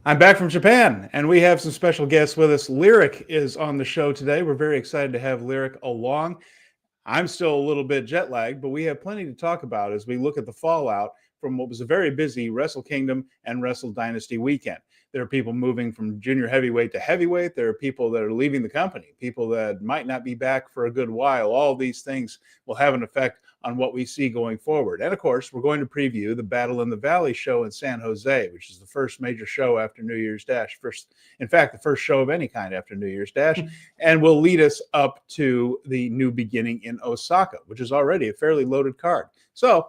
I'm back from Japan, and we have some special guests with us. Lyric is on the show today. We're very excited to have Lyric along. I'm still a little bit jet lagged, but we have plenty to talk about as we look at the fallout from what was a very busy Wrestle Kingdom and Wrestle Dynasty weekend. There are people moving from junior heavyweight to heavyweight. There are people that are leaving the company, people that might not be back for a good while. All these things will have an effect on what we see going forward. And of course, we're going to preview the Battle in the Valley show in San Jose, which is the first major show after New Year's Dash. In fact, the first show of any kind after New Year's Dash, and will lead us up to the new beginning in Osaka, which is already a fairly loaded card. So,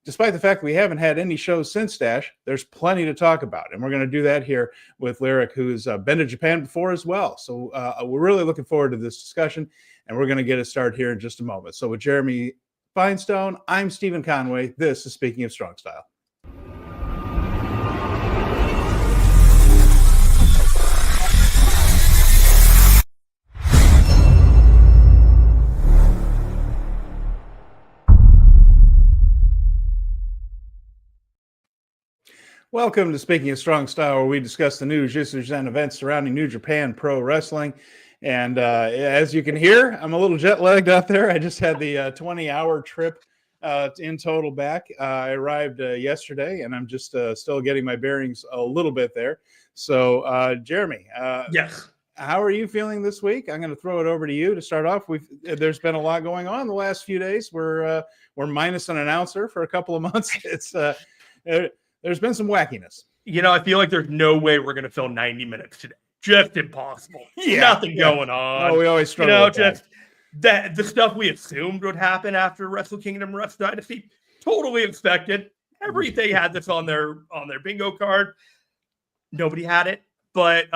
despite the fact that we haven't had any shows since Dash, there's plenty to talk about. And we're going to do that here with Lyric, who's been to Japan before as well. So we're really looking forward to this discussion, and we're going to get it started here in just a moment. So with Jeremy Finestone, I'm Stephen Conway. This is Speaking of Strong Style. Welcome to Speaking of Strong Style, where we discuss the news, usage, and events surrounding New Japan Pro Wrestling. And as you can hear, I'm a little jet-lagged out there. I just had the 20-hour trip in total back. I arrived yesterday, and I'm just still getting my bearings a little bit there. So, Jeremy, yes, how are you feeling this week? I'm going to throw it over to you to start off. There's been a lot going on the last few days. We're minus an announcer for a couple of months. It's there's been some wackiness. You know, I feel like there's no way we're going to fill 90 minutes today. Just impossible. Nothing going on. Oh, we always struggle with just that the stuff we assumed would happen after Wrestle Kingdom, Wrestle Dynasty, totally expected. Everything had this on their bingo card. Nobody had it, but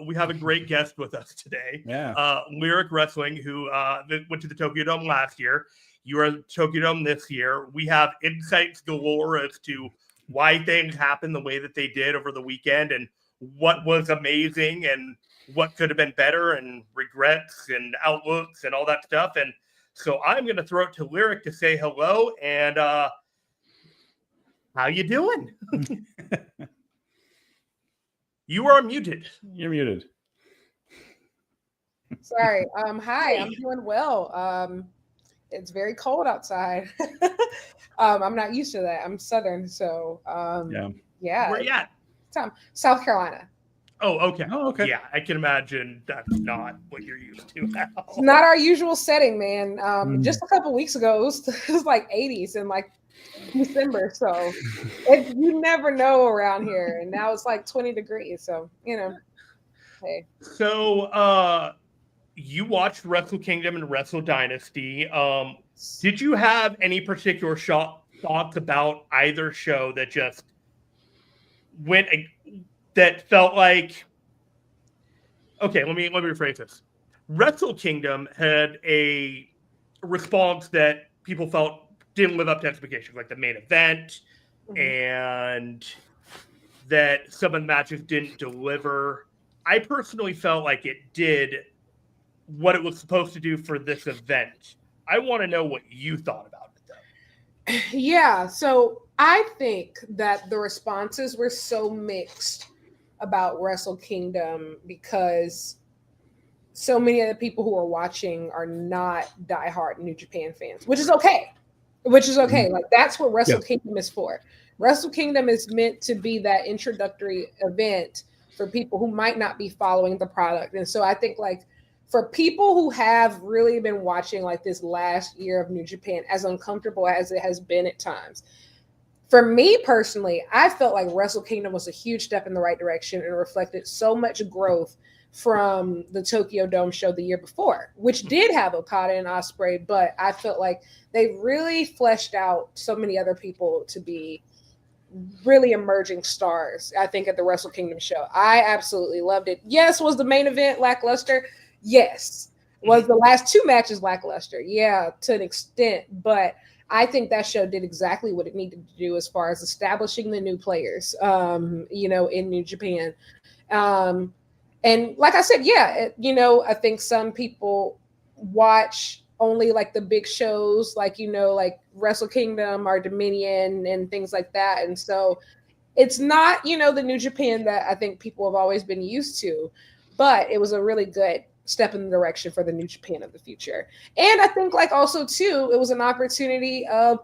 we have a great guest with us today. Yeah. Lyric Wrestling, who went to the Tokyo Dome last year. You are at the Tokyo Dome this year. We have insights galore as to why things happened the way that they did over the weekend and what was amazing and what could have been better and regrets and outlooks and all that stuff. And so I'm going to throw it to Lyric to say hello and how you doing? You are muted. You're muted. Sorry. Hi, I'm doing well. It's very cold outside. I'm not used to that. I'm Southern, so yeah. Where you at? South Carolina. Oh, okay. Oh, okay. Yeah, I can imagine that's not what you're used to now. It's not our usual setting, man. Just a couple weeks ago, it was like 80s in like December, so you never know around here. And now it's like 20 degrees, so hey. So you watched Wrestle Kingdom and Wrestle Dynasty. Did you have any particular thoughts about either show that just that felt like, okay, let me rephrase this. Wrestle Kingdom had a response that people felt didn't live up to expectations, like the main event, and that some of the matches didn't deliver. I personally felt like it did what it was supposed to do for this event. I want to know what you thought about it, though. Yeah, so I think that the responses were so mixed about Wrestle Kingdom because so many of the people who are watching are not diehard New Japan fans, which is okay. Like, that's what Wrestle Kingdom is for. Wrestle Kingdom is meant to be that introductory event for people who might not be following the product. And so I think, like, for people who have really been watching like this last year of New Japan, as uncomfortable as it has been at times, for me personally, I felt like Wrestle Kingdom was a huge step in the right direction and reflected so much growth from the Tokyo Dome show the year before, which did have Okada and Ospreay, but I felt like they really fleshed out so many other people to be really emerging stars, I think, at the Wrestle Kingdom show. I absolutely loved it. Yes, was the main event lackluster? Yes. Was the last two matches lackluster? Yeah, to an extent, but I think that show did exactly what it needed to do as far as establishing the new players, in New Japan. And like I said, I think some people watch only like the big shows, like, like Wrestle Kingdom or Dominion and things like that. And so It's not, the New Japan that I think people have always been used to, but it was a really good step in the direction for the New Japan of the future. And I think also too, it was an opportunity of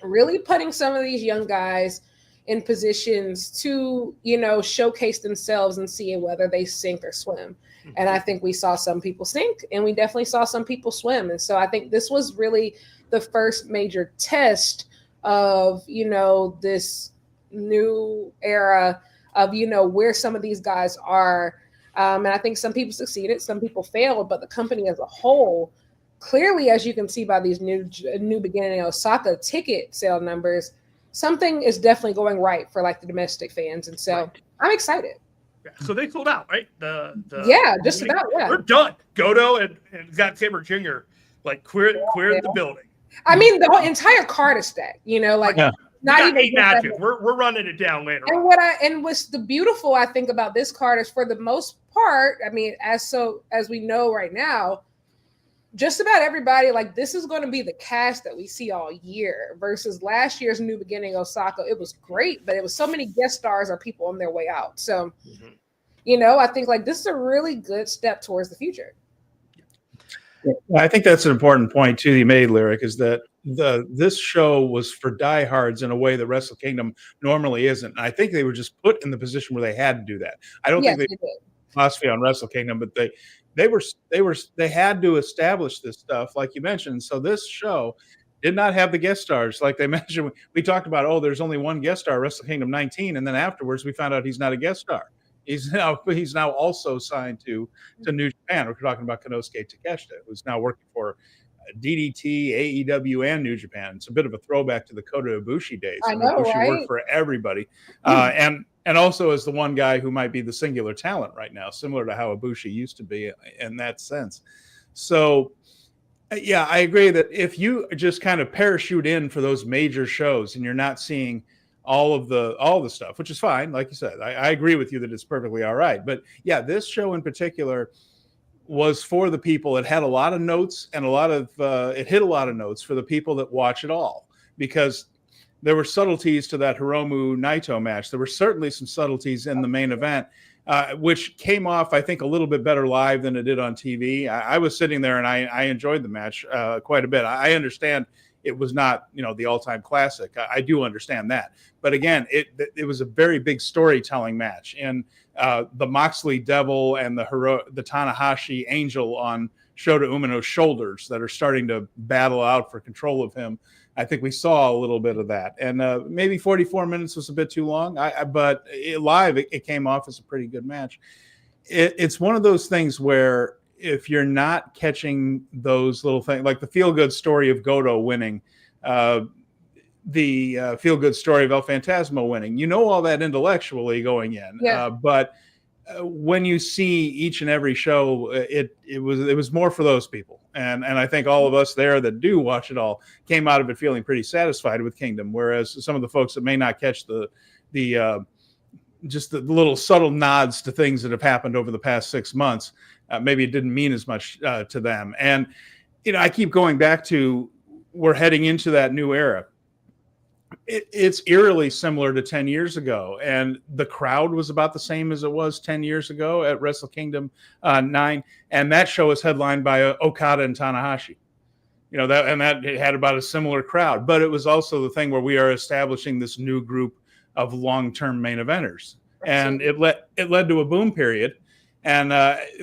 really putting some of these young guys in positions to, showcase themselves and see whether they sink or swim. And I think we saw some people sink and we definitely saw some people swim. And so I think this was really the first major test of, this new era of, where some of these guys are. And I think some people succeeded, some people failed, but the company as a whole, clearly, as you can see by these new beginning Osaka ticket sale numbers, something is definitely going right for the domestic fans. And so I'm excited. Yeah, so they sold out, right? Just about. Yeah, they're done. Goto and Zack Sabre Jr. cleared the building. I mean, the whole entire card is stacked. Not even 8 matches. We're running it down later. And what's the beautiful I think about this card is for the most part. I mean, as we know right now, just about everybody this is going to be the cast that we see all year versus last year's New Beginning Osaka. It was great, but it was so many guest stars or people on their way out. So, I think this is a really good step towards the future. I think that's an important point too you made, Lyric, is that this show was for diehards in a way that Wrestle Kingdom normally isn't. And I think they were just put in the position where they had to do that. I don't think they did philosophy on Wrestle Kingdom, but they had to establish this stuff, like you mentioned. So this show did not have the guest stars like they mentioned. We talked about, there's only one guest star, Wrestle Kingdom 19, and then afterwards we found out he's not a guest star. He's now also signed to New Japan. We're talking about Konosuke Takeshita, who's now working for DDT, AEW, and New Japan. It's a bit of a throwback to the Kota Ibushi days. I know, Ibushi right? worked for everybody, and also as the one guy who might be the singular talent right now, similar to how Ibushi used to be in that sense. So, yeah, I agree that if you just kind of parachute in for those major shows and you're not seeing all the stuff, which is fine, like you said, I agree with you that it's perfectly all right. But yeah, this show in particular was for the people. It had a lot of notes and it hit a lot of notes for the people that watch it all, because there were subtleties to that Hiromu Naito match. There were certainly some subtleties in the main event, which came off, I think, a little bit better live than it did on TV. I was sitting there and I enjoyed the match quite a bit. I understand it was not, the all-time classic. I do understand that. But again, it was a very big storytelling match. And the Moxley Devil and the Tanahashi Angel on Shota Umino's shoulders that are starting to battle out for control of him, I think we saw a little bit of that. And maybe 44 minutes was a bit too long, but live, it came off as a pretty good match. It's one of those things where if you're not catching those little things, like the feel-good story of Goto winning, the feel-good story of El Phantasmo winning, all that intellectually going in. Yeah. But when you see each and every show, it was more for those people. And I think all of us there that do watch it all came out of it feeling pretty satisfied with Kingdom, whereas some of the folks that may not catch the just the little subtle nods to things that have happened over the past 6 months, maybe it didn't mean as much to them. And, I keep going back to, we're heading into that new era. It's eerily similar to 10 years ago. And the crowd was about the same as it was 10 years ago at Wrestle Kingdom 9. And that show was headlined by Okada and Tanahashi. That it had about a similar crowd. But it was also the thing where we are establishing this new group of long-term main eventers. And it led to a boom period. And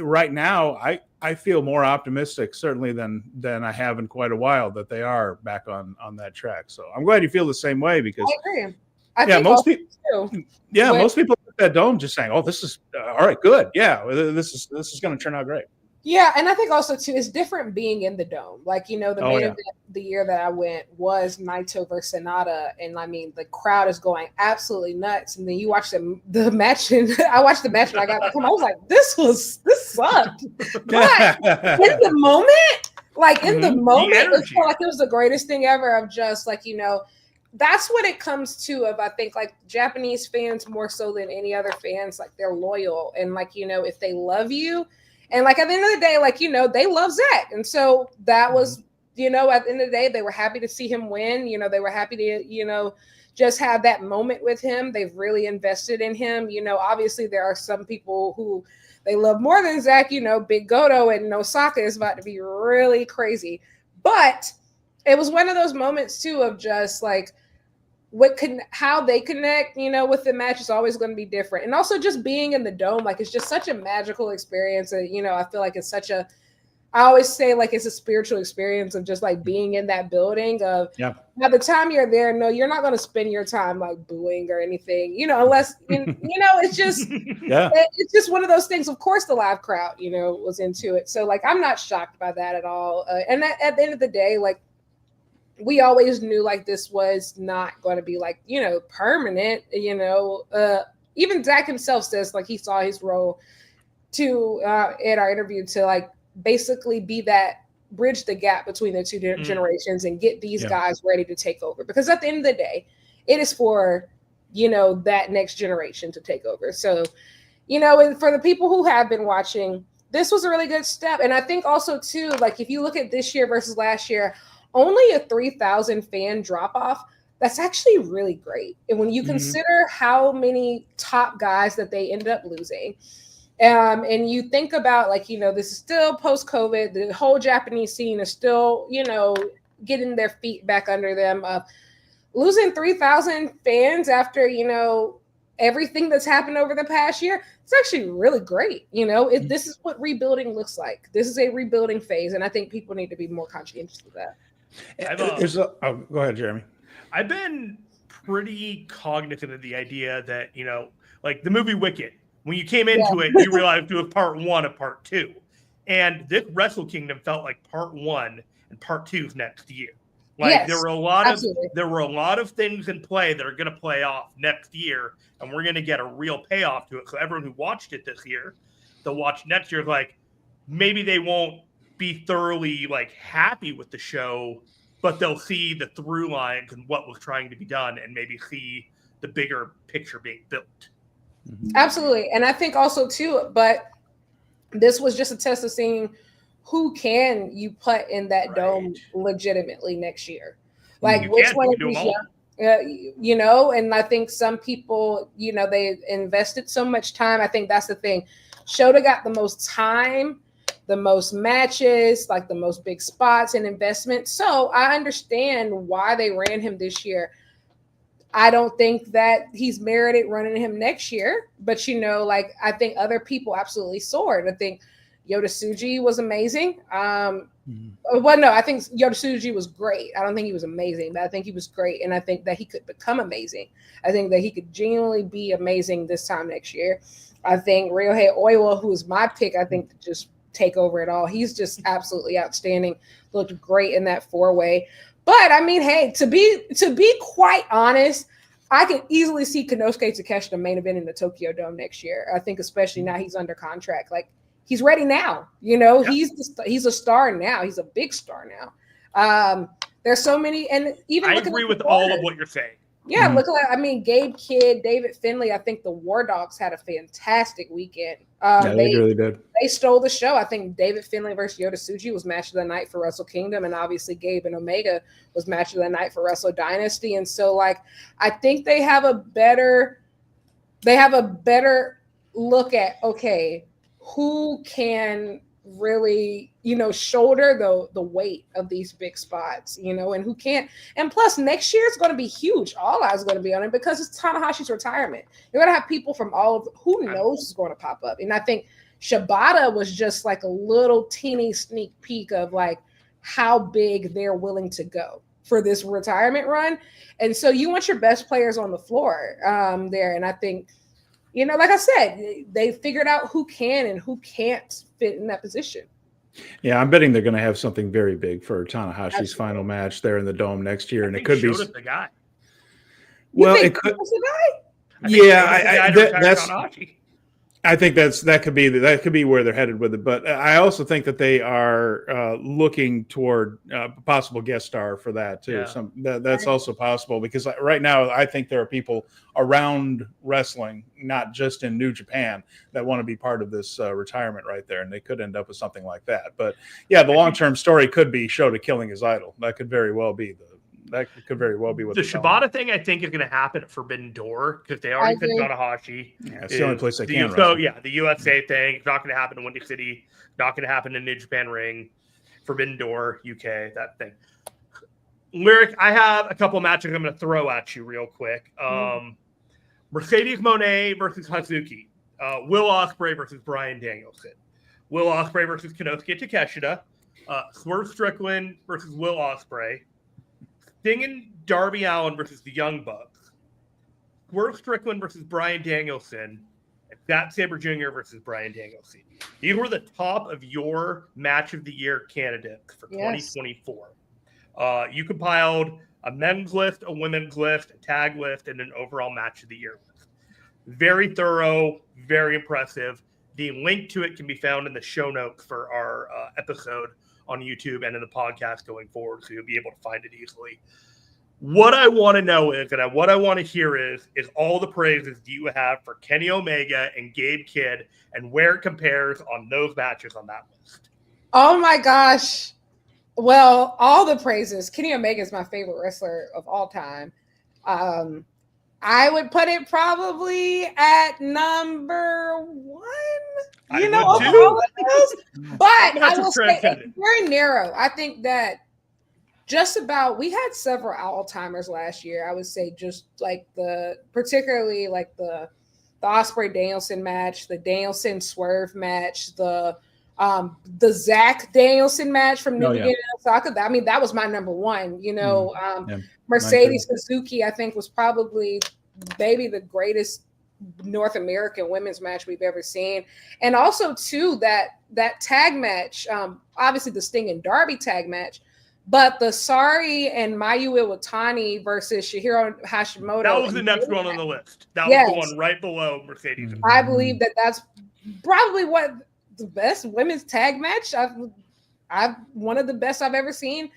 right now, I feel more optimistic, certainly than I have in quite a while, that they are back on that track. So I'm glad you feel the same way, because I agree. I think most people too. Yeah, most people at that dome just saying, "Oh, this is all right, good. Yeah, this is going to turn out great." Yeah, and I think also too, it's different being in the dome. The main event the year that I went was Naito versus Sonata, and I mean the crowd is going absolutely nuts. And then you watch the match, and I watched the match, and I got back home. I was like, this sucked. But in the moment, it felt like it was the greatest thing ever. Of just that's what it comes to. Of I think Japanese fans more so than any other fans, they're loyal, and if they love you. And at the end of the day, they love Zack. And so that was you know, at the end of the day, they were happy to see him win. You know, they were happy to, you know, just have that moment with him. They've really invested in him. You know, obviously there are some people who they love more than Zack, you know, Big Goto and Osaka is about to be really crazy. But it was one of those moments too of just like how they connect, you know, with the match is always going to be different. And also just being in the dome, like it's just such a magical experience. And, you know, I feel like it's I always say like it's a spiritual experience of just like being in that building of by the time you're there, no, you're not going to spend your time like booing or anything, you know, unless, you know, it's just, it's just one of those things. Of course, the live crowd, you know, was into it. So like, I'm not shocked by that at all. And at the end of the day, like we always knew like this was not going to be like, you know, permanent, you know, even Zack himself says like he saw his role to in our interview to like, basically be that bridge the gap between the two generations and get these guys ready to take over, because at the end of the day it is for, you know, that next generation to take over. So, you know, and for the people who have been watching, this was a really good step. And I think also too, like if you look at this year versus last year, only a 3,000 fan drop off, that's actually really great. And when you consider how many top guys that they ended up losing, and you think about like, you know, this is still post-COVID, the whole Japanese scene is still, you know, getting their feet back under them. Losing 3,000 fans after, you know, everything that's happened over the past year, it's actually really great. You know, this is what rebuilding looks like. This is a rebuilding phase. And I think people need to be more conscientious of that. Go ahead, Jeremy. I've been pretty cognizant of the idea that, you know, like the movie Wicked, when you came into it, you realized it was part one of part two. And this Wrestle Kingdom felt like part one and part two next year. Like there were a lot of things in play that are going to play off next year, and we're going to get a real payoff to it. So everyone who watched it this year, they'll watch next year. Like maybe they won't be thoroughly like happy with the show, but they'll see the through lines and what was trying to be done, and maybe see the bigger picture being built. Absolutely. And I think also too, but this was just a test of seeing who can you put in that dome legitimately next year. Like which one of these you know, and I think some people, you know, they invested so much time. I think that's the thing. Shota got the most time, the most matches, like the most big spots and investment. So I understand why they ran him this year. I don't think that he's merited running him next year, but you know, like I think other people absolutely soared. I think Yota Tsuji was amazing. Well, no, I think Yota Tsuji was great. I don't think he was amazing, but I think he was great, and I think that he could become amazing. I think that he could genuinely be amazing this time next year. I think Ryohei Oiwa, who is my pick, I think to just take over it all. He's just absolutely outstanding. Looked great in that 4-way. But I mean, hey, to be quite honest, I can easily see Konosuke Takeshi the main event in the Tokyo Dome next year. I think especially now he's under contract. Like he's ready now. You know, he's a star now. He's a big star now. There's so many, and even I agree with all of what you're saying. Yeah, look like Gabe Kidd, David Finlay. I think the War Dogs had a fantastic weekend. They really did. They stole the show. I think David Finlay versus Yota Tsuji was match of the night for Wrestle Kingdom, and obviously Gabe and Omega was match of the night for Wrestle Dynasty. And so, like, I think they have a better look at who can really, you know, shoulder the weight of these big spots, you know, and who can't. And plus next year is going to be huge. All eyes going to be on it because it's Tanahashi's retirement. You're going to have people from all of who knows is going to pop up. And I think Shibata was just like a little teeny sneak peek of like how big they're willing to go for this retirement run. And so you want your best players on the floor there. And I think, you know, like I said, they figured out who can and who can't fit in that position. Yeah, I'm betting they're going to have something very big for Tanahashi's final match there in the Dome next year, and it could be the guy. Well, it could. The guy? Yeah, I think that could be where they're headed with it. But I also think that they are looking toward a possible guest star for that too. Yeah. That's also possible, because right now I think there are people around wrestling, not just in New Japan, that want to be part of this retirement right there, and they could end up with something like that. But yeah, the long-term story could be Shota killing his idol. That could very well be what the Shibata thing. I think is going to happen at Forbidden Door, because they already said Tanahashi. Yeah, it's the only place they can. So yeah, the USA thing is not going to happen in Windy City. Not going to happen in New Japan Ring. Forbidden Door, UK, that thing. Lyric, I have a couple matches I'm going to throw at you real quick. Mercedes Moné versus Hazuki. Will Ospreay versus Bryan Danielson. Will Ospreay versus Konosuke Takeshita. Swerve Strickland versus Will Ospreay. Sting and Darby Allin versus the Young Bucks. Swerve Strickland versus Bryan Danielson. And Zack Sabre Jr. versus Bryan Danielson. These were the top of your match of the year candidates for 2024. You compiled a men's list, a women's list, a tag list, and an overall match of the year list. Very thorough, very impressive. The link to it can be found in the show notes for our episode on YouTube and in the podcast going forward, so you'll be able to find it easily. What I want to know is, and what I want to hear is all the praises you have for Kenny Omega and Gabe Kidd, and where it compares on those matches on that list. Oh my gosh. Well, all the praises. Kenny Omega is my favorite wrestler of all time. I would put it probably at number 1. You know, of all of those. But I will say it's very narrow. I think that just about, we had several all-timers last year. I would say just like particularly like the Ospreay Danielson match, the Danielson Swerve match, the Zach Danielson match from New Beginning Osaka. I mean, that was my number 1. You know, Mercedes Suzuki, I think, was probably maybe the greatest North American women's match we've ever seen. And also too, that tag match, obviously the Sting and Darby tag match, but the Saree and Mayu Iwatani versus Shihiro Hashimoto. That was the next one on the list. That was the one right below Mercedes. I believe that's probably the best women's tag match. I've one of the best I've ever seen.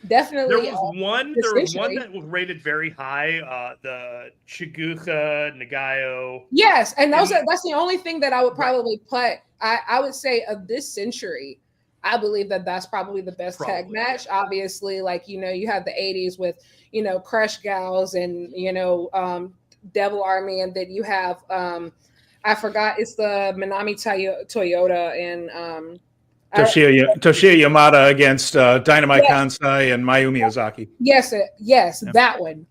Definitely. There was one that was rated very high. The Chigusa Nagayo. Yes, and that's the only thing that I would probably put. I would say of this century, I believe that's probably the best tag match. Obviously, like, you know, you have the 80s with, you know, Crush Gals and, you know, Devil Army, and then you have I forgot, it's the Manami Toyota and Toshiya Yamada against Dynamite Kansai and Mayu Miyazaki. Yes, that one.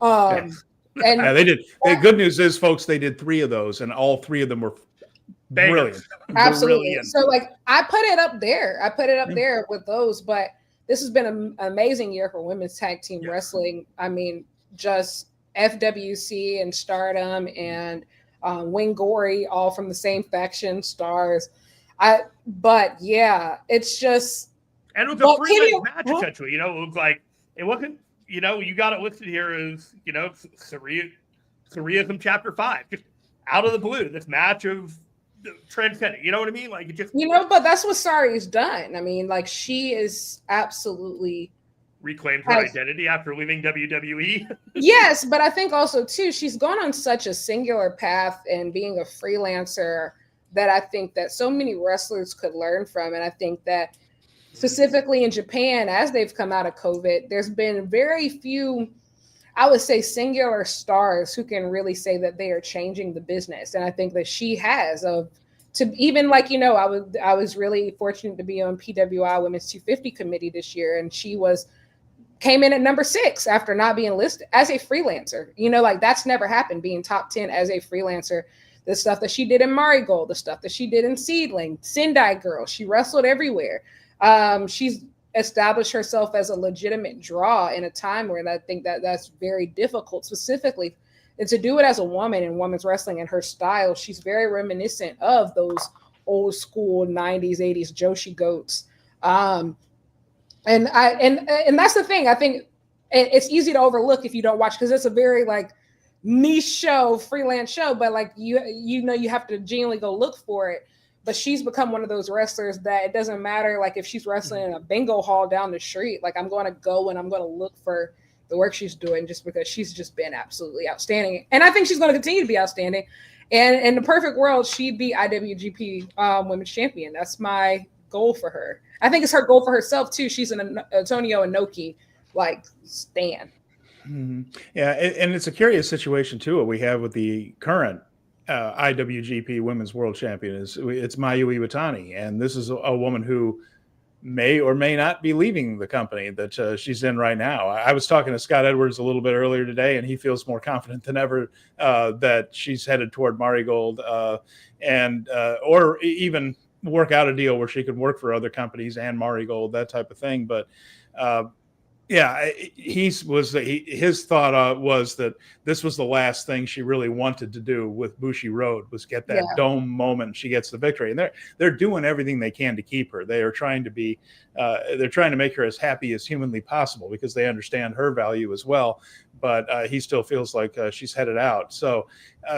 And they did. The good news is, folks, they did 3 of those, and all 3 of them were brilliant. Absolutely. Brilliant. So, like, I put it up there. There with those. But this has been an amazing year for women's tag team wrestling. I mean, just FWC and Stardom and Wingori, all from the same faction, Stars. But yeah, it's just, and it was a free match essentially. You know, it was like, it wasn't, you know, you got it listed here as, you know, Saree from Chapter 5, just out of the blue. This match of transcendent. You know what I mean? Like, it just, you know, but that's what Saree's done. I mean, like, she is absolutely reclaimed her identity after leaving WWE. Yes, but I think also too, she's gone on such a singular path and being a freelancer that I think that so many wrestlers could learn from. And I think that specifically in Japan, as they've come out of COVID, there's been very few, I would say, singular stars who can really say that they are changing the business. And I think that she has, to even, like, you know, I was really fortunate to be on PWI Women's 250 committee this year, and she came in at number 6 after not being listed as a freelancer. You know, like, that's never happened, being top 10 as a freelancer. The stuff that she did in Marigold, the stuff that she did in Seedling, Sendai Girl, she wrestled everywhere. She's established herself as a legitimate draw in a time where I think that's very difficult, specifically, and to do it as a woman in women's wrestling and her style. She's very reminiscent of those old school 90s, 80s Joshi goats. And that's the thing. I think it's easy to overlook if you don't watch, because it's a very, like, niche show, freelance show, but like you know you have to genuinely go look for it. But she's become one of those wrestlers that it doesn't matter like if she's wrestling in a bingo hall down the street, like I'm going to go and I'm going to look for the work she's doing just because she's just been absolutely outstanding. And I think she's going to continue to be outstanding. And in the perfect world, she'd be IWGP Women's Champion. That's my goal for her. I think it's her goal for herself too. She's an Antonio Inoki like stan. Mm-hmm. Yeah, and it's a curious situation too. What we have with the current IWGP Women's World Champion it's Mayu Iwatani, and this is a woman who may or may not be leaving the company that she's in right now. I was talking to Scott Edwards a little bit earlier today, and he feels more confident than ever that she's headed toward Marigold, or even work out a deal where she could work for other companies and Marigold, that type of thing. But yeah, his thought was that this was the last thing she really wanted to do with Bushi Road, was get that dome moment. She gets the victory, and they're doing everything they can to keep her. They are trying to they're trying to make her as happy as humanly possible because they understand her value as well. But he still feels like she's headed out. So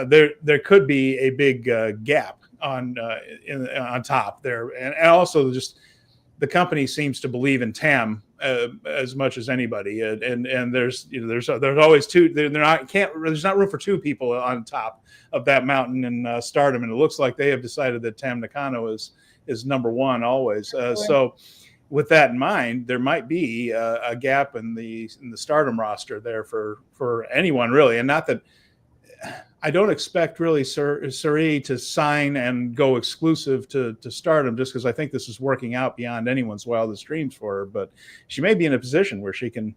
there could be a big gap on top there, and also just the company seems to believe in Tam as much as anybody, and there's always two. There's not room for two people on top of that mountain in Stardom, and it looks like they have decided that Tam Nakano is number one always. So, with that in mind, there might be a gap in the Stardom roster there for anyone really, and not that. I don't expect really Saree to sign and go exclusive to Stardom just because I think this is working out beyond anyone's wildest dreams for her. But she may be in a position where she can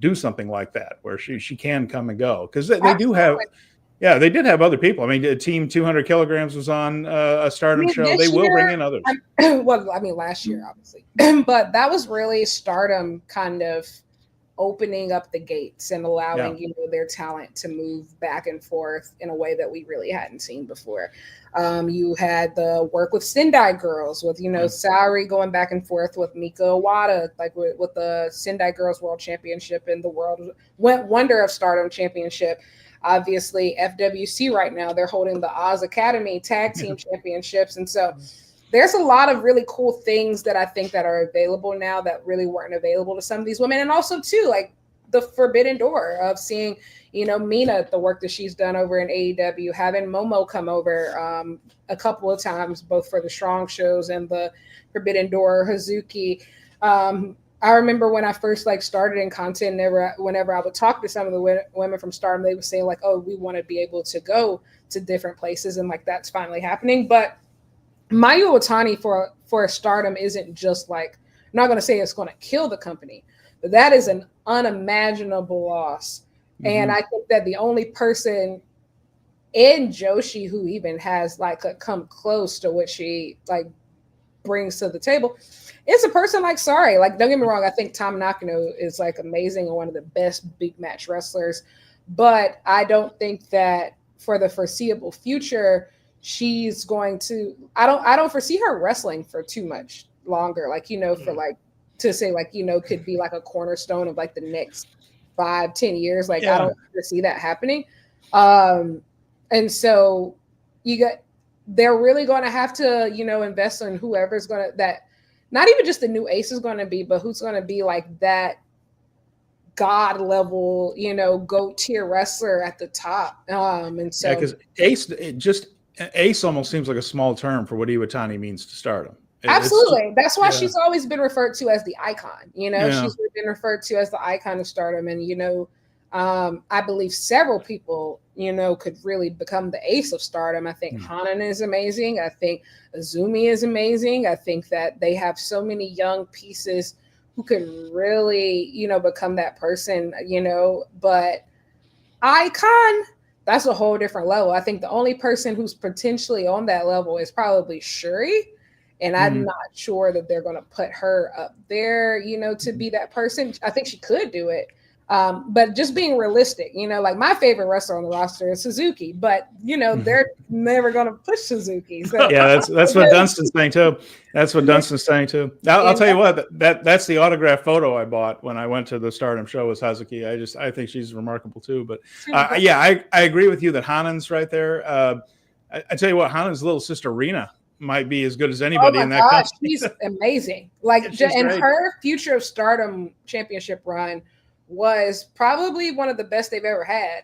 do something like that, where she can come and go. Because they do have, they did have other people. I mean, Team 200 Kilograms was on a Stardom show. They will bring in others. Well, I mean, last year, obviously. But that was really Stardom kind of opening up the gates and allowing their talent to move back and forth in a way that we really hadn't seen before. You had the work with Sendai Girls with Saree going back and forth with Mika Iwata, like with the Sendai Girls World Championship and the World Wonder of Stardom Championship. Obviously, FWC right now, they're holding the Oz Academy Tag Team Championships, and so there's a lot of really cool things that I think that are available now that really weren't available to some of these women. And also too, like the forbidden door of seeing, Mina, the work that she's done over in AEW, having Momo come over a couple of times, both for the Strong shows and the forbidden door, Hazuki. I remember when I first started in content, whenever I would talk to some of the women from Stardom, they would say like, oh, we want to be able to go to different places. And like, that's finally happening. But Mayu Iwatani for Stardom isn't just I'm not going to say it's going to kill the company, but that is an unimaginable loss. Mm-hmm. And I think that the only person in Joshi who even has come close to what she brings to the table is a person like Saree. Don't get me wrong, I think Tam Nakano is amazing and one of the best big match wrestlers, but I don't think that for the foreseeable future she's going to. I don't foresee her wrestling for too much longer. To say could be a cornerstone of the next 5-10 years. I don't foresee that happening. And so they're really going to have to invest in whoever's going to, that not even just the new Ace is going to be, but who's going to be that God level, GOAT tier wrestler at the top. And so because Ace almost seems like a small term for what Iwatani means to Stardom. Absolutely. That's why she's always been referred to as the icon. She's been referred to as the icon of Stardom. And, I believe several people, could really become the ace of Stardom. I think Hanan is amazing. I think Azumi is amazing. I think that they have so many young pieces who could really, become that person, but icon, that's a whole different level. I think the only person who's potentially on that level is probably Shuri. And I'm not sure that they're going to put her up there, to be that person. I think she could do it. But just being realistic, like my favorite wrestler on the roster is Suzuki, but they're never going to push Suzuki. So yeah, that's what Dunstan's saying too. That's what Dunstan's saying too. I'll tell you what, that's the autograph photo I bought when I went to the Stardom show with Hazuki. I think she's remarkable too. But I agree with you that Hanen's right there. I tell you what, Hanen's little sister Rena might be as good as anybody in that company. She's amazing. And her Future of Stardom championship run was probably one of the best they've ever had.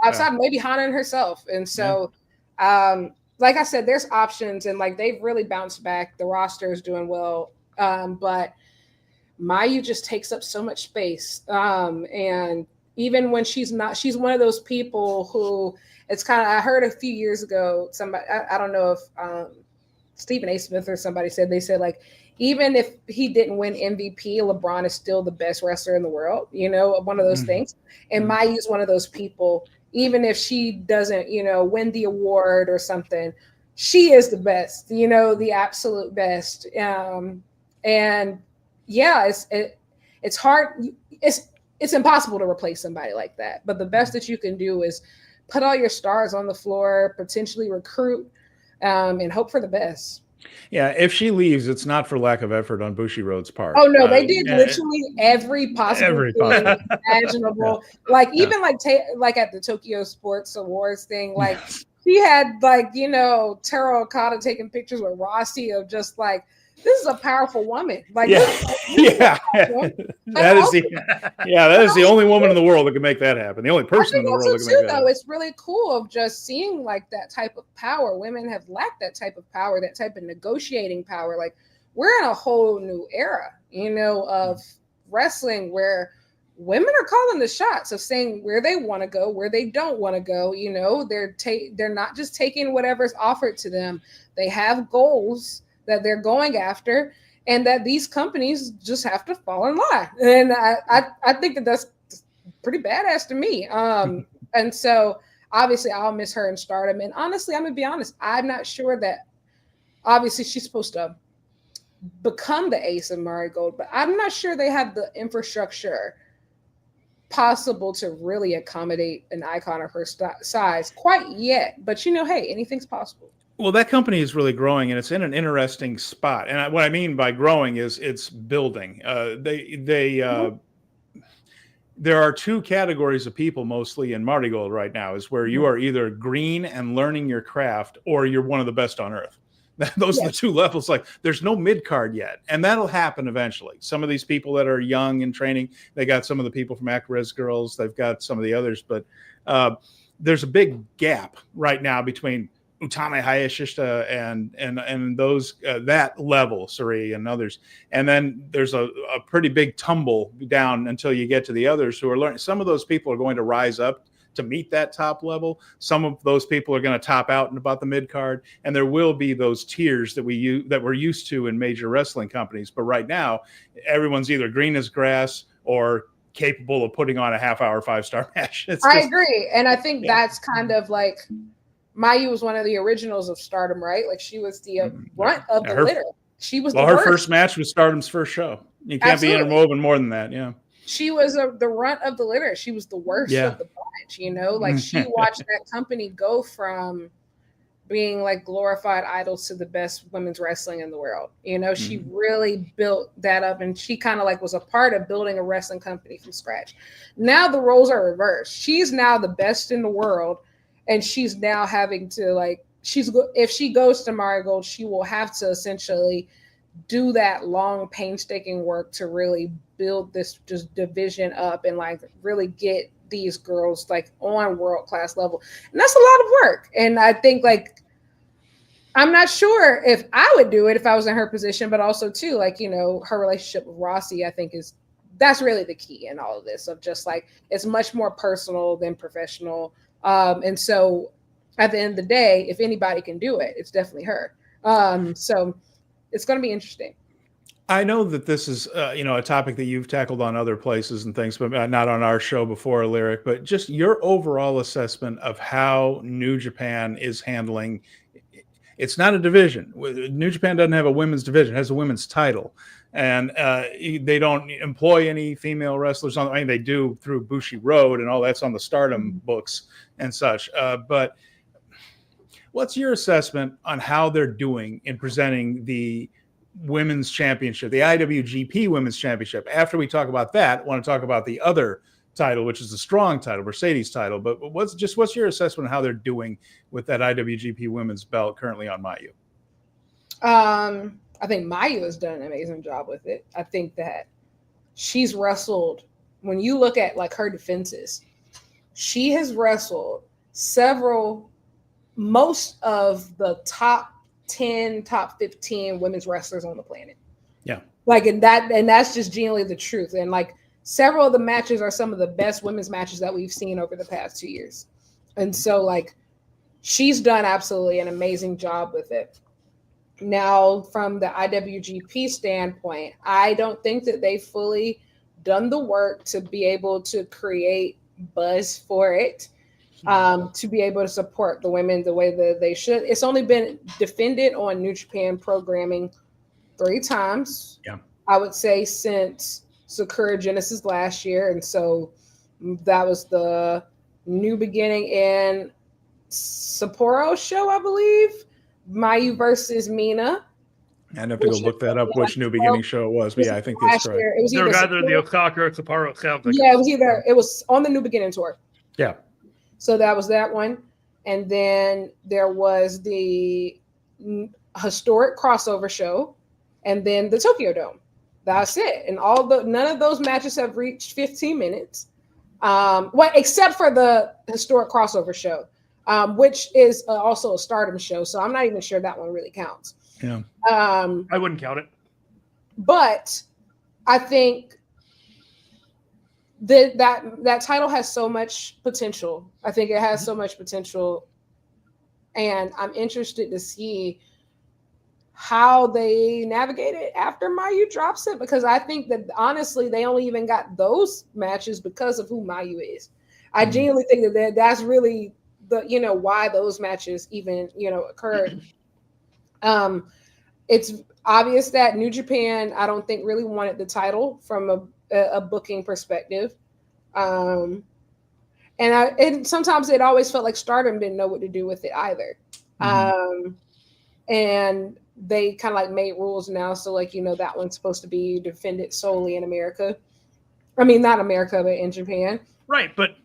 Outside maybe Hanan herself. And so, like I said, there's options, and they've really bounced back. The roster is doing well. But Mayu just takes up so much space. And even when she's not, she's one of those people who it's kind of, I heard a few years ago, somebody, I don't know if Stephen A. Smith or somebody said, even if he didn't win MVP, LeBron is still the best wrestler in the world, one of those things. And Mayu's one of those people, even if she doesn't, win the award or something, she is the best, the absolute best. And yeah, it's hard. It's impossible to replace somebody like that. But the best that you can do is put all your stars on the floor, potentially recruit, and hope for the best. Yeah, if she leaves, it's not for lack of effort on Bushiroad's part. Oh no, they did literally every possible thing imaginable. Even at the Tokyo Sports Awards thing, she had Taro Okada taking pictures with Rossi of just this is a powerful woman. That is the only woman in the world that can make that happen. The only person in the world that can make that happen. It's really cool of just seeing that type of power. Women have lacked that type of power, that type of negotiating power. We're in a whole new era, of wrestling where women are calling the shots of saying where they want to go, where they don't want to go. They're not just taking whatever's offered to them. They have goals that they're going after, and that these companies just have to fall in line. And I think that's pretty badass to me. And so obviously I'll miss her in Stardom. And honestly, I'm gonna be honest, I'm not sure that obviously she's supposed to become the ace of Marigold, but I'm not sure they have the infrastructure possible to really accommodate an icon of her size quite yet. But hey, anything's possible. Well, that company is really growing, and it's in an interesting spot. And what I mean by growing is it's building. There are two categories of people mostly in Marigold right now, is where you are either green and learning your craft, or you're one of the best on earth. Those are the two levels. There's no mid card yet, and that'll happen eventually. Some of these people that are young and training, they got some of the people from Acrez Girls, they've got some of the others, but there's a big gap right now between Utami Hayashishita and those that level, Saree and others, and then there's a pretty big tumble down until you get to the others who are learning. Some of those people are going to rise up to meet that top level. Some of those people are going to top out in about the mid card, and there will be those tiers that we're used to in major wrestling companies. But right now, everyone's either green as grass or capable of putting on a half-hour 5-star match. I agree, and I think that's kind of Mayu was one of the originals of Stardom, right? She was the runt of the litter. She was her first match was Stardom's first show. You can't be interwoven more than that. Yeah. She was the runt of the litter. She was the worst of the bunch, she watched that company go from being glorified idols to the best women's wrestling in the world. She really built that up, and she kind of was a part of building a wrestling company from scratch. Now the roles are reversed. She's now the best in the world. And she's now having to if she goes to Marigold, she will have to essentially do that long, painstaking work to really build this just division up and really get these girls on world-class level. And that's a lot of work. And I think I'm not sure if I would do it if I was in her position, but also too, her relationship with Rossi, I think that's really the key in all of this, of just it's much more personal than professional. And so at the end of the day, if anybody can do it, it's definitely her. So it's going to be interesting. I know that this is, a topic that you've tackled on other places and things, but not on our show before, Lyric, but just your overall assessment of how New Japan is handling It's not a division. New Japan doesn't have a women's division. It has a women's title. And they don't employ any female wrestlers. I mean, they do through Bushi Road and all that's on the Stardom books and such. But what's your assessment on how they're doing in presenting the women's championship, the IWGP Women's Championship? After we talk about that, I want to talk about the other title, which is the strong title, Mercedes title. But what's your assessment on how they're doing with that IWGP Women's belt currently on Mayu? I think Mayu has done an amazing job with it. I think that she's wrestled, when you look at like her defenses, she has wrestled most of the top 10, top 15 women's wrestlers on the planet. Yeah. Like, and that's just genuinely the truth. And like several of the matches are some of the best women's matches that we've seen over the past 2 years. And so like she's done absolutely an amazing job with it. Now, from the IWGP standpoint, I don't think that they've fully done the work to be able to create buzz for it. To be able to support the women the way that they should. It's only been defended on New Japan programming 3 times. Yeah, I would say since Sakura Genesis last year. And so that was the New Beginning in Sapporo show, I believe. Mayu versus Mina. I'd have to go look that up, which New Beginning show it was. But yeah, I think that's correct. It was either the Osaka or Sapporo. Sounds like it was on the New Beginning tour. Yeah. So that was that one. And then there was the historic crossover show and then the Tokyo Dome. That's it. And none of those matches have reached 15 minutes. Except for the historic crossover show, which is also a Stardom show. So I'm not even sure that one really counts. Yeah. I wouldn't count it. But I think that title has so much potential. I think it has so much potential. And I'm interested to see how they navigate it after Mayu drops it, because I think that honestly, they only even got those matches because of who Mayu is. I genuinely think that's really why those matches even, occurred. It's obvious that New Japan, I don't think really wanted the title from a booking perspective. And sometimes it always felt like Stardom didn't know what to do with it either. And they kind of like made rules now. So like, that one's supposed to be defended solely in America. I mean, not America, but in Japan. Right. But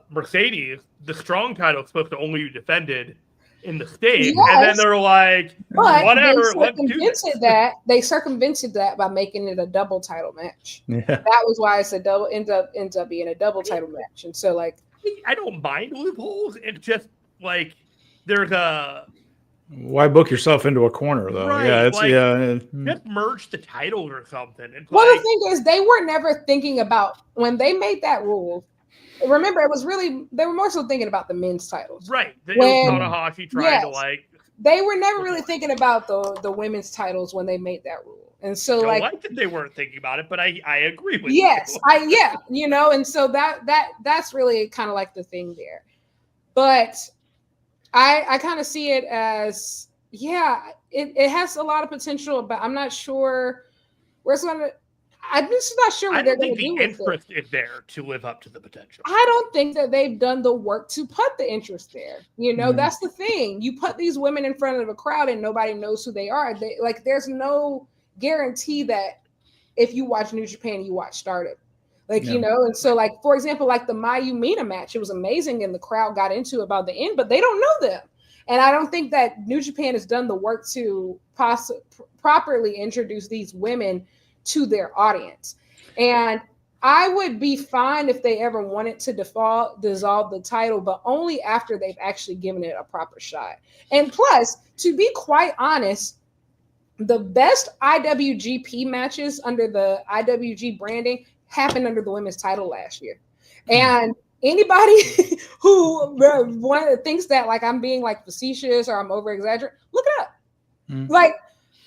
Mercedes, the strong title is supposed to only be defended in the States. Yes, and then they're like, whatever, let's do this. They circumvented that by making it a double title match. Yeah. That was why it's ends up being a double title match. And so like, I don't mind loopholes. It's just like there's a why book yourself into a corner though? Right, Yeah, it's just merge the titles or something. It's well, the thing is, they were never thinking about when they made that rule. Remember, it was really they were more so thinking about the men's titles, right? Tanahashi trying to like. They were never really thinking about the women's titles when they made that rule, and so I like that they weren't thinking about it, but I agree with yes, you. And so that's really kind of like the thing there, but. I kind of see it as, it has a lot of potential, but I'm not sure where it's going to, I'm just not sure what they're going to do with it. I think the interest is there to live up to the potential. I don't think that they've done the work to put the interest there. That's the thing. You put these women in front of a crowd and nobody knows who they are. There's no guarantee that if you watch New Japan, you watch Stardom. And so like, for example, like the Mayu Mina match, it was amazing and the crowd got into it about the end, but they don't know them. And I don't think that New Japan has done the work to properly introduce these women to their audience. And I would be fine if they ever wanted to dissolve the title, but only after they've actually given it a proper shot. And plus, to be quite honest, the best IWGP matches under the IWG branding happened under the women's title last year. And anybody who thinks that like I'm being like facetious or I'm over exaggerating, look it up. Like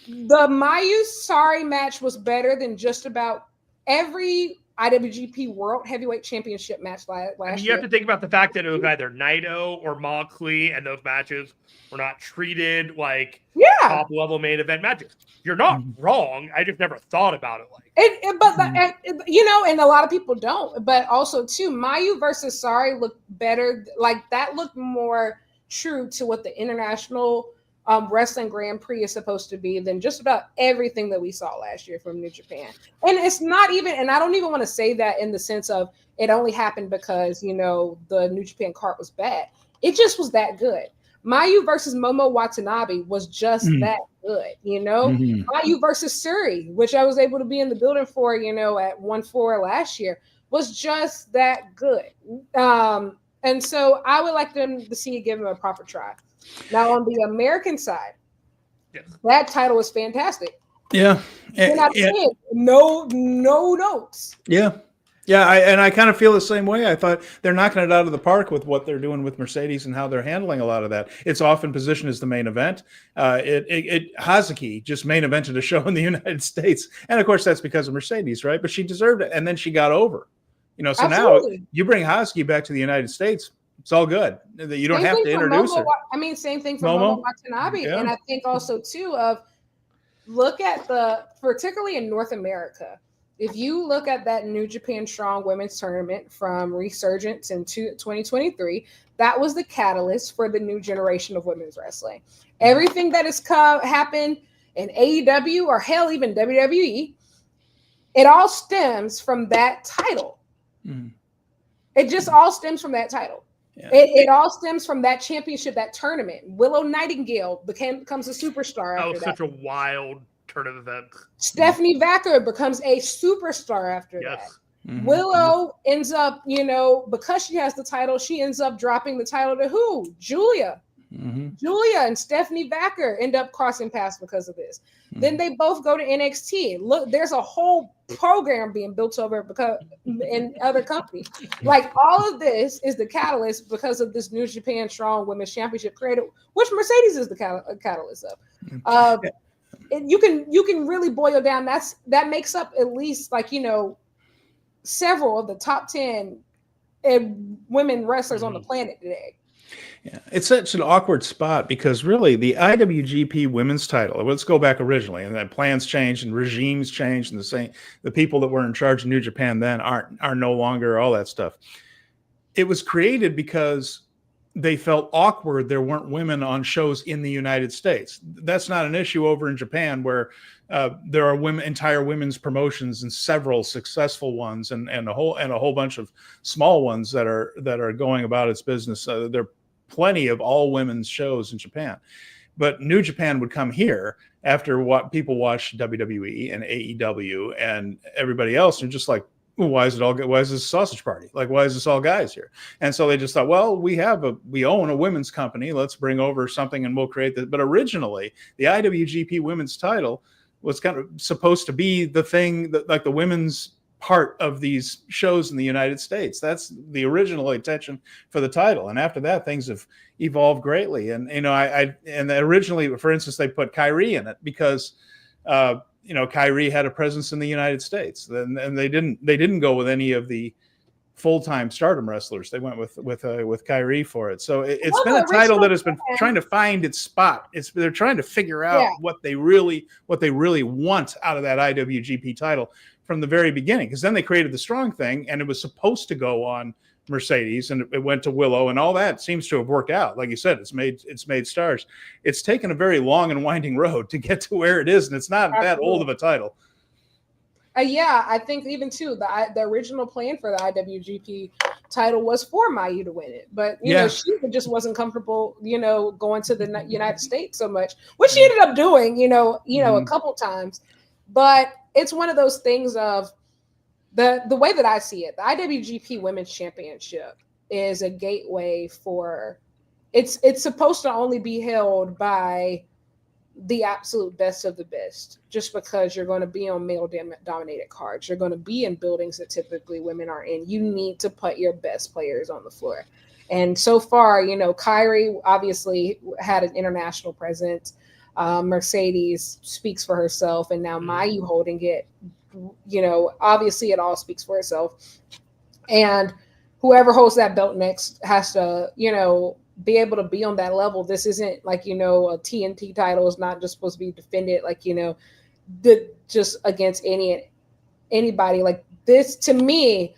the Mayu Saree match was better than just about every IWGP World Heavyweight Championship match last I mean, you year. have to think about the fact that it was either Naito or Moxley, and those matches were not treated like top level main event matches. You're not wrong. I just never thought about it like. And a lot of people don't. But also too, Mayu versus Saree looked better. Like that looked more true to what the international wrestling Grand Prix is supposed to be than just about everything that we saw last year from New Japan. And it's not even, and I don't even want to say that in the sense of it only happened because, the New Japan card was bad. It just was that good. Mayu versus Momo Watanabe was just that good, Mayu versus Saree, which I was able to be in the building for, at 1-4 last year, was just that good. And so I would like them to see it give them a proper try. Now on the American side, that title was fantastic. Yeah. No notes. Yeah. Yeah, I kind of feel the same way. I thought they're knocking it out of the park with what they're doing with Mercedes and how they're handling a lot of that. It's often positioned as the main event. Hazuki just main evented a show in the United States. And of course, that's because of Mercedes, right? But she deserved it. And then she got over. So Absolutely. Now you bring Hazuki back to the United States, it's all good. You don't have to introduce her. Same thing for Momo Watanabe. Yeah. And I think also, too, look at particularly in North America, if you look at that New Japan Strong Women's Tournament from Resurgence in 2023, that was the catalyst for the new generation of women's wrestling. Everything that has happened in AEW or hell, even WWE, it all stems from that title. It just all stems from that title. Yeah. It all stems from that championship, that tournament. Willow Nightingale becomes a superstar. That was such a wild turn of events. Stephanie Vacker becomes a superstar after that. Willow ends up, because she has the title, she ends up dropping the title to who? Julia. Julia and Stephanie Vacker end up crossing paths because of this. Then they both go to NXT. Look, there's a whole program being built over because in other companies. Like all of this is the catalyst because of this New Japan Strong Women's Championship created, which Mercedes is the catalyst of. And you can really boil down. That makes up at least several of the top 10 women wrestlers on the planet today. Yeah, it's such an awkward spot because really the IWGP Women's title, let's go back originally, and then plans changed and regimes changed, and the people that were in charge of New Japan then are no longer, all that stuff. It was created because they felt awkward there weren't women on shows in the United States. That's not an issue over in Japan where there are entire women's promotions and several successful ones and a whole bunch of small ones that are going about its business. There are plenty of all women's shows in Japan. But New Japan would come here after what people watch WWE and AEW and everybody else, and just like, well, why is this a sausage party? Like, why is this all guys here? And so they just thought, well, we own a women's company. Let's bring over something and we'll create that. But originally, the IWGP Women's title was kind of supposed to be the thing that, like, the women's part of these shows in the United States. That's the original intention for the title. And after that, things have evolved greatly. And and originally, for instance, they put Kyrie in it because Kyrie had a presence in the United States, and they didn't go with any of the full-time Stardom wrestlers. They went with Kyrie for it. So it's been a title that has been trying to find its spot. They're trying to figure out what they really want out of that IWGP title from the very beginning, because then they created the Strong thing, and it was supposed to go on Mercedes, and it went to Willow, and all that seems to have worked out. Like you said, it's made stars. It's taken a very long and winding road to get to where it is, and it's not that old of a title. I think even too the original plan for the IWGP title was for Mayu to win it, but she just wasn't comfortable, going to the United States so much, which she ended up doing, a couple times. But it's one of those things of the way that I see it. The IWGP Women's Championship is a gateway for it's supposed to only be held by the absolute best of the best, just because you're going to be on male dominated cards. You're going to be in buildings that typically women are in. You need to put your best players on the floor. And so far, Kyrie obviously had an international presence. Mercedes speaks for herself, and now Mayu holding it obviously it all speaks for itself. And whoever holds that belt next has to, be able to be on that level. This isn't like, a TNT title is not just supposed to be defended like, just against anybody. Like this, to me,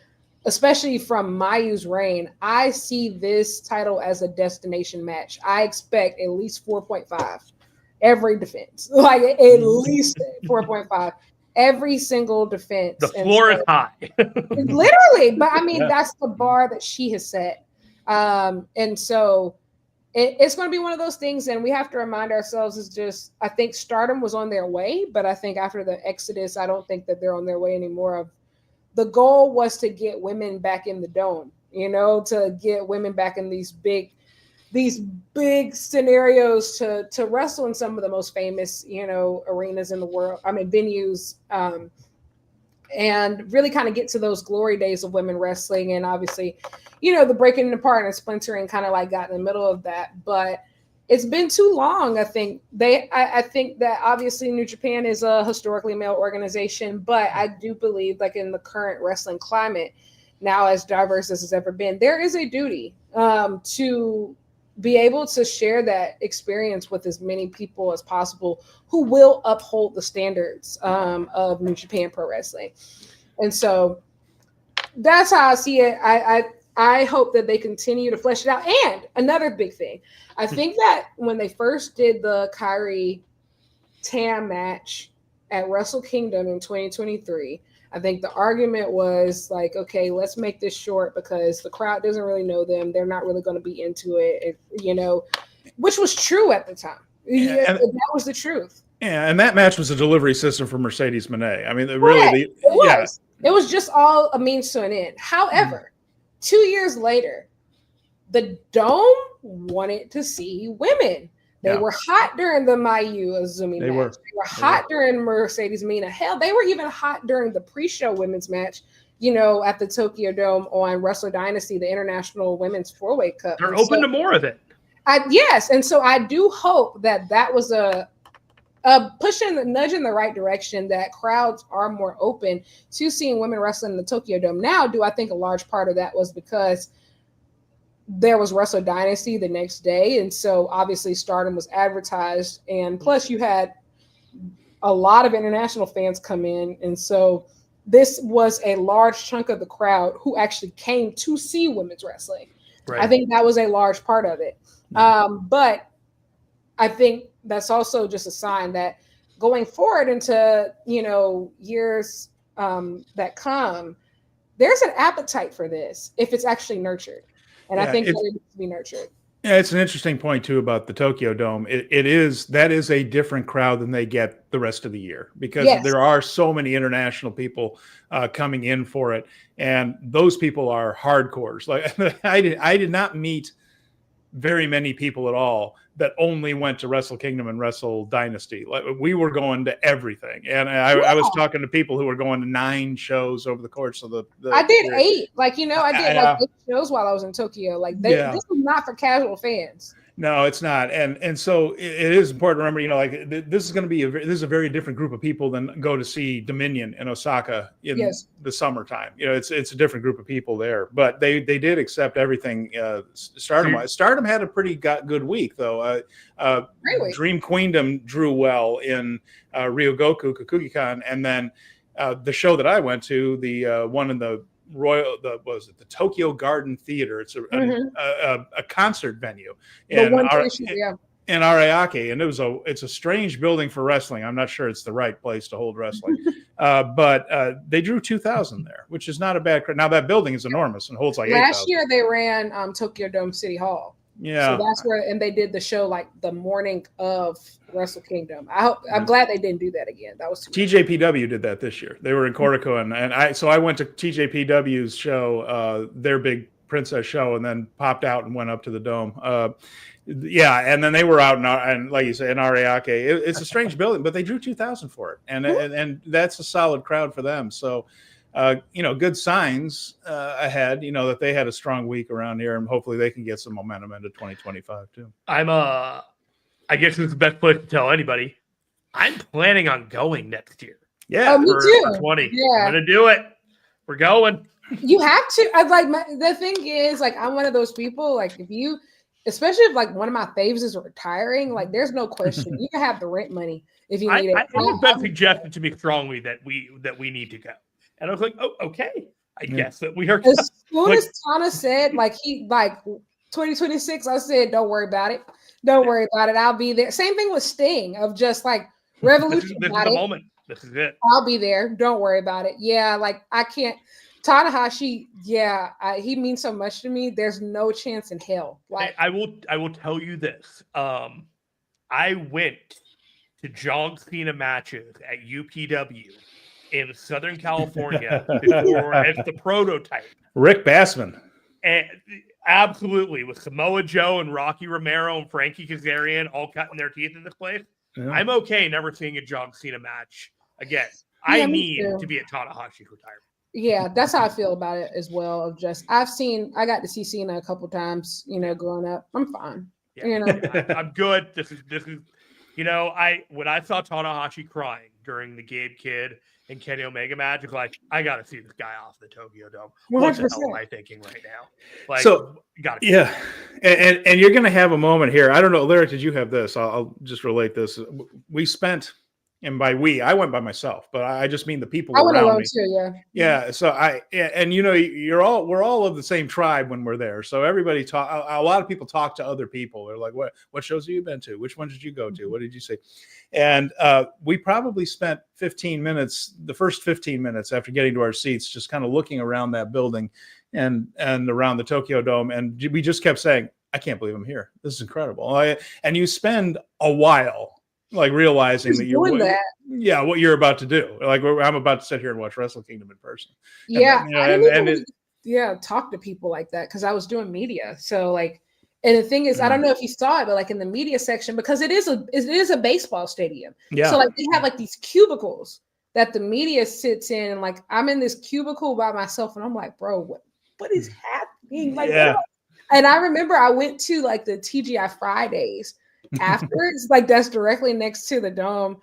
especially from Mayu's reign, I see this title as a destination match. I expect at least 4.5 every defense, like at least 4.5 every single defense. The floor is high. Literally, but I mean, that's the bar that she has set. And so it's going to be one of those things, and we have to remind ourselves is just, I think Stardom was on their way, but I think after the Exodus, I don't think that they're on their way anymore. The goal was to get women back in the dome, to get women back in these big scenarios to wrestle in some of the most famous, arenas in the world. I mean, venues, and really kind of get to those glory days of women wrestling. And obviously, the breaking apart and splintering kind of like got in the middle of that, but it's been too long. I think that obviously New Japan is a historically male organization, but I do believe like in the current wrestling climate now, as diverse as it's ever been, there is a duty to be able to share that experience with as many people as possible who will uphold the standards of New Japan Pro Wrestling. And so that's how I see it. I hope that they continue to flesh it out. And another big thing, I think that when they first did the Kairi Tam match at Wrestle Kingdom in 2023, I think the argument was like, okay, let's make this short because the crowd doesn't really know them. They're not really going to be into it, which was true at the time. Yeah, that was the truth. Yeah, and that match was a delivery system for Mercedes Moné. I mean, it was. It was just all a means to an end. However, 2 years later, the Dome wanted to see women. They were hot during the Mayu Iwatani match. They were hot during Mercedes Mina. Hell, they were even hot during the pre-show women's match, at the Tokyo Dome on Wrestle Dynasty, the International Women's Four-Way Cup. They're open to more of it. Yes, and so I do hope that was a nudge in the right direction, that crowds are more open to seeing women wrestling in the Tokyo Dome. Now, do I think a large part of that was because there was Wrestle Dynasty the next day, and so obviously Stardom was advertised, and plus you had a lot of international fans come in, and so this was a large chunk of the crowd who actually came to see women's wrestling. Right. I think that was a large part of it. But I think that's also just a sign that going forward into, years that come, there's an appetite for this if it's actually nurtured. And I think that it needs to be nurtured. Yeah, it's an interesting point too about the Tokyo Dome. That is a different crowd than they get the rest of the year because there are so many international people coming in for it, and those people are hardcores. Like I did not meet very many people at all that only went to Wrestle Kingdom and Wrestle Dynasty. Like we were going to everything, and I was talking to people who were going to 9 shows over the course of the I did 8. I did 8 shows while I was in Tokyo. This is not for casual fans. No, it's not, and so it is important to remember. This is going to be this is a very different group of people than go to see Dominion in Osaka in the summertime. It's a different group of people there, but they did accept everything. Stardom had a pretty good week though. Dream Queendom drew well in Ryogoku Kokugikan, and then the show that I went to, the one in the the Tokyo Garden Theater. It's a concert venue in Ariake, and it's a strange building for wrestling. I'm not sure it's the right place to hold wrestling, but they drew 2,000 there, which is not a bad crowd. Now that building is enormous and holds like 8,000. Last year they ran Tokyo Dome City Hall. Yeah, so that's where, and they did the show like the morning of Wrestle Kingdom. I'm glad they didn't do that again. That was TJPW did that this year. They were in Korakuen, and I went to TJPW's show, their big princess show, and then popped out and went up to the Dome. And then they were out and like you say in Ariake. It's a strange building, but they drew 2,000 for it, and that's a solid crowd for them. So. Good signs ahead, that they had a strong week around here, and hopefully they can get some momentum into 2025 too. I guess this is the best place to tell anybody. I'm planning on going next year. Yeah. Oh, me too. For 20. Yeah. I'm gonna do it. We're going. You have to. The thing is, like, I'm one of those people. Like, if you, especially if like one of my faves is retiring, like, there's no question you can have the rent money if you need it. It has been suggested to me strongly that we need to go, and I was like, oh, okay. I guess that we are. As soon as Tana said, like, 2026, I said, don't worry about it. Don't worry about it. I'll be there. Same thing with Sting of just like Revolution. This is the moment. This is it. I'll be there. Don't worry about it. Yeah, like I can't. Tanahashi, yeah, he means so much to me. There's no chance in hell. Like I will tell you this. I went to John Cena matches at UPW in Southern California before as the prototype. Rick Bassman. And absolutely, with Samoa Joe and Rocky Romero and Frankie Kazarian all cutting their teeth in this place. Yeah. I'm okay never seeing a John Cena match again. I need to be at Tanahashi's retirement. Yeah, that's how I feel about it as well. Of just I got to see Cena a couple times, growing up. I'm fine. Yeah, I'm good. This is when I saw Tanahashi crying during the Gabe Kidd and Kenny Omega match, it's like, I gotta see this guy off the Tokyo Dome. 100%. What the hell am I thinking right now? Like, and you're gonna have a moment here. I don't know, Lyric, did you have this? I'll just relate this. We spent. And by we, I went by myself, but I just mean the people around me. Too, yeah. So we're all of the same tribe when we're there. So everybody talk. A lot of people talk to other people. They're like, "What shows have you been to? Which ones did you go to? What did you see?" And we probably spent 15 minutes, the first 15 minutes after getting to our seats, just kind of looking around that building and around the Tokyo Dome, and we just kept saying, "I can't believe I'm here. This is incredible." And you spend a while. Like realizing that you're doing that. Yeah, what you're about to do. Like I'm about to sit here and watch Wrestle Kingdom in person. Yeah, talk to people like that because I was doing media. So like, and the thing is, I don't know if you saw it, but like in the media section, because it is a baseball stadium. Yeah. So like they have like these cubicles that the media sits in, and like I'm in this cubicle by myself, and I'm like, bro, what is happening? Like, and I remember I went to like the TGI Fridays. Afterwards, like that's directly next to the dome,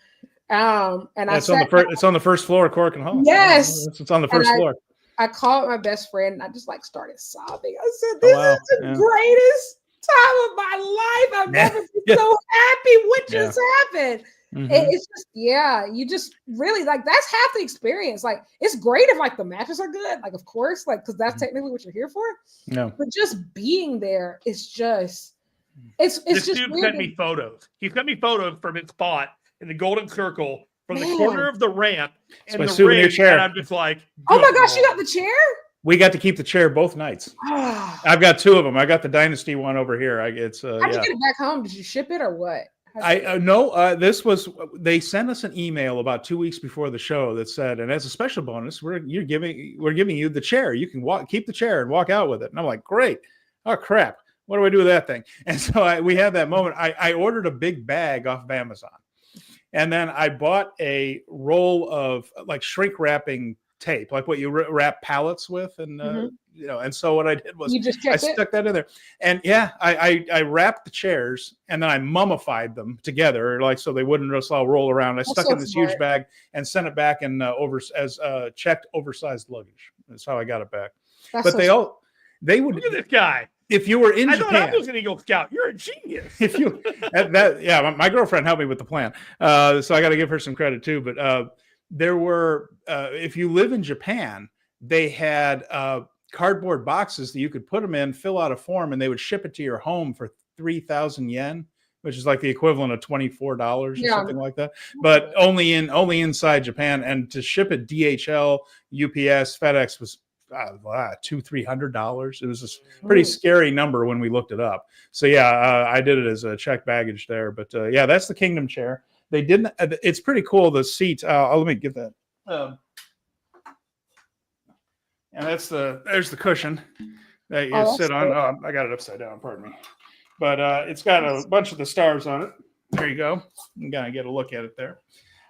and it's on the first floor of Cork and Hall. Yes, it's on the first floor. I called my best friend, and I just like started sobbing. I said, "This is the greatest time of my life. I've never been so happy. What just happened?" Mm-hmm. It's just, you just really like that's half the experience. Like it's great if like the matches are good, like of course, like because that's technically what you're here for. No, but just being there is just. This just dude sent me photos. He sent me photos from his spot in the Golden Circle from the corner of the ramp and the souvenir chair. And I'm just like, oh my gosh, you got the chair? We got to keep the chair both nights. I've got two of them. I got the Dynasty one over here. How'd you get it back home? Did you ship it or what? They sent us an email about 2 weeks before the show that said, and as a special bonus, we're giving you the chair. You can keep the chair and walk out with it. And I'm like, great. Oh crap. What do I do with that thing? And so we had that moment. I ordered a big bag off of Amazon. And then I bought a roll of like shrink wrapping tape, like what you wrap pallets with. And, and so what I did was I stuck that in there. And I wrapped the chairs and then I mummified them together, like so they wouldn't just all roll around. I stuck in this huge bag and sent it back in as checked oversized luggage. That's how I got it back. They would look at this guy. If you were in Japan, thought I was an Eagle Scout. You're a genius. If you my girlfriend helped me with the plan, so I got to give her some credit too. But there were, if you live in Japan, they had cardboard boxes that you could put them in, fill out a form, and they would ship it to your home for 3,000 yen, which is like the equivalent of $24 or something like that. But only inside Japan, and to ship it DHL, UPS, FedEx was. $200-$300. It was a pretty scary number when we looked it up. So I did it as a checked baggage there. But that's the Kingdom chair. They didn't. It's pretty cool. The seat. Let me get that. And there's the cushion that you sit on. I got it upside down. Pardon me. But it's got a bunch of the stars on it. There you go. You gotta get a look at it there.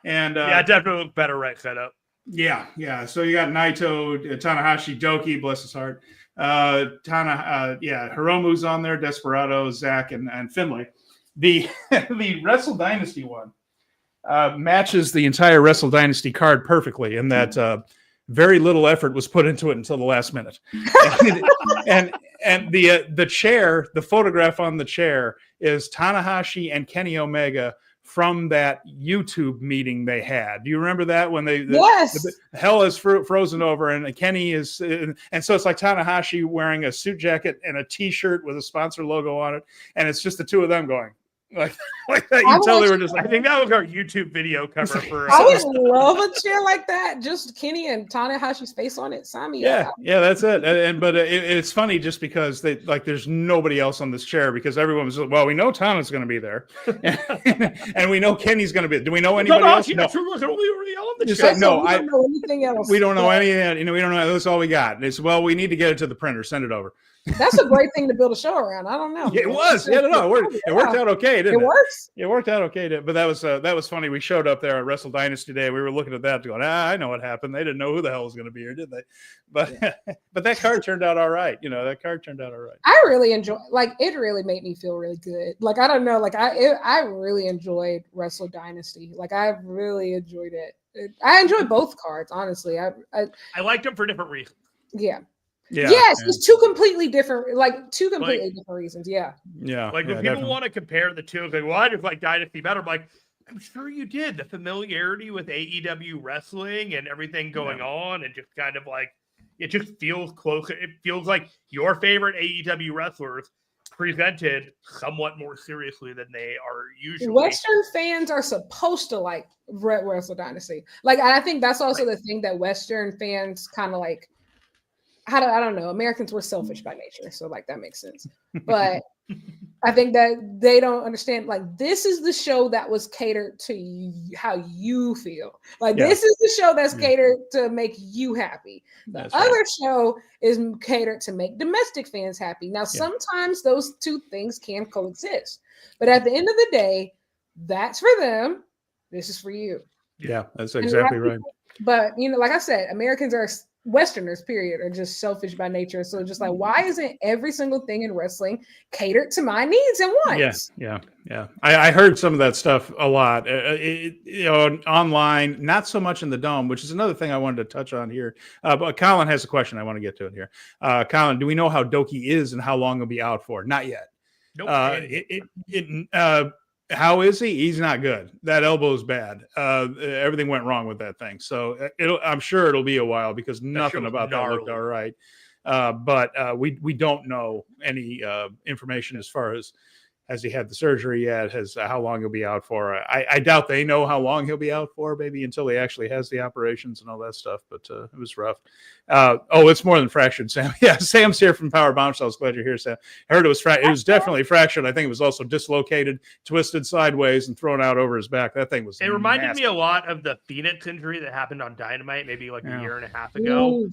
And it definitely look better right side up. Yeah. So you got Naito, Tanahashi, Doki, bless his heart. Hiromu's on there, Desperado, Zack, and Finlay. The Wrestle Dynasty one. matches the entire Wrestle Dynasty card perfectly in that very little effort was put into it until the last minute. And the chair, the photograph on the chair is Tanahashi and Kenny Omega from that YouTube meeting they had. Do you remember that when the hell is frozen over and Kenny is, and so it's like Tanahashi wearing a suit jacket and a t-shirt with a sponsor logo on it. And it's just the two of them going like that. You tell they were just like, I think that was our YouTube video cover for. I would love a chair like that. Just Kenny and Tanahashi's face on it. Sign me up. Yeah, that's it. But it's funny just because there's nobody else on this chair because everyone was we know Tana's going to be there, and we know Kenny's going to be. Do we know anybody else? No, we don't know anything else. We don't know any of that. We don't know. That's all we got. It's we need to get it to the printer. Send it over. That's a great thing to build a show around. I don't know. Yeah, it was. Yeah, no, it worked out okay, didn't it? It works. It worked out okay, but that was funny. We showed up there at Wrestle Dynasty Day. We were looking at that, going, I know what happened. They didn't know who the hell was going to be here, did they? But but that card turned out all right. That card turned out all right. I really enjoy. It really made me feel really good. I don't know. I really enjoyed Wrestle Dynasty. I really enjoyed it. I enjoyed both cards, honestly. I liked them for different reasons. Yeah. Yeah, yes, it's two completely different different reasons. Yeah. Yeah. When people want to compare the two, I just like Dynasty better. I'm like, I'm sure you did. The familiarity with AEW wrestling and everything going on, and just kind of it just feels closer. It feels like your favorite AEW wrestlers presented somewhat more seriously than they are usually. Western fans are supposed to like Wrestle Dynasty. I think that's also the thing that Western fans kind of like. I don't know. Americans were selfish by nature, so that makes sense. But I think that they don't understand. This is the show that was catered to you, how you feel. This is the show that's catered to make you happy. The other show is catered to make domestic fans happy. Now, sometimes those two things can coexist, but at the end of the day, that's for them. This is for you. Yeah, that's exactly right. But like I said, Americans are. Westerners, period, are just selfish by nature. So just why isn't every single thing in wrestling catered to my needs and wants? Yeah. I heard some of that stuff a lot, online, not so much in the Dome, which is another thing I wanted to touch on here. But Colin has a question. I want to get to it here. Colin, do we know how Doki is and how long he'll be out for? Not yet. Nope. How is he? He's not good. That elbow's bad. Everything went wrong with that thing. So I'm sure it'll be a while because nothing about that looked all right. But we don't know any information as far as has he had the surgery yet? Has how long he'll be out for? I doubt they know how long he'll be out for, maybe until he actually has the operations and all that stuff. But it was rough. It's more than fractured, Sam. Yeah, Sam's here from Power Bounce. I was glad you're here, Sam. I heard it was it was definitely fractured. I think it was also dislocated, twisted sideways, and thrown out over his back. That thing was. It reminded me a lot of the Phoenix injury that happened on Dynamite maybe a year and a half ago,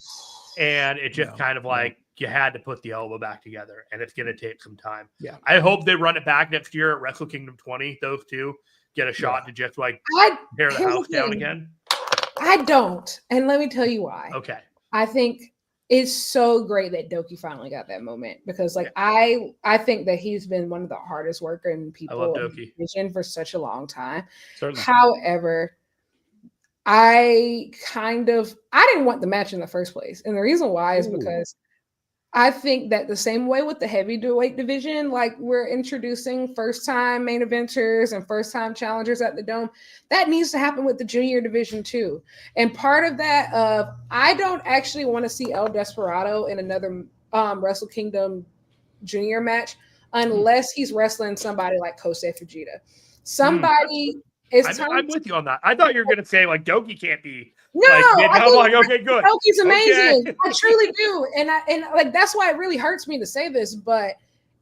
and it just kind of you had to put the elbow back together, and it's going to take some time. Yeah, I hope they run it back next year at Wrestle Kingdom 20. Those two get a shot to just tear the house down again. I don't, and let me tell you why. Okay, I think it's so great that Doki finally got that moment because, I think that he's been one of the hardest working people in the division for such a long time. Certainly. However, I didn't want the match in the first place, and the reason why is because. I think that the same way with the heavyweight division, we're introducing first-time main eventers and first-time challengers at the Dome, that needs to happen with the junior division too. And part of that, I don't actually want to see El Desperado in another Wrestle Kingdom junior match unless he's wrestling somebody like Kosei Fujita. Somebody is. I'm with you on that. I thought you were going to say Doki can't be. No, I'm okay, good. Doki's amazing. Okay. I truly do, and that's why it really hurts me to say this, but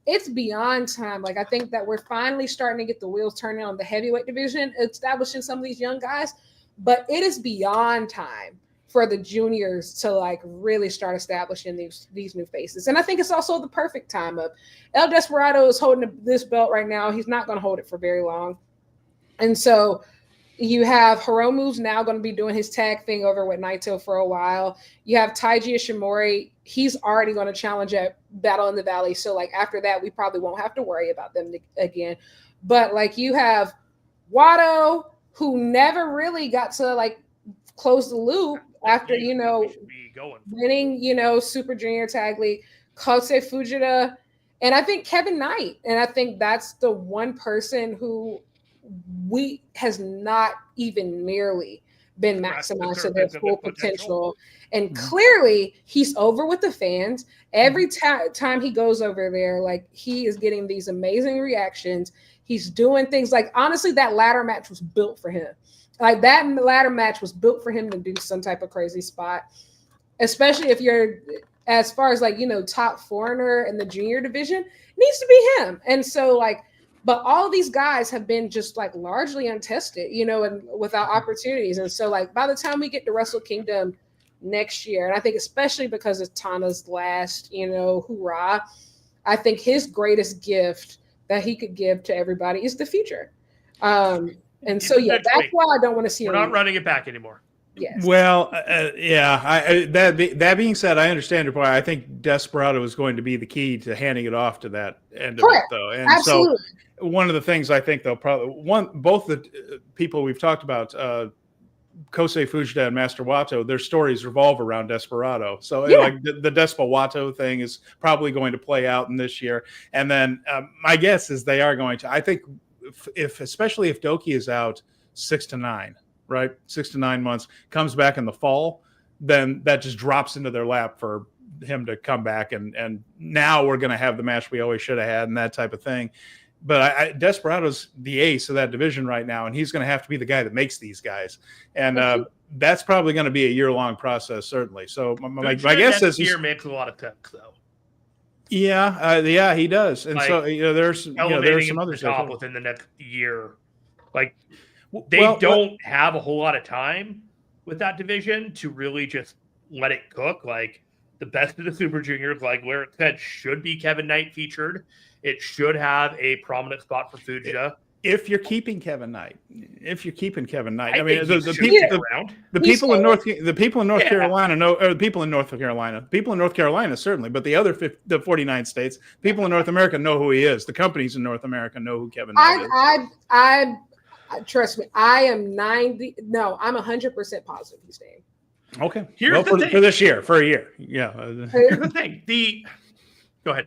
it's beyond time. I think that we're finally starting to get the wheels turning on the heavyweight division, establishing some of these young guys, but it is beyond time for the juniors to really start establishing these new faces. And I think it's also the perfect time of El Desperado is holding this belt right now. He's not going to hold it for very long, and so. You have Hiromu's now going to be doing his tag thing over with Naito for a while. You have Taiji Ishimori. He's already going to challenge at Battle in the Valley. So after that, we probably won't have to worry about them again. But you have Wado, who never really got to like close the loop after, We should be going. winning, Super Junior Tag League, Kosei Fujita, and I think Kevin Knight. And I think that's the one person who has not even nearly been maximized to their full potential. And clearly he's over with the fans. Every time he goes over there, like he is getting these amazing reactions. He's doing things like, honestly, that ladder match was built for him. Like that ladder match was built for him to do some type of crazy spot, especially if you're as far as like, top foreigner in the junior division, it needs to be him. And so like, but all of these guys have been just like largely untested, and without opportunities. And so like by the time we get to Wrestle Kingdom next year, and I think especially because it's Tana's last, hoorah, I think his greatest gift that he could give to everybody is the future. And so that's why I don't want to see him. We're not running it back anymore. Yes. Well, yeah. That being said, I understand your point. I think Desperado is going to be the key to handing it off to that end of it, though. And absolutely. So one of the things I think they'll both the people we've talked about, Kosei Fujita and Master Wato, their stories revolve around Desperado. So like the Despo Wato thing is probably going to play out in this year. And then my guess is they are going to. I think especially if Doki is out 6 to 9. Right, 6 to 9 months, comes back in the fall, then that just drops into their lap for him to come back, and now we're going to have the match we always should have had and that type of thing. But Desperado's the ace of that division right now, and he's going to have to be the guy that makes these guys, and that's probably going to be a year-long process, certainly. So my guess is year makes a lot of sense, though. Yeah, he does, and so there's some other stuff within the next year, like. They don't have a whole lot of time with that division to really just let it cook. Like the best of the Super Juniors, like where it said, should be Kevin Knight featured. It should have a prominent spot for Fujita. If you're keeping Kevin Knight, I mean, the people in North Carolina know, or the people in North Carolina certainly, but the 49 states, people in North America know who he is. The companies in North America know who Kevin Knight is. Trust me, I'm 100% positive he's staying. Okay. For this year, for a year. Yeah. Here's the thing. Go ahead.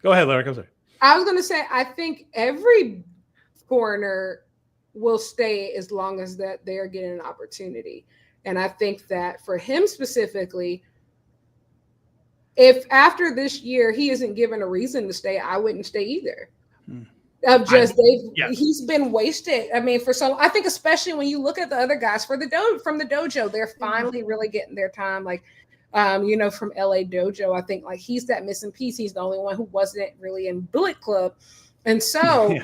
Go ahead, Larry. I'm sorry. I was going to say, I think every foreigner will stay as long as that they're getting an opportunity. And I think that for him specifically, if after this year he isn't given a reason to stay, I wouldn't stay either. He's been wasted. I mean, I think especially when you look at the other guys from the dojo, they're finally really getting their time. Like, from LA Dojo, I think like he's that missing piece. He's the only one who wasn't really in Bullet Club, and so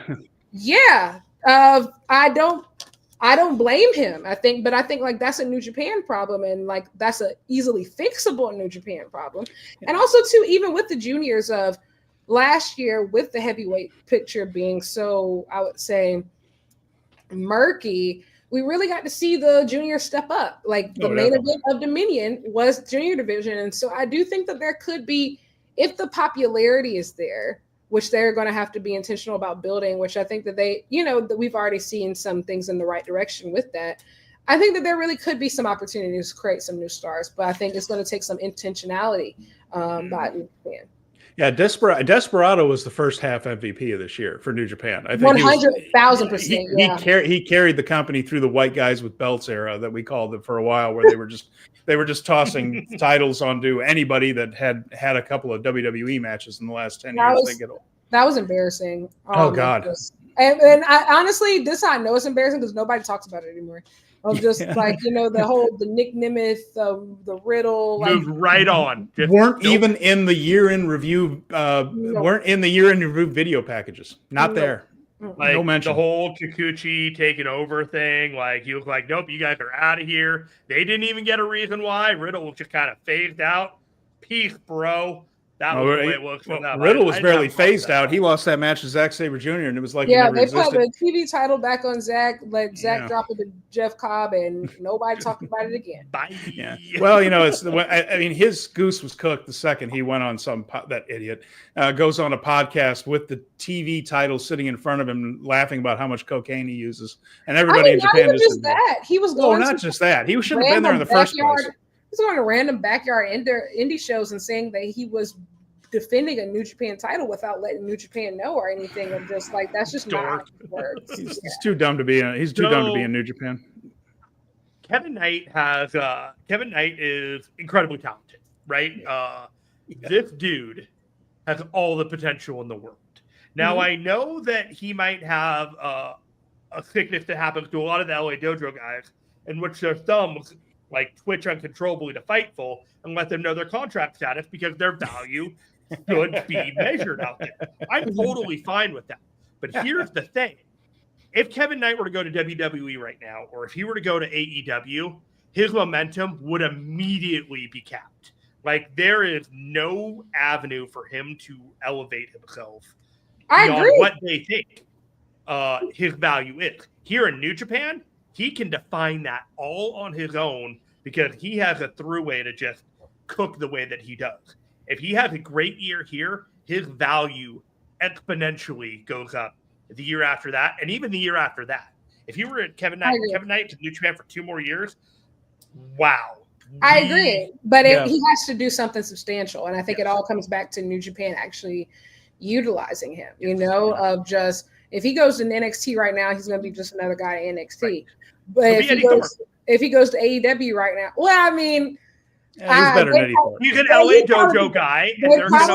I don't blame him. I think like that's a New Japan problem, and like that's a easily fixable New Japan problem, and also too even with the juniors of. Last year, with the heavyweight picture being so, I would say, murky, we really got to see the junior step up. Like the main event of Dominion was junior division. And so I do think that there could be, if the popularity is there, which they're going to have to be intentional about building, which I think that that we've already seen some things in the right direction with that. I think that there really could be some opportunities to create some new stars, but I think it's going to take some intentionality by New Japan. Yeah, Desperado was the first half MVP of this year for New Japan. I think 100,000%. He carried the company through the white guys with belts era that we called it for a while, where they were just tossing titles onto anybody that had a couple of WWE matches in the last 10 years. That was embarrassing. Oh God! And I honestly, this I know it's embarrassing because nobody talks about it anymore. Of just like the Nick Nemeth, the Riddle, moved right on. Weren't even in the year-end review. Weren't in the year-end review video packages. Not there. Like no mention. The whole Kikuchi taking over thing. Like he was like, nope, you guys are out of here. They didn't even get a reason why. Riddle was just kind of phased out. Peace, bro. That was the way it looks. Riddle was barely phased out. He lost that match to Zack Sabre Jr. and it was like they existed. put the TV title back on Zack, let Zack drop it to Jeff Cobb, and nobody talked about it again. Bye. Yeah. Well, it's I mean, his goose was cooked the second he went on that idiot goes on a podcast with the TV title sitting in front of him, laughing about how much cocaine he uses, and everybody in Japan not just that. He was going. not just that. He shouldn't have been there in the first place. He's going to random backyard indie shows and saying that he was defending a New Japan title without letting New Japan know or anything. I'm just like, that's just not how it works. He's too dumb to be in. He's too dumb to be in New Japan. Kevin Knight is incredibly talented, right? This dude has all the potential in the world. Now I know that he might have a sickness that happens to a lot of the LA Dojo guys, in which their thumbs like twitch uncontrollably to Fightful and let them know their contract status because their value should be measured out there. I'm totally fine with that. But here's the thing. If Kevin Knight were to go to WWE right now, or if he were to go to AEW, his momentum would immediately be capped. Like, there is no avenue for him to elevate himself beyond what they think his value is. Here in New Japan, he can define that all on his own because he has a throughway to just cook the way that he does. If he has a great year here, his value exponentially goes up the year after that, and even the year after that. If you were at Kevin Knight to New Japan for 2 more years, wow. I agree, but he has to do something substantial, and I think it all comes back to New Japan actually utilizing him. Of just if he goes to NXT right now, he's going to be just another guy in NXT. Right. But if he goes to AEW right now, well, I mean, he's better than Eddie Thorpe. He's an LA Dojo guy, and they're going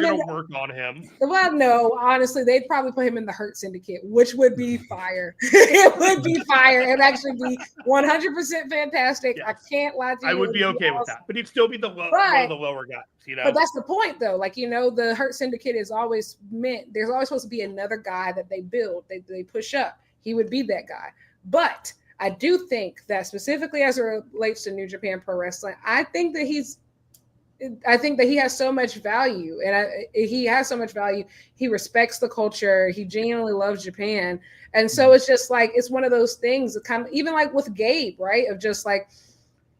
to work on him. Well, no, honestly, they'd probably put him in the Hurt Syndicate, which would be fire. It would be fire. It'd actually be 100% fantastic. Yes. I can't lie to you. I would be okay with that, but he'd still be one of the lower guys. But that's the point, though. Like, the Hurt Syndicate is always meant. There's always supposed to be another guy that they build. They push up. He would be that guy, but I do think that specifically as it relates to New Japan Pro Wrestling, I think that he has so much value, and he has so much value. He respects the culture. He genuinely loves Japan, and so it's just like it's one of those things. Kind of even like with Gabe, right? Of just like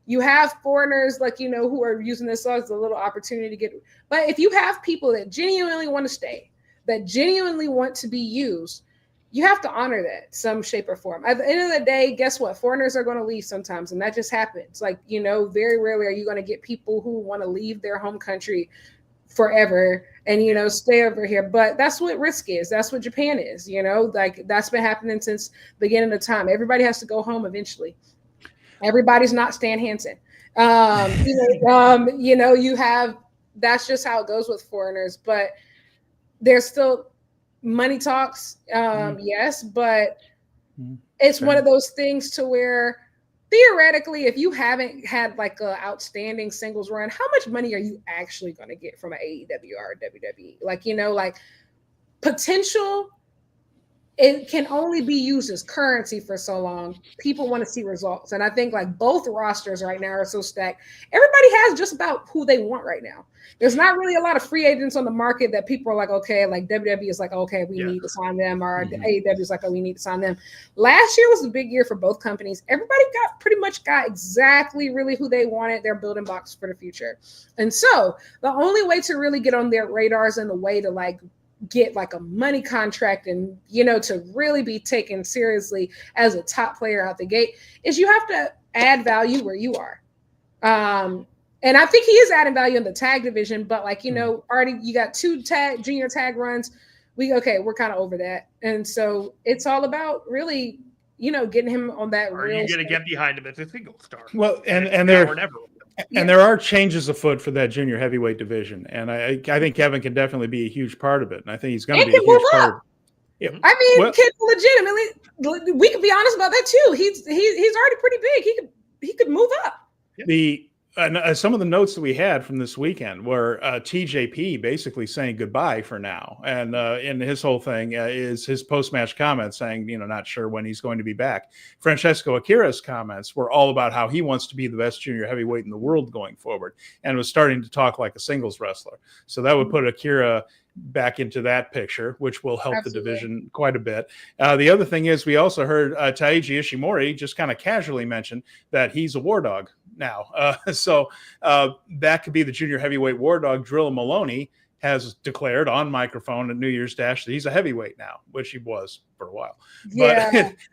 you have foreigners like who are using this as a little opportunity to get. But if you have people that genuinely want to stay, that genuinely want to be used, you have to honor that some shape or form. At the end of the day, guess what? Foreigners are going to leave sometimes, and that just happens. Like, very rarely are you going to get people who want to leave their home country forever and, stay over here. But that's what risk is. That's what Japan is, like that's been happening since the beginning of time. Everybody has to go home eventually. Everybody's not Stan Hansen. You have, that's just how it goes with foreigners, but there's still money talks, yes, but it's one of those things to where theoretically, if you haven't had like an outstanding singles run, how much money are you actually going to get from an AEW or WWE? Like, potential, it can only be used as currency for so long. People want to see results. And I think like both rosters right now are so stacked. Everybody has just about who they want right now. There's not really a lot of free agents on the market that people are like, okay, like WWE is like, okay, we need to sign them, or AEW is like, oh, we need to sign them. Last year was a big year for both companies. Everybody pretty much got exactly really who they wanted, their building blocks for the future. And so the only way to really get on their radars and the way to like get like a money contract and, to really be taken seriously as a top player out the gate is you have to add value where you are. And I think he is adding value in the tag division, but like, already you got 2 junior tag runs. We're kind of over that. And so it's all about really, getting him on that. Are you going to get behind him as a single star? Well, and there are changes afoot for that junior heavyweight division. And I think Kevin can definitely be a huge part of it. And I think he's going to be a huge part of it. Yeah. I mean, kid, legitimately, we can be honest about that too. He's already pretty big. He could move up. The some of the notes that we had from this weekend were TJP basically saying goodbye for now. And in his whole thing is his post-match comments saying, not sure when he's going to be back. Francesco Akira's comments were all about how he wants to be the best junior heavyweight in the world going forward, and was starting to talk like a singles wrestler. So that would put Akira back into that picture, which will help the division quite a bit. The other thing is we also heard Taiji Ishimori just kind of casually mention that he's a war dog now. So that could be the junior heavyweight war dog. Drilla Maloney has declared on microphone at New Year's Dash that he's a heavyweight now, which he was for a while. Yeah,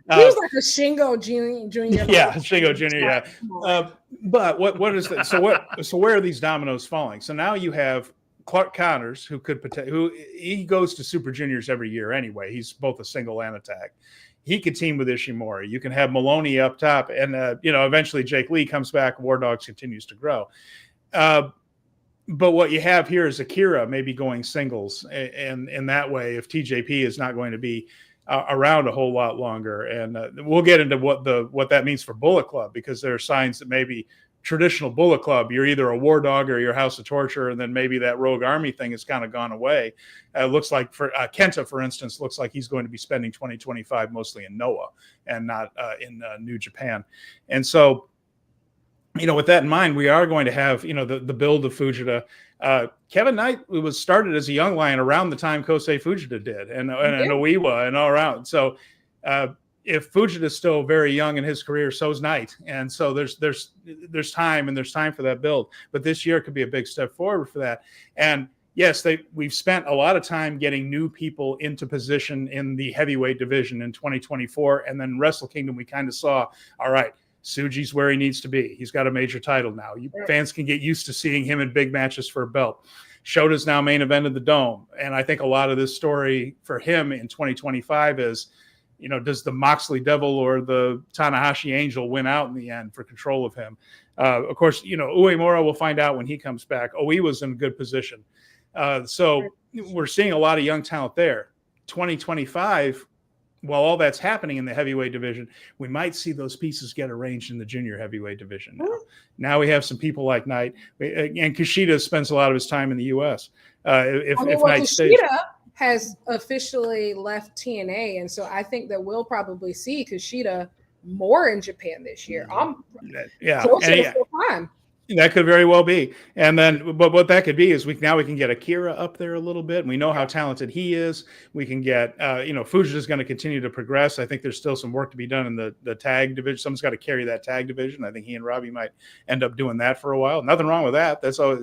but, he was like a Shingo Junior. Yeah, Shingo Junior. Yeah, but what is that? So where are these dominoes falling? So now you have Clark Connors, who he goes to Super Juniors every year anyway. He's both a single and a tag. He could team with Ishimori. You can have Maloney up top, and eventually Jake Lee comes back. War Dogs continues to grow. But what you have here is Akira maybe going singles, and in that way, if TJP is not going to be around a whole lot longer, and we'll get into what that means for Bullet Club, because there are signs that maybe traditional Bullet Club, you're either a war dog or you're House of Torture, and then maybe that Rogue Army thing has kind of gone away. Looks like for Kenta, for instance, looks like he's going to be spending 2025 mostly in Noah and not in New Japan. And so, with that in mind, we are going to have, the build of Fujita. Kevin Knight was started as a young lion around the time Kosei Fujita did, and Oiwa and all around. So if Fujita is still very young in his career, so is Knight. And so there's time, and there's time for that build. But this year could be a big step forward for that. And yes, we've spent a lot of time getting new people into position in the heavyweight division in 2024. And then Wrestle Kingdom, we kind of saw, all right, Tsuji's where he needs to be. He's got a major title now. Fans can get used to seeing him in big matches for a belt. Shota's now main evented the Dome. And I think a lot of this story for him in 2025 is, does the Moxley Devil or the Tanahashi Angel win out in the end for control of him? Of course, Uemura will find out when he comes back. Oiwa's in a good position. So we're seeing a lot of young talent there. 2025, while all that's happening in the heavyweight division, we might see those pieces get arranged in the junior heavyweight division. Now we have some people like Knight, and Kushida spends a lot of his time in the U.S. If Knight stays, has officially left TNA, and so I think that we'll probably see Kushida more in Japan this year. That could very well be. And then, but what that could be is we can get Akira up there a little bit. We know how talented he is. We can get, Fujita is going to continue to progress. I think there's still some work to be done in the tag division. Someone's got to carry that tag division. I think he and Robbie might end up doing that for a while. Nothing wrong with that. That's all.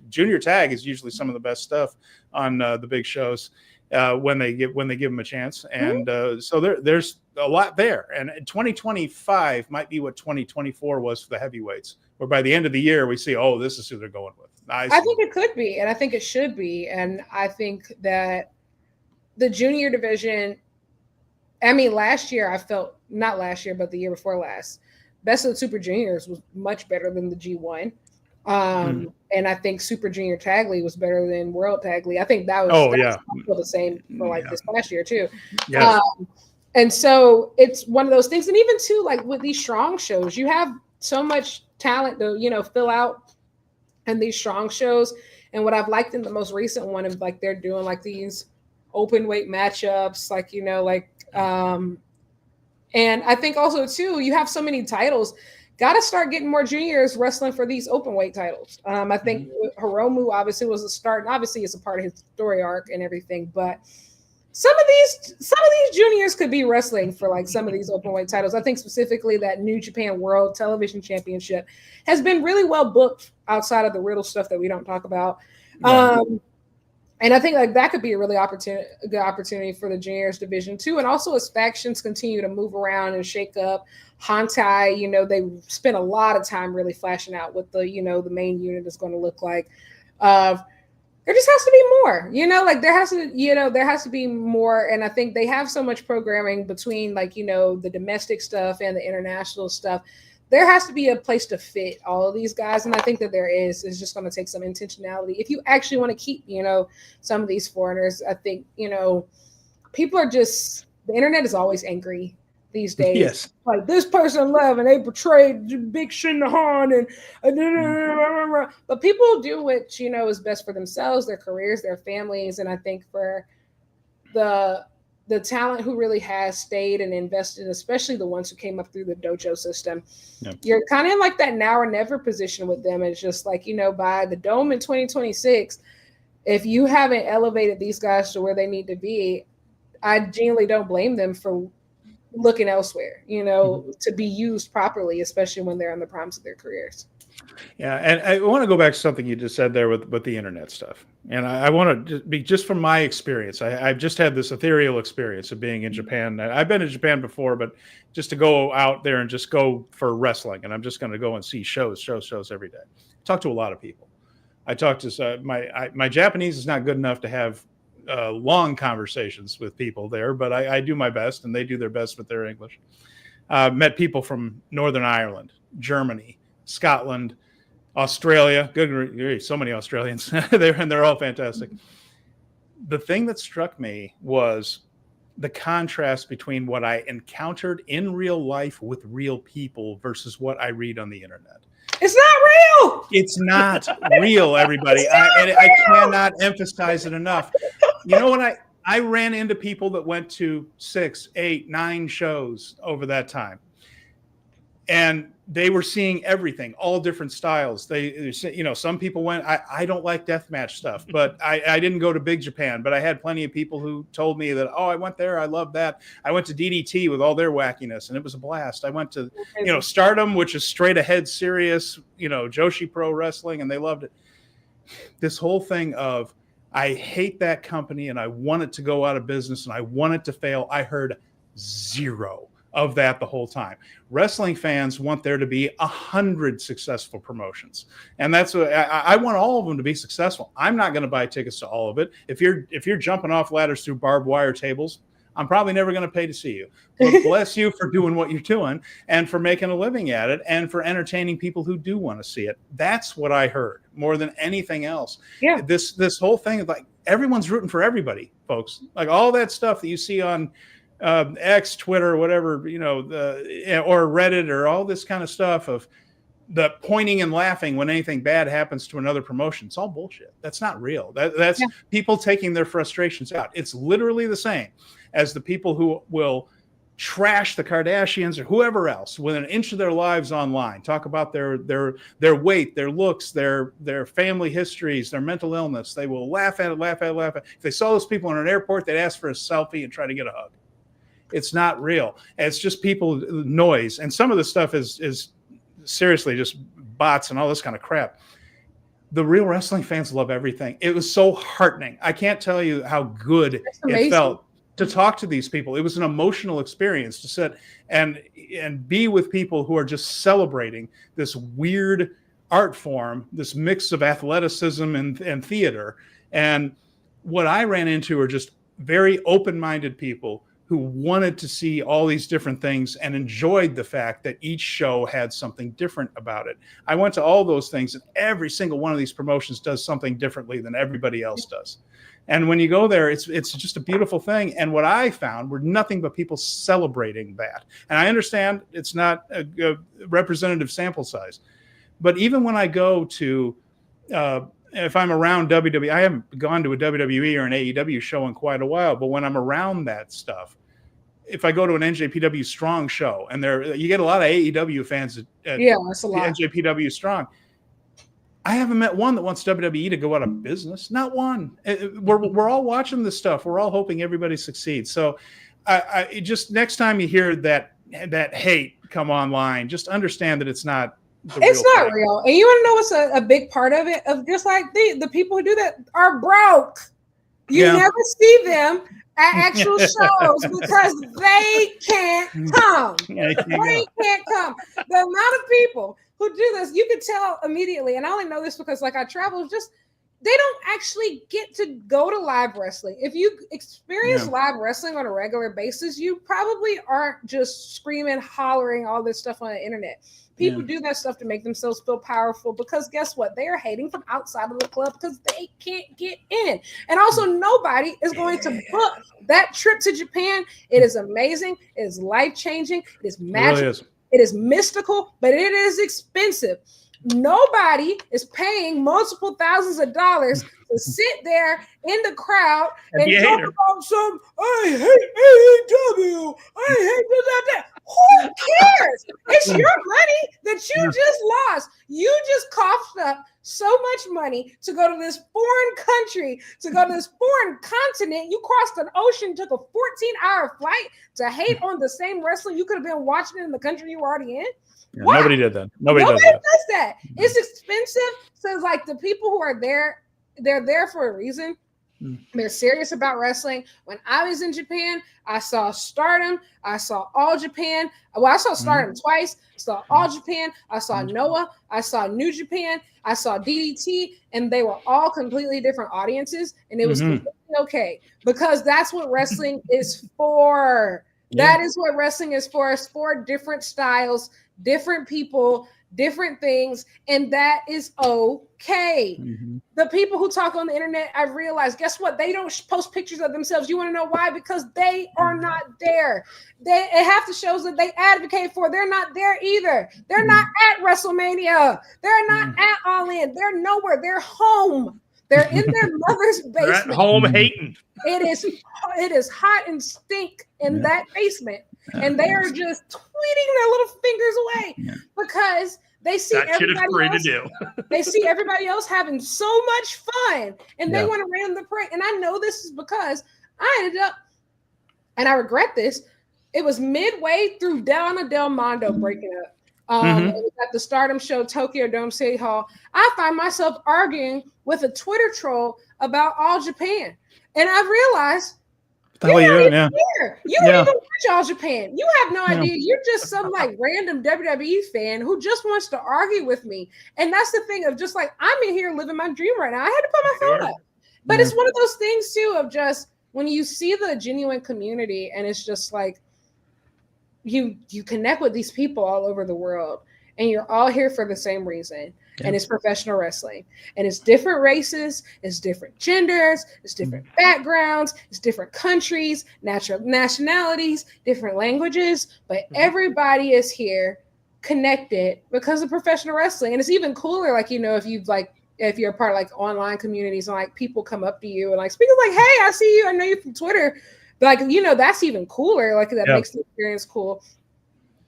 Junior tag is usually some of the best stuff on the big shows. When they give them a chance. And so there's a lot there. And 2025 might be what 2024 was for the heavyweights, where by the end of the year we see, this is who they're going with. I think it could be, and I think it should be. And I think that the junior division, last year I felt, not last year, but the year before last, Best of the Super Juniors was much better than the G1. And I think Super Junior Tag League was better than World Tag League. I think that was the same for this past year too. Yes. And so it's one of those things. And even too, like with these strong shows, you have so much talent to, fill out in these strong shows. And what I've liked in the most recent one is like they're doing like these open weight matchups, and I think also too, you have so many titles. Got to start getting more juniors wrestling for these open weight titles. I think Hiromu obviously was a start, and obviously it's a part of his story arc and everything. But some of these juniors could be wrestling for like some of these open weight titles. I think specifically that New Japan World Television Championship has been really well booked outside of the Riddle stuff that we don't talk about. And I think like that could be a really good opportunity for the juniors division too. And also as factions continue to move around and shake up, Hantai, they spent a lot of time really flashing out what the main unit is going to look like. There just has to be more, there has to be more. And I think they have so much programming between the domestic stuff and the international stuff. There has to be a place to fit all of these guys. And I think that there is. It's just going to take some intentionality. If you actually want to keep, some of these foreigners, I think, people are just, the internet is always angry these days. Yes. Like this person left and they betrayed Big Shinhan and but people do what is best for themselves, their careers, their families, and I think for the talent who really has stayed and invested, especially the ones who came up through the dojo system, you're kind of in like that now or never position with them. It's just like by the Dome in 2026, if you haven't elevated these guys to where they need to be, I genuinely don't blame them for looking elsewhere, to be used properly, especially when they're on the primes of their careers. Yeah, and I want to go back to something you just said there with the internet stuff. And I want to be just from my experience. I've just had this ethereal experience of being in Japan. I've been in Japan before, but just to go out there and just go for wrestling, and I'm just going to go and see shows every day. Talk to a lot of people. I talk to my Japanese is not good enough to have long conversations with people there, but I do my best, and they do their best with their English. Met people from Northern Ireland, Germany, Scotland, Australia. Good, so many Australians. They're all fantastic. The thing that struck me was the contrast between what I encountered in real life with real people versus what I read on the internet. It's not real. It's not real, everybody. I cannot emphasize it enough. When I ran into people that went to 6, 8, 9 shows over that time, and they were seeing everything, all different styles. Some people went, I don't like deathmatch stuff, but I didn't go to Big Japan, but I had plenty of people who told me that, I went there. I love that. I went to DDT with all their wackiness, and it was a blast. I went to, Stardom, which is straight ahead, serious, Joshi Pro Wrestling, and they loved it. This whole thing of, I hate that company and I want it to go out of business and I want it to fail. I heard zero of that the whole time. Wrestling fans want there to be 100 successful promotions. And that's what I want all of them to be successful. I'm not going to buy tickets to all of it. If you're jumping off ladders through barbed wire tables, I'm probably never going to pay to see you. But bless you for doing what you're doing and for making a living at it and for entertaining people who do want to see it. That's what I heard more than anything else. Yeah. This whole thing is like everyone's rooting for everybody, folks. Like all that stuff that you see on X, Twitter, whatever, or Reddit or all this kind of stuff of the pointing and laughing when anything bad happens to another promotion. It's all bullshit. That's not real. That's people taking their frustrations out. It's literally the same as the people who will trash the Kardashians or whoever else within an inch of their lives online, talk about their weight, their looks, their family histories, their mental illness. They will laugh at it. If they saw those people in an airport, they'd ask for a selfie and try to get a hug. It's not real. It's just people noise. And some of the stuff is seriously just bots and all this kind of crap. The real wrestling fans love everything. It was so heartening. I can't tell you how good it felt to talk to these people. It was an emotional experience to sit and be with people who are just celebrating this weird art form, this mix of athleticism and theater. And what I ran into are just very open-minded people who wanted to see all these different things and enjoyed the fact that each show had something different about it. I went to all those things, and every single one of these promotions does something differently than everybody else does. And when you go there, it's just a beautiful thing. And what I found were nothing but people celebrating that. And I understand it's not a representative sample size. But even when I go to, if I'm around WWE, I haven't gone to a WWE or an AEW show in quite a while, but when I'm around that stuff, if I go to an NJPW Strong show, and you get a lot of AEW fans at that's a lot. NJPW Strong, I haven't met one that wants WWE to go out of business. Not one. We're all watching this stuff. We're all hoping everybody succeeds. So I just next time you hear that hate come online, just understand that it's not real. And you want to know what's a big part of it? Of just like the people who do that are broke. You never see them at actual shows because they can't come. They can't come. The amount of people who do this, you can tell immediately. And I only know this because I travel. Just they don't actually get to go to live wrestling. If you experience live wrestling on a regular basis, you probably aren't just screaming, hollering, all this stuff on the internet. People do that stuff to make themselves feel powerful because guess what? They are hating from outside of the club because they can't get in. And also, nobody is going to book that trip to Japan. It is amazing. It is life-changing. It is magical. It, really it is mystical, but it is expensive. Nobody is paying multiple thousands of dollars to sit there in the crowd and talk about some, I hate AEW, I hate that. Who cares? It's your money that you just lost. You just coughed up so much money to go to this foreign country, to go to this foreign continent. You crossed an ocean, took a 14-hour flight to hate on the same wrestler you could have been watching in the country you were already in. Yeah, nobody did that. Nobody does that. It's expensive. So it's like the people who are there, they're there for a reason. They're serious about wrestling. When I was in Japan, I saw Stardom. I saw All Japan. Well, I saw Stardom twice. I saw All Japan. I saw Noah. I saw New Japan. I saw DDT. And they were all completely different audiences. And it was completely okay. Because that's what wrestling is for. That is what wrestling is for. It's for different styles, different people, different things, and that is okay. The people who talk on the internet, I've realized, guess what? They don't post pictures of themselves. You want to know why? Because they are not there. They half the shows that they advocate for, they're not there either. They're not at WrestleMania. They're not at All In. They're nowhere. They're home. They're in their mother's basement. They're at home hating. It is hot and stink in that basement. And they are just tweeting their little fingers away because they see they see everybody else having so much fun and they want to ram the parade. And I know this is because I ended up, and I regret this, it was midway through Donna Del Mondo breaking up. It was at the Stardom show, Tokyo Dome City Hall. I find myself arguing with a Twitter troll about All Japan. And I realized you don't even watch All Japan. You have no idea. You're just some like random WWE fan who just wants to argue with me. And that's the thing of just like, I'm in here living my dream right now. I had to put my phone up. But it's one of those things too of just when you see the genuine community and it's just like you connect with these people all over the world and you're all here for the same reason. And it's professional wrestling. And it's different races, it's different genders, it's different backgrounds, it's different countries, nationalities, different languages, but everybody is here connected because of professional wrestling. And it's even cooler, like, you know, if you're a part of like online communities and like people come up to you and like speaking like, hey, I see you, I know you from Twitter. But like, you know, that's even cooler. Like that makes the experience cool.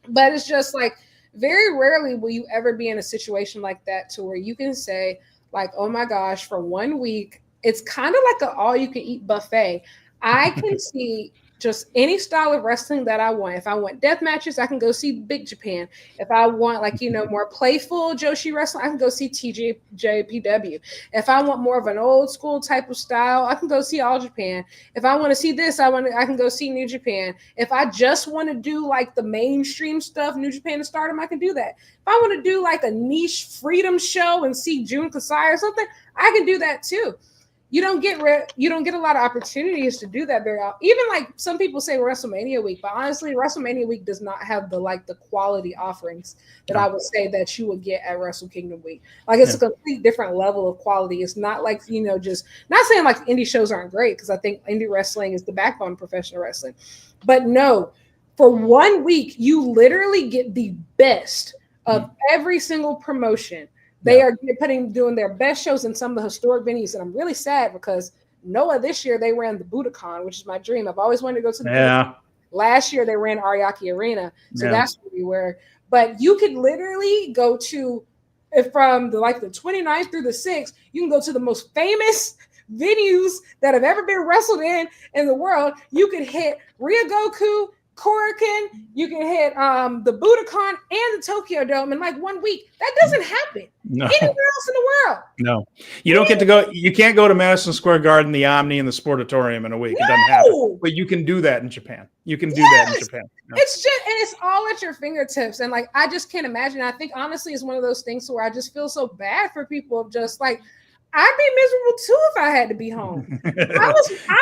But it's just like, very rarely will you ever be in a situation like that to where you can say like, oh my gosh, for 1 week, it's kind of like an all you can eat buffet. I can see just any style of wrestling that I want. If I want death matches, I can go see Big Japan. If I want like, you know, more playful joshi wrestling, I can go see TJPW. If I want more of an old school type of style, I can go see All Japan. If I want to see this, I can go see New Japan. If I just want to do like the mainstream stuff, New Japan and Stardom, I can do that. If I want to do like a niche freedom show and see Jun Kasai or something, I can do that too. You don't get a lot of opportunities to do that very often. Even like some people say WrestleMania week, but honestly, WrestleMania week does not have the quality offerings that I would say that you would get at Wrestle Kingdom week. Like it's a complete different level of quality. It's not like, you know, just not saying like indie shows aren't great because I think indie wrestling is the backbone of professional wrestling. But no, for 1 week, you literally get the best of every single promotion. They are doing their best shows in some of the historic venues. And I'm really sad because Noah this year, they ran the Budokan, which is my dream. I've always wanted to go to the Budokan. Last year, they ran Ariake Arena. So that's where we were. But you could literally go to, from the 29th through the 6th, you can go to the most famous venues that have ever been wrestled in the world. You could hit Ryogoku, Korakuen, you can hit the Budokan and the Tokyo Dome in like 1 week. That doesn't happen anywhere else in the world. No, you don't get to go. You can't go to Madison Square Garden, the Omni, and the Sportatorium in a week. It doesn't happen. But you can do that in Japan. You can do that in Japan. No. It's just, and it's all at your fingertips. And like, I just can't imagine. I think honestly, it's one of those things where I just feel so bad for people of just like, I'd be miserable too if I had to be home. I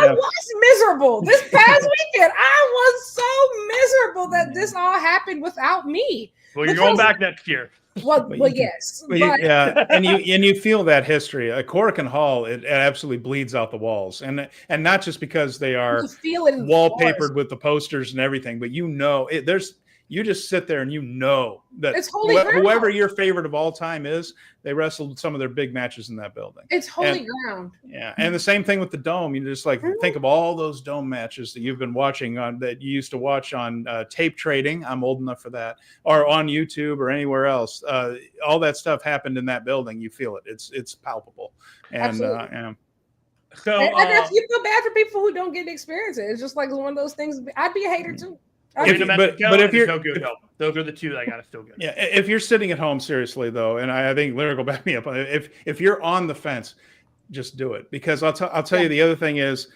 Yeah. was miserable this past weekend. I was so miserable that this all happened without me. Well, you're going back next year. Well, But well you can- yes, Well, but yeah, and you feel that history. Korakuen Hall, it absolutely bleeds out the walls, and not just because they are you feel it in the wallpapered floors. with the posters and everything, but you just sit there and you know that It's holy ground. whoever your favorite of all time is, they wrestled some of their big matches in that building. It's holy ground. Yeah, and the same thing with the Dome. You just like think of all those Dome matches that you've been watching that you used to watch on tape trading. I'm old enough for that, or on YouTube or anywhere else. All that stuff happened in that building. You feel it. It's palpable. And Absolutely. yeah. So You feel bad for people who don't get to experience it. It's just like one of those things. I'd be a hater too. But if you're no good help, those are the two that I gotta still good. Yeah, if you're sitting at home, seriously though, and I think Lyric will back me up. If you're on the fence, just do it, because I'll tell you the other thing is,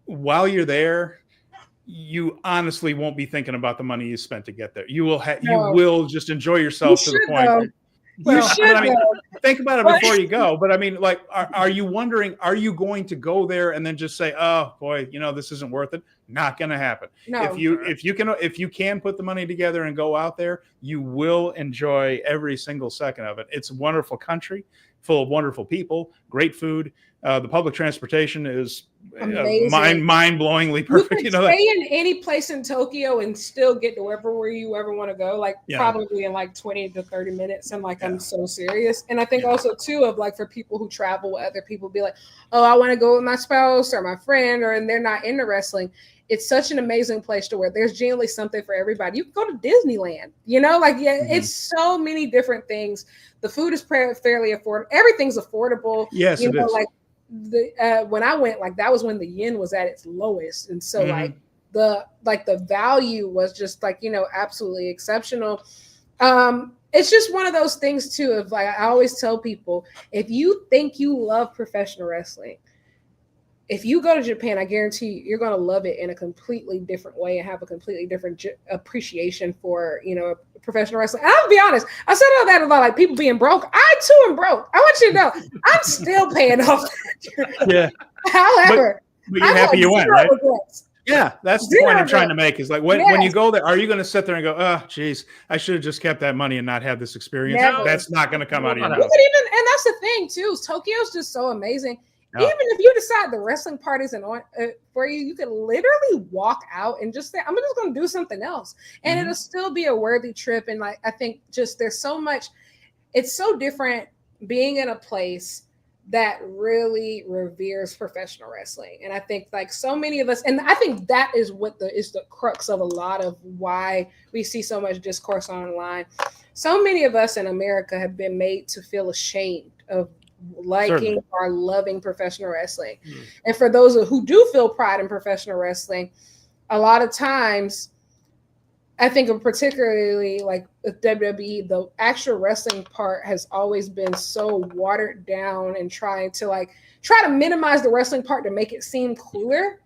while you're there, you honestly won't be thinking about the money you spent to get there. You will you will just enjoy yourself to the point. You should. I mean, think about it before you go. But I mean, like, are you wondering? Are you going to go there and then just say, "Oh boy, this isn't worth it"? Not going to happen. No. If you can put the money together and go out there, you will enjoy every single second of it. It's a wonderful country, full of wonderful people, great food. The public transportation is mind-blowingly perfect. You can stay in any place in Tokyo and still get to wherever you ever want to go, like probably in like 20 to 30 minutes. And like, I'm so serious. And I think also too of like for people who travel with other people, be like, oh, I want to go with my spouse or my friend, and they're not into wrestling. It's such an amazing place to where there's generally something for everybody. You can go to Disneyland, it's so many different things. The food is fairly affordable. Everything's affordable. Yes, it is. Like when I went, like that was when the yen was at its lowest, and so like the value was just like absolutely exceptional. It's just one of those things too of like I always tell people, if you think you love professional wrestling, if you go to Japan, I guarantee you're going to love it in a completely different way and have a completely different appreciation for, professional wrestling. And I'll be honest, I said all that about like people being broke. I too am broke. I want you to know, I'm still paying off. Yeah. However, but you're happy you went, right? Regrets. Yeah, that's the point I'm trying to make. Is like when you go there, are you going to sit there and go, "Oh, geez, I should have just kept that money and not had this experience"? Never. That's not going to come out of your mouth. And that's the thing too. Tokyo's just so amazing. Yeah. Even if you decide the wrestling part isn't on for you, you could literally walk out and just say, "I'm just going to do something else," and it'll still be a worthy trip. And like I think, just there's so much. It's so different being in a place that really reveres professional wrestling, and I think like so many of us, and I think that is what is the crux of a lot of why we see so much discourse online. So many of us in America have been made to feel ashamed of liking or loving professional wrestling. And for those who do feel pride in professional wrestling, a lot of times I think of particularly like with WWE, the actual wrestling part has always been so watered down and try to minimize the wrestling part to make it seem cooler.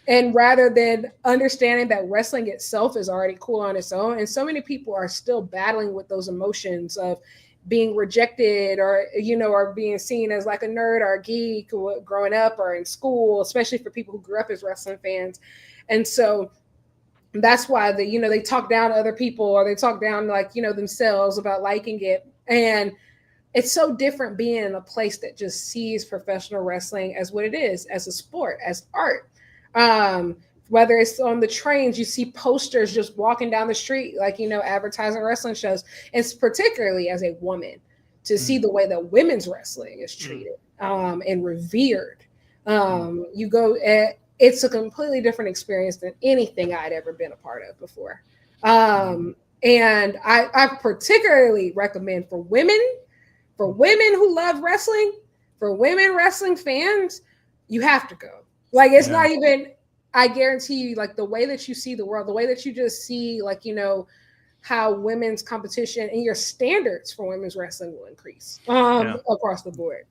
And rather than understanding that wrestling itself is already cool on its own. And so many people are still battling with those emotions of being rejected or being seen as like a nerd or a geek growing up or in school, especially for people who grew up as wrestling fans. And so that's why they talk down to other people, or they talk down themselves about liking it. And it's so different being in a place that just sees professional wrestling as what it is, as a sport, as art. Whether it's on the trains, you see posters just walking down the street, advertising wrestling shows. It's particularly as a woman to see the way that women's wrestling is treated and revered. It's a completely different experience than anything I'd ever been a part of before. And I particularly recommend for women who love wrestling, for women wrestling fans, you have to go. Like, it's not even, I guarantee you, like the way that you see the world, the way that you just see, how women's competition and your standards for women's wrestling will increase across the board.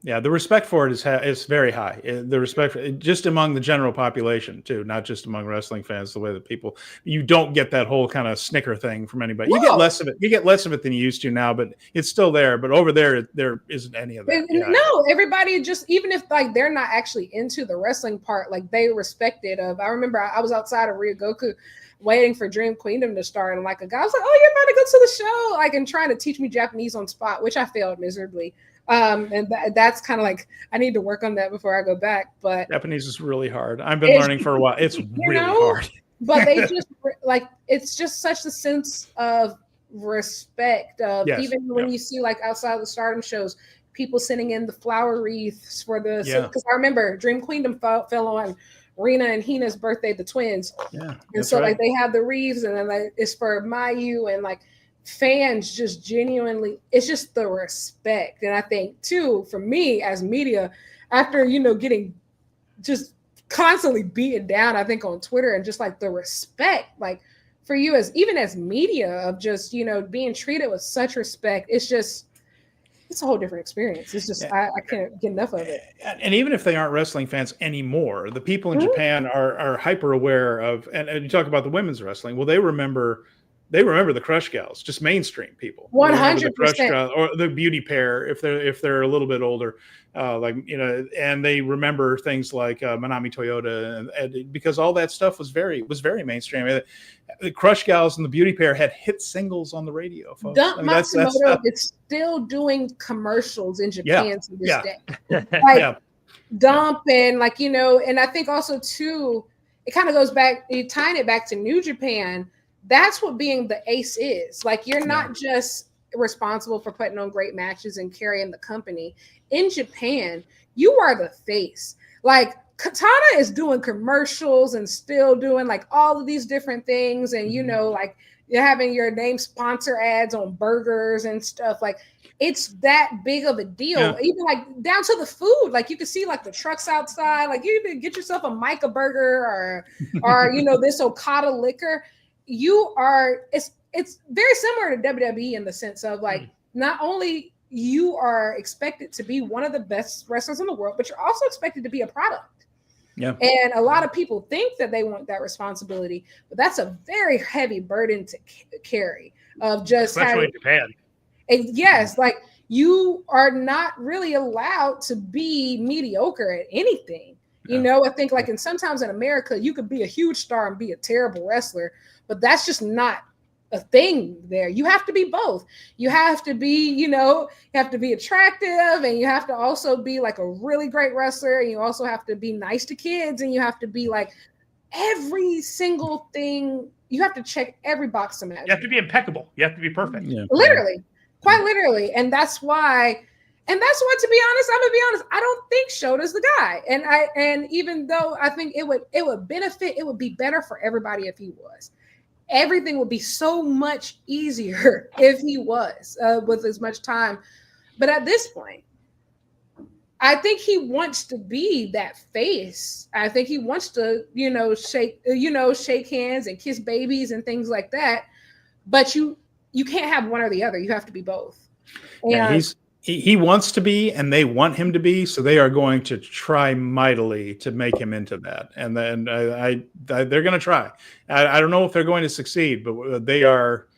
Yeah. The respect for it is very high. The respect for just among the general population too, not just among wrestling fans. The way that you don't get that whole kind of snicker thing from anybody. You get less of it. You get less of it than you used to now, but it's still there. But over there isn't any of that. No, everybody just, even if like they're not actually into the wrestling part, like they respect it. I remember I was outside of Ryogoku waiting for Dream Queendom to start, and like a guy was like, "Oh, you're about to go to the show," like, and trying to teach me Japanese on spot, which I failed miserably. And that's kind of like, I need to work on that before I go back. But Japanese is really hard. I've been learning for a while. It's really hard. But they just like, it's just such a sense of respect of even when you see like outside of the Stardom shows, people sending in the flower wreaths for the, because I remember Dream Queendom fell on Rina and Hina's birthday, the twins. Yeah. And so like they have the wreaths, and then like it's for Mayu, and like fans just genuinely, it's just the respect. And I think too, for me as media, after getting just constantly beaten down, I think on Twitter, and just like the respect, like for you as media, of just being treated with such respect, it's a whole different experience. It's just I can't get enough of it. And even if they aren't wrestling fans anymore, the people in Japan are hyper aware of, and you talk about the women's wrestling, well, they remember the Crush Gals, just mainstream people. 100%. Or the Beauty Pair if they're a little bit older, and they remember things like Manami Toyota, and because all that stuff was very mainstream. I mean, the Crush Gals and the Beauty Pair had hit singles on the radio, folks. Dump Matsumoto is still doing commercials in Japan to this day. Like Dump, and and I think also too, it kind of goes back, tying it back to New Japan. That's what being the ace is. Like, you're not just responsible for putting on great matches and carrying the company. In Japan, you are the face. Like, Katana is doing commercials and still doing like all of these different things. And, like you're having your name sponsor ads on burgers and stuff. Like, it's that big of a deal. Even like down to the food. Like, you can see like the trucks outside. Like, you can get yourself a Micah burger or this Okada liquor. It's very similar to WWE in the sense of like, not only you are expected to be one of the best wrestlers in the world, but you're also expected to be a product. Yeah. And a lot of people think that they want that responsibility, but that's a very heavy burden to carry, of just especially in Japan. Yes, like you are not really allowed to be mediocre at anything. I think like, and sometimes in America, you could be a huge star and be a terrible wrestler, but that's just not a thing there. You have to be both. You have to be, you have to be attractive, and you have to also be like a really great wrestler. And you also have to be nice to kids, and you have to be like every single thing. You have to check every box to match. You have to be impeccable. You have to be perfect. Yeah. Literally, quite literally. And that's why, to be honest, I'm gonna be honest, I don't think Shota's the guy. And even though I think it would benefit, it would be better for everybody if he was. Everything would be so much easier if he was, with as much time. But at this point, I think he wants to be that face. I think he wants to, shake hands and kiss babies and things like that. But you can't have one or the other. You have to be both. And he wants to be, and they want him to be, so they are going to try mightily to make him into that. And then they're going to try. I don't know if they're going to succeed, but they are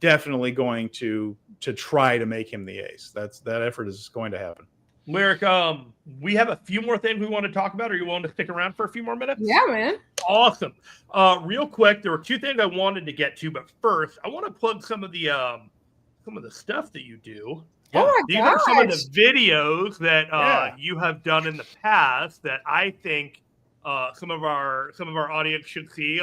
definitely going to try to make him the ace. That effort is going to happen. Lyric, we have a few more things we want to talk about. Are you willing to stick around for a few more minutes? Yeah, man. Awesome. Real quick, there were two things I wanted to get to, but first, I want to plug some of the stuff that you do. Yeah. Oh my These are some of the videos that you have done in the past that I think some of our audience should see.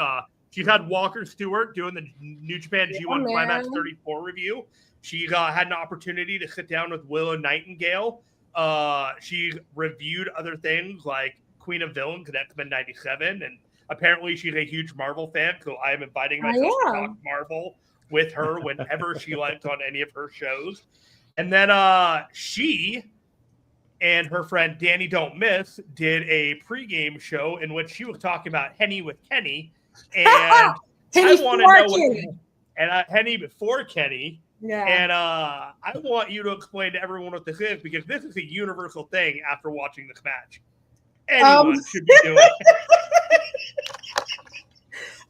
She's had Walker Stewart doing the New Japan G1 Climax 34 review. She had an opportunity to sit down with Willow Nightingale. She reviewed other things like Queen of Villains and X-Men 97, and apparently she's a huge Marvel fan, so I am inviting myself to talk Marvel with her whenever she likes on any of her shows. And then she and her friend Danny Don't Miss did a pregame show in which she was talking about Henny with Kenny. And I want to know Henny before Kenny. Yeah. And I want you to explain to everyone what this is, because this is a universal thing after watching this match. Anyone should be doing it.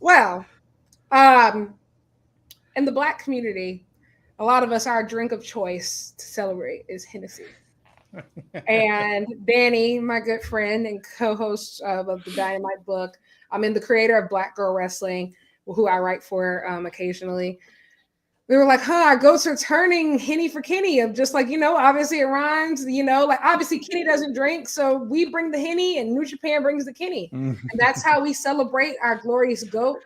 Well, in the Black community, a lot of us, our drink of choice to celebrate is Hennessy. And Danny, my good friend and co-host of the Dynamite book, I'm the creator of Black Girl Wrestling, who I write for occasionally. We were like, our goats are turning Henny for Kenny. Of just like, obviously it rhymes, like obviously Kenny doesn't drink. So we bring the Henny and New Japan brings the Kenny. And that's how we celebrate our glorious goat.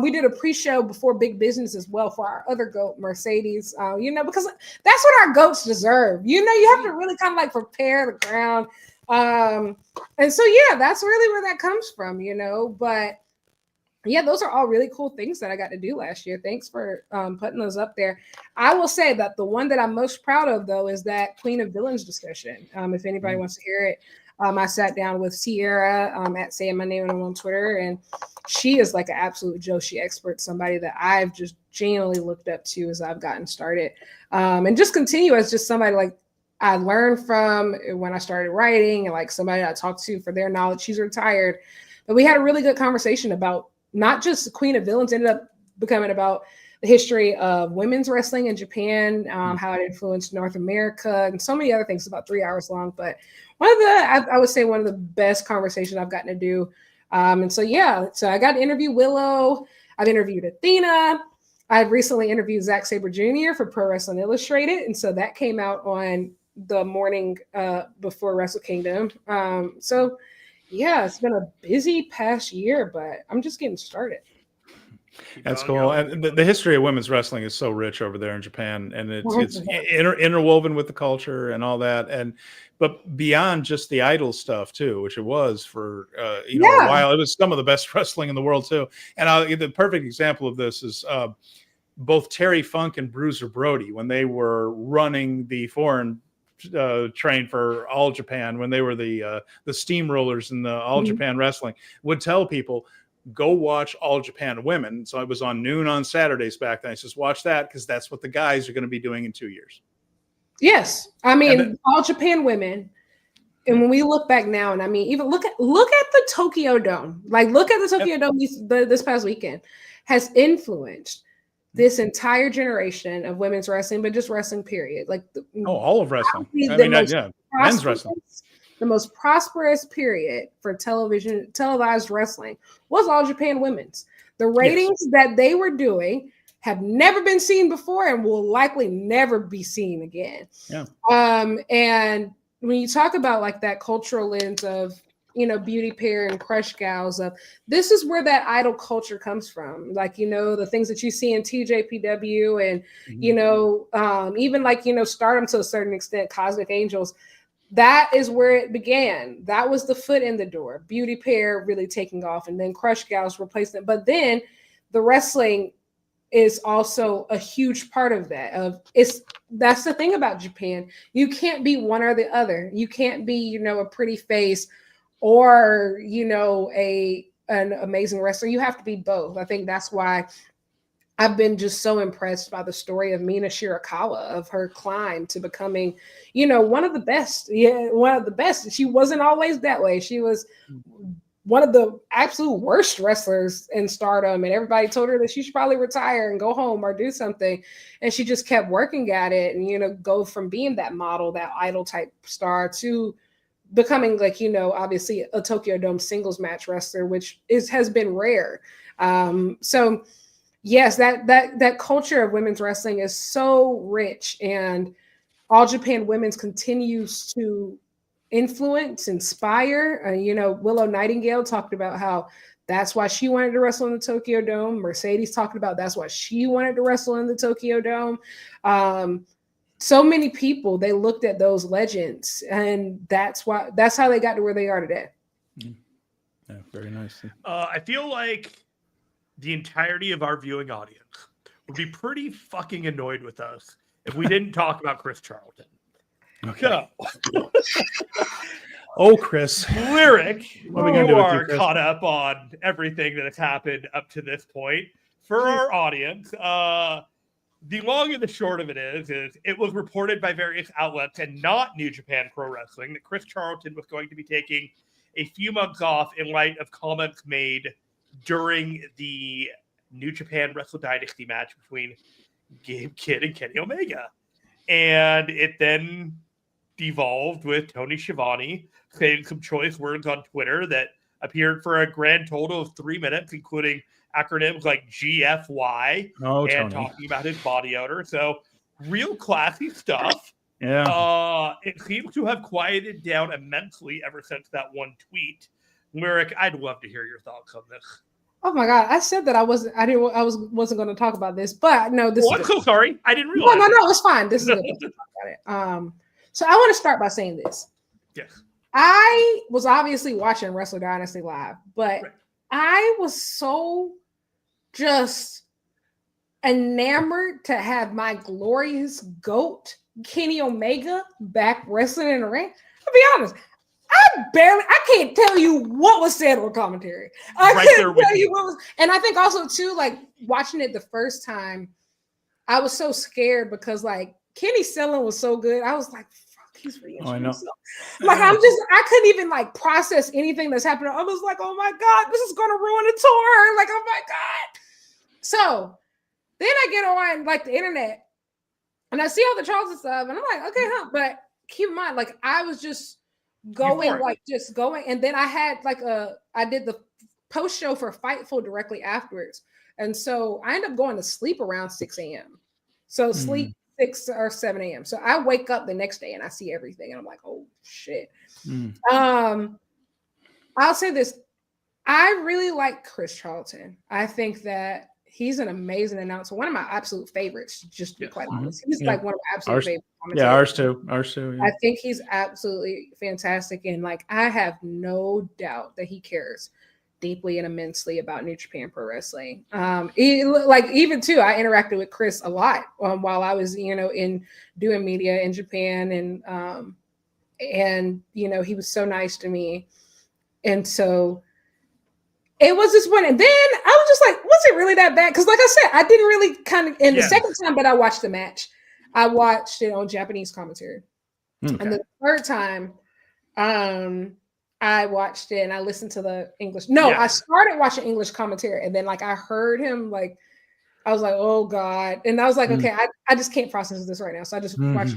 We did a pre-show before Big Business as well for our other goat, Mercedes, because that's what our goats deserve. You have to really kind of like prepare the ground. And so, yeah, that's really where that comes from, but yeah, those are all really cool things that I got to do last year. Thanks for putting those up there. I will say that the one that I'm most proud of, though, is that Queen of Villains discussion. If anybody wants to hear it, I sat down with Sierra at Saying My Name on Twitter, and she is like an absolute joshi expert, somebody that I've just genuinely looked up to as I've gotten started, and just continue as just somebody like I learned from when I started writing, and like somebody I talked to for their knowledge. She's retired, but we had a really good conversation about not just the Queen of Villains, ended up becoming about the history of women's wrestling in Japan, how it influenced North America, and so many other things. About 3 hours long, but I would say one of the best conversations I've gotten to do. And so, yeah, so I got to interview Willow. I've interviewed Athena. I've recently interviewed Zack Sabre Jr. for Pro Wrestling Illustrated. And so that came out on the morning before Wrestle Kingdom. So, yeah, it's been a busy past year, but I'm just getting started. That's cool. And the history of women's wrestling is so rich over there in Japan, and it's interwoven with the culture and all that. But beyond just the idol stuff too, which it was for a while, it was some of the best wrestling in the world too. And the perfect example of this is both Terry Funk and Bruiser Brody, when they were running the foreign train for All Japan, when they were the steamrollers in the All Japan Wrestling, would tell people, go watch All Japan Women. So it was on noon on Saturdays back then. I says, watch that, because that's what the guys are going to be doing in 2 years. Yes. I mean, All Japan Women. And when we look back now, and I mean, even look at the Tokyo Dome. Like, look at the Tokyo Dome this past weekend has influenced this entire generation of women's wrestling, but just wrestling, period. Like, all of wrestling. I mean, men's wrestling. The most prosperous period for televised wrestling was All Japan Women's. The ratings that they were doing have never been seen before and will likely never be seen again. Yeah. And when you talk about like that cultural lens of, beauty pair and crush gals, this is where that idol culture comes from. Like, the things that you see in TJPW and, even like, Stardom to a certain extent, Cosmic Angels. That is where it began. That was the foot in the door. Beauty pair really taking off, and then crush gals replaced them. But then the wrestling is also a huge part of that. That's the thing about Japan. You can't be one or the other. You can't be, a pretty face or, an amazing wrestler. You have to be both. I think that's why I've been just so impressed by the story of Mina Shirakawa, of her climb to becoming, one of the best. Yeah, one of the best. She wasn't always that way. She was one of the absolute worst wrestlers in Stardom, and everybody told her that she should probably retire and go home or do something. And she just kept working at it and, go from being that model, that idol type star, to becoming like, obviously a Tokyo Dome singles match wrestler, which has been rare. So yes, that culture of women's wrestling is so rich, and All Japan Women's continues to influence, inspire. Willow Nightingale talked about how that's why she wanted to wrestle in the Tokyo Dome. Mercedes talked about that's why she wanted to wrestle in the Tokyo Dome. So many people, they looked at those legends, and that's how they got to where they are today. Yeah, very nice. I feel like the entirety of our viewing audience would be pretty fucking annoyed with us if we didn't talk about Chris Charlton. Okay. Oh, Chris. Lyric, you are caught up on everything that has happened up to this point. For our audience, The long and the short of it is it was reported by various outlets and not New Japan Pro Wrestling that Chris Charlton was going to be taking a few months off in light of comments made during the New Japan Wrestle Dynasty match between Gabe Kidd and Kenny Omega. And it then devolved with Tony Schiavone saying some choice words on Twitter that appeared for a grand total of 3 minutes, including acronyms like GFY and talking about his body odor. So real classy stuff. Yeah. It seems to have quieted down immensely ever since that one tweet. Lyric, I'd love to hear your thoughts on this. Oh my God! I said that I wasn't going to talk about this, but no, this. I'm so sorry. I didn't realize. No, it's fine. This is good to talk about it. So I want to start by saying this. Yes. I was obviously watching Wrestle Dynasty live, but Right. I was so just enamored to have my glorious GOAT Kenny Omega back wrestling in the ring. I'll be honest. I can't tell you what was said on commentary. I can't tell you what was, and I think also too, like watching it the first time, I was so scared because like Kenny's selling was so good. I was like, fuck, he's I know. Like I couldn't even like process anything that's happening. I was like, oh my God, this is gonna ruin the tour. Like, oh my God. So then I get on like the internet and I see all the Charleston stuff, and I'm like, okay, but keep in mind, like I was just going, and then I did the post show for Fightful directly afterwards, and so I ended up going to sleep around 6 a.m. So sleep 6 or 7 a.m. So I wake up the next day and I see everything, and I'm like, oh shit. I'll say this: I really like Chris Charlton. I think that he's an amazing announcer. One of my absolute favorites, just to be quite honest. He's like one of my absolute favorite commentators. Yeah, ours too. Yeah. I think he's absolutely fantastic. And like, I have no doubt that he cares deeply and immensely about New Japan Pro Wrestling. Even too, I interacted with Chris a lot while I was, in doing media in Japan. And he was so nice to me. And so it was this one, and then I was just like, was it really that bad? Because like I said, I didn't really the second time that I watched the match, I watched it on Japanese commentary. Okay. And the third time, I watched it and I listened to the English. I started watching English commentary, and then like I heard him, like I was like, oh God. And I was like, okay, I just can't process this right now. So I just watched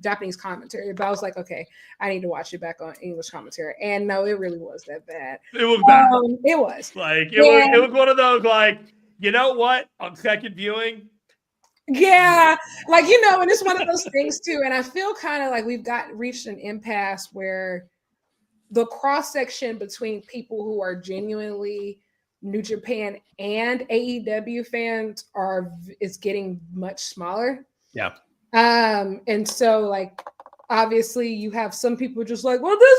Japanese commentary, but I was like, okay, I need to watch it back on English commentary. And no, it really was that bad. It was bad. It was like it was one of those like, you know what? On second viewing, yeah, like and it's one of those things too. And I feel kind of like we've reached an impasse where the cross section between people who are genuinely New Japan and AEW fans is getting much smaller. Yeah. And so like obviously you have some people just like, well, this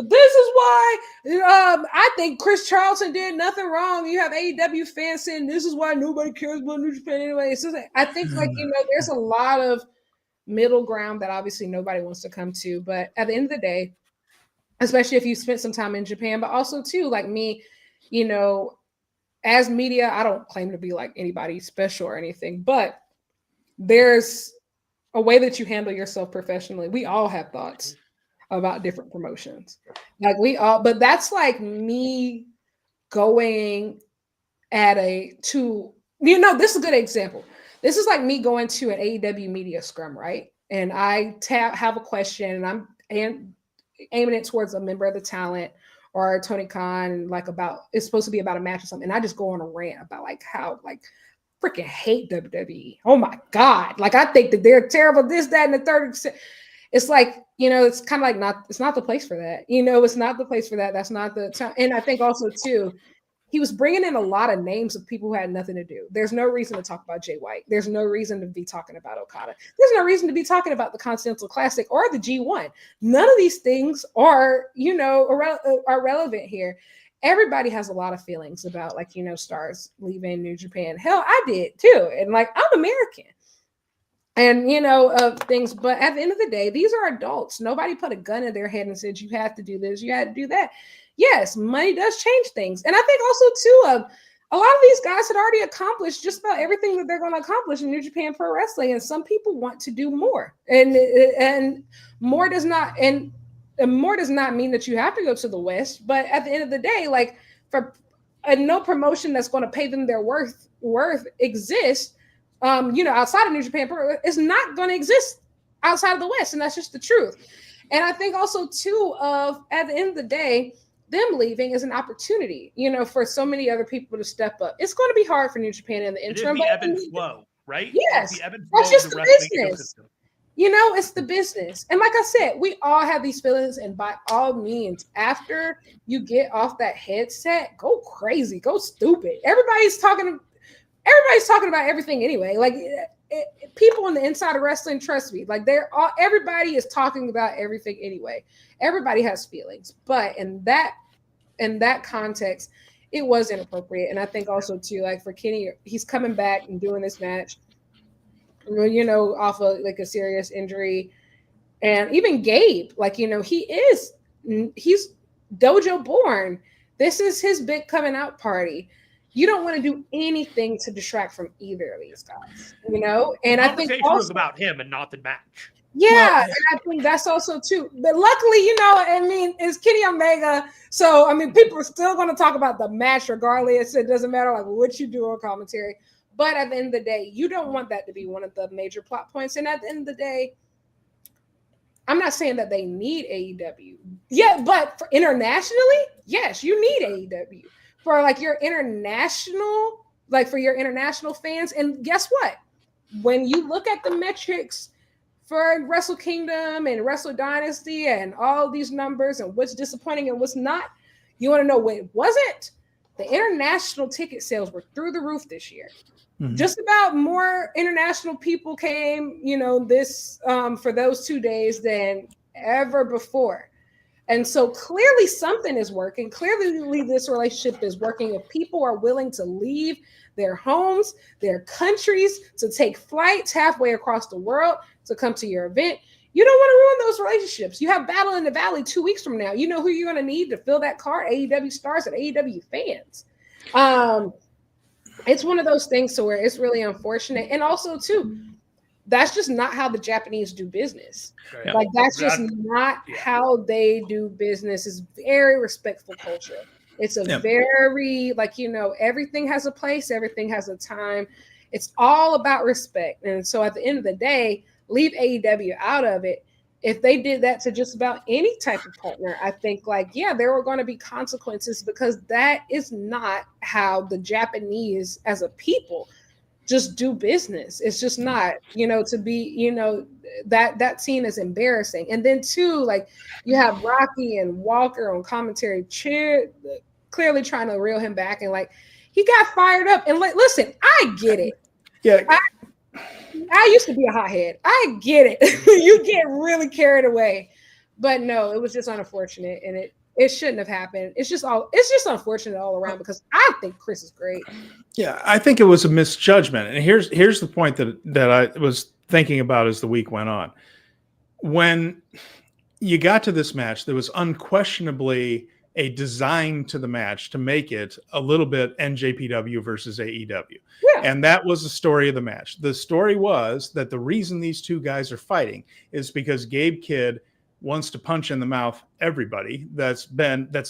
is why I think Chris Charlton did nothing wrong. You have AEW fans saying this is why nobody cares about New Japan anyway. So I think like there's a lot of middle ground that obviously nobody wants to come to, but at the end of the day, especially if you spent some time in Japan, but also too like me, as media, I don't claim to be like anybody special or anything, but there's a way that you handle yourself professionally. We all have thoughts about different promotions. Like but that's like me going this is a good example. This is like me going to an AEW media scrum, right? And I have a question and I'm aiming it towards a member of the talent or Tony Khan, like it's supposed to be about a match or something. And I just go on a rant about like how like freaking hate WWE. Oh my God. Like I think that they're terrible, this, that, and the third. It's like, it's kind of like it's not the place for that. It's not the place for that. That's not the time. And I think also too, he was bringing in a lot of names of people who had nothing to do. There's no reason to talk about Jay White. There's no reason to be talking about Okada. There's no reason to be talking about the Continental Classic or the G1. None of these things are, are relevant here. Everybody has a lot of feelings about like, stars leaving New Japan. Hell, I did too. And like, I'm American and, things. But at the end of the day, these are adults. Nobody put a gun in their head and said, you have to do this, you have to do that. Yes, money does change things. And I think also too, a lot of these guys had already accomplished just about everything that they're going to accomplish in New Japan Pro Wrestling, and some people want to do more, and more does not mean that you have to go to the West. But at the end of the day, like for no promotion that's going to pay them their worth exists, outside of New Japan Pro, is not going to exist outside of the West, and that's just the truth. And I think also too at the end of the day, them leaving is an opportunity, for so many other people to step up. It's going to be hard for New Japan in the interim. It is the ebb and flow, right? Yes, the ebb and that's flow just of the business. ecosystem. It's the business. And like I said, we all have these feelings. And by all means, after you get off that headset, go crazy, go stupid. Everybody's talking about everything anyway. Like people on the inside of wrestling, trust me, like everybody is talking about everything anyway. Everybody has feelings, but in that context, it was inappropriate. And I think also too, like for Kenny, he's coming back and doing this match, off of like a serious injury. And even Gabe, like, he's dojo born. This is his big coming out party. You don't want to do anything to distract from either of these guys, And I think also, was about him and not the match. Yeah, and I think that's also too. But luckily, it's Kenny Omega. So, people are still going to talk about the match regardless. It doesn't matter like what you do on commentary. But at the end of the day, you don't want that to be one of the major plot points. And at the end of the day, I'm not saying that they need AEW. Yeah, but for internationally, yes, you need AEW. For like your international, for your international fans. And guess what? When you look at the metrics for Wrestle Kingdom and Wrestle Dynasty and all these numbers and what's disappointing and what's not, you want to know what wasn't? The international ticket sales were through the roof this year. Mm-hmm. Just about more international people came, this for those 2 days than ever before. And so clearly something is working. Clearly this relationship is working. If people are willing to leave their homes, their countries, to take flights halfway across the world to come to your event, you don't want to ruin those relationships. You have Battle in the Valley 2 weeks from now. You know who you're going to need to fill that card? AEW stars and AEW fans. It's one of those things to where it's really unfortunate. And also, too, that's just not how the Japanese do business. Right. Like, that's just not how they do business. It's very respectful culture. It's a very, everything has a place, everything has a time. It's all about respect. And so at the end of the day, leave AEW out of it. If they did that to just about any type of partner, I think there were going to be consequences, because that is not how the Japanese as a people just do business. It's just not, to be, that scene is embarrassing. And then too, you have Rocky and Walker on commentary clearly trying to reel him back. And he got fired up. And listen, I get it. Yeah. I used to be a hothead. I get it. You get really carried away. But no, it was just unfortunate, and it shouldn't have happened. It's just unfortunate all around, because I think Chris is great. Yeah, I think it was a misjudgment. And here's the point that I was thinking about as the week went on. When you got to this match, there was unquestionably a design to the match to make it a little bit NJPW versus AEW. Yeah. And that was the story of the match. The story was that the reason these two guys are fighting is because Gabe Kidd wants to punch in the mouth everybody that's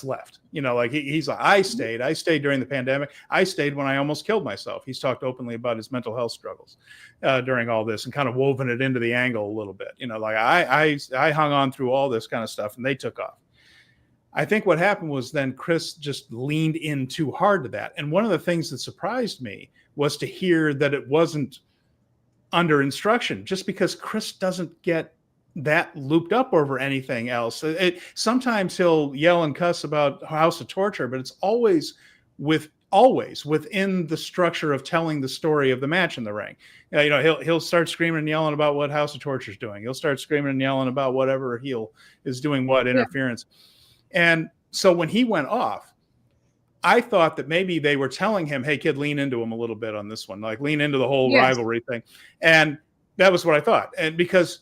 left. He's like, I stayed during the pandemic. I stayed when I almost killed myself. He's talked openly about his mental health struggles during all this, and kind of woven it into the angle a little bit. I hung on through all this kind of stuff, and they took off. I think what happened was then Chris just leaned in too hard to that. And one of the things that surprised me was to hear that it wasn't under instruction, just because Chris doesn't get that looped up over anything else. Sometimes he'll yell and cuss about House of Torture, but it's always within the structure of telling the story of the match in the ring. He'll start screaming and yelling about what House of Torture is doing. He'll start screaming and yelling about whatever heel is doing what interference. And so when he went off, I thought that maybe they were telling him, hey, kid, lean into him a little bit on this one, lean into the whole rivalry thing. And that was what I thought. And because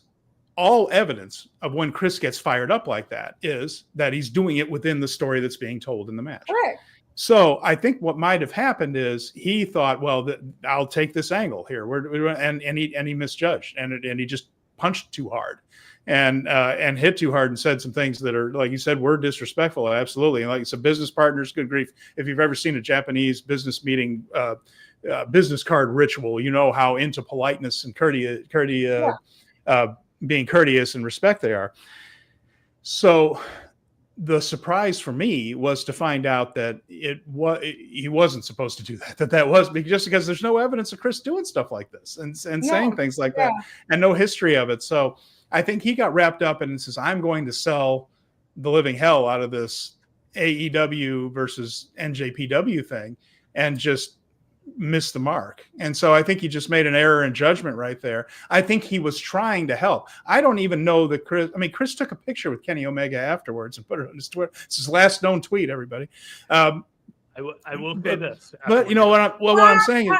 all evidence of when Chris gets fired up like that is that he's doing it within the story that's being told in the match. Correct. So I think what might have happened is he thought, well, I'll take this angle here. And he misjudged, and he just punched too hard and hit too hard and said some things that are, like you said, were disrespectful. Absolutely. And like it's a business partners, good grief. If you've ever seen a Japanese business meeting, business card ritual, you know how into politeness and being courteous and respect they are. So the surprise for me was to find out that he wasn't supposed to do that. That was just because there's no evidence of Chris doing stuff like this and saying things like that, and no history of it. So I think he got wrapped up and says, I'm going to sell the living hell out of this AEW versus NJPW thing, and just missed the mark. And so I think he just made an error in judgment right there. I think he was trying to help. I don't even know that Chris took a picture with Kenny Omega afterwards and put it on his Twitter. It's his last known tweet, everybody. I will say this. But you know what I'm saying is,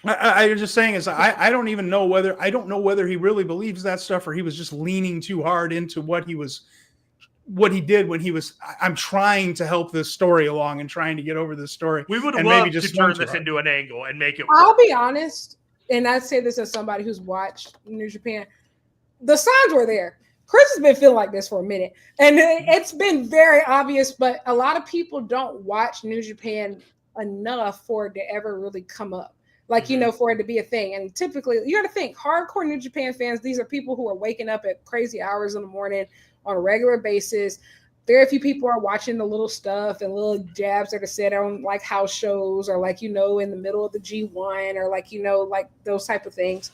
I'm just saying is I don't even know whether he really believes that stuff, or he was just leaning too hard into what he did when he was, I'm trying to help this story along and trying to get over this story. We would love to turn this into an angle and make it work. I'll be honest, and I say this as somebody who's watched New Japan. The signs were there. Chris has been feeling like this for a minute, and it's been very obvious, but a lot of people don't watch New Japan enough for it to ever really come up. Like, for it to be a thing. And typically, you got to think, hardcore New Japan fans, these are people who are waking up at crazy hours in the morning on a regular basis. Very few people are watching the little stuff and little jabs that are said on like house shows, or like, in the middle of the G1, or like, like those type of things.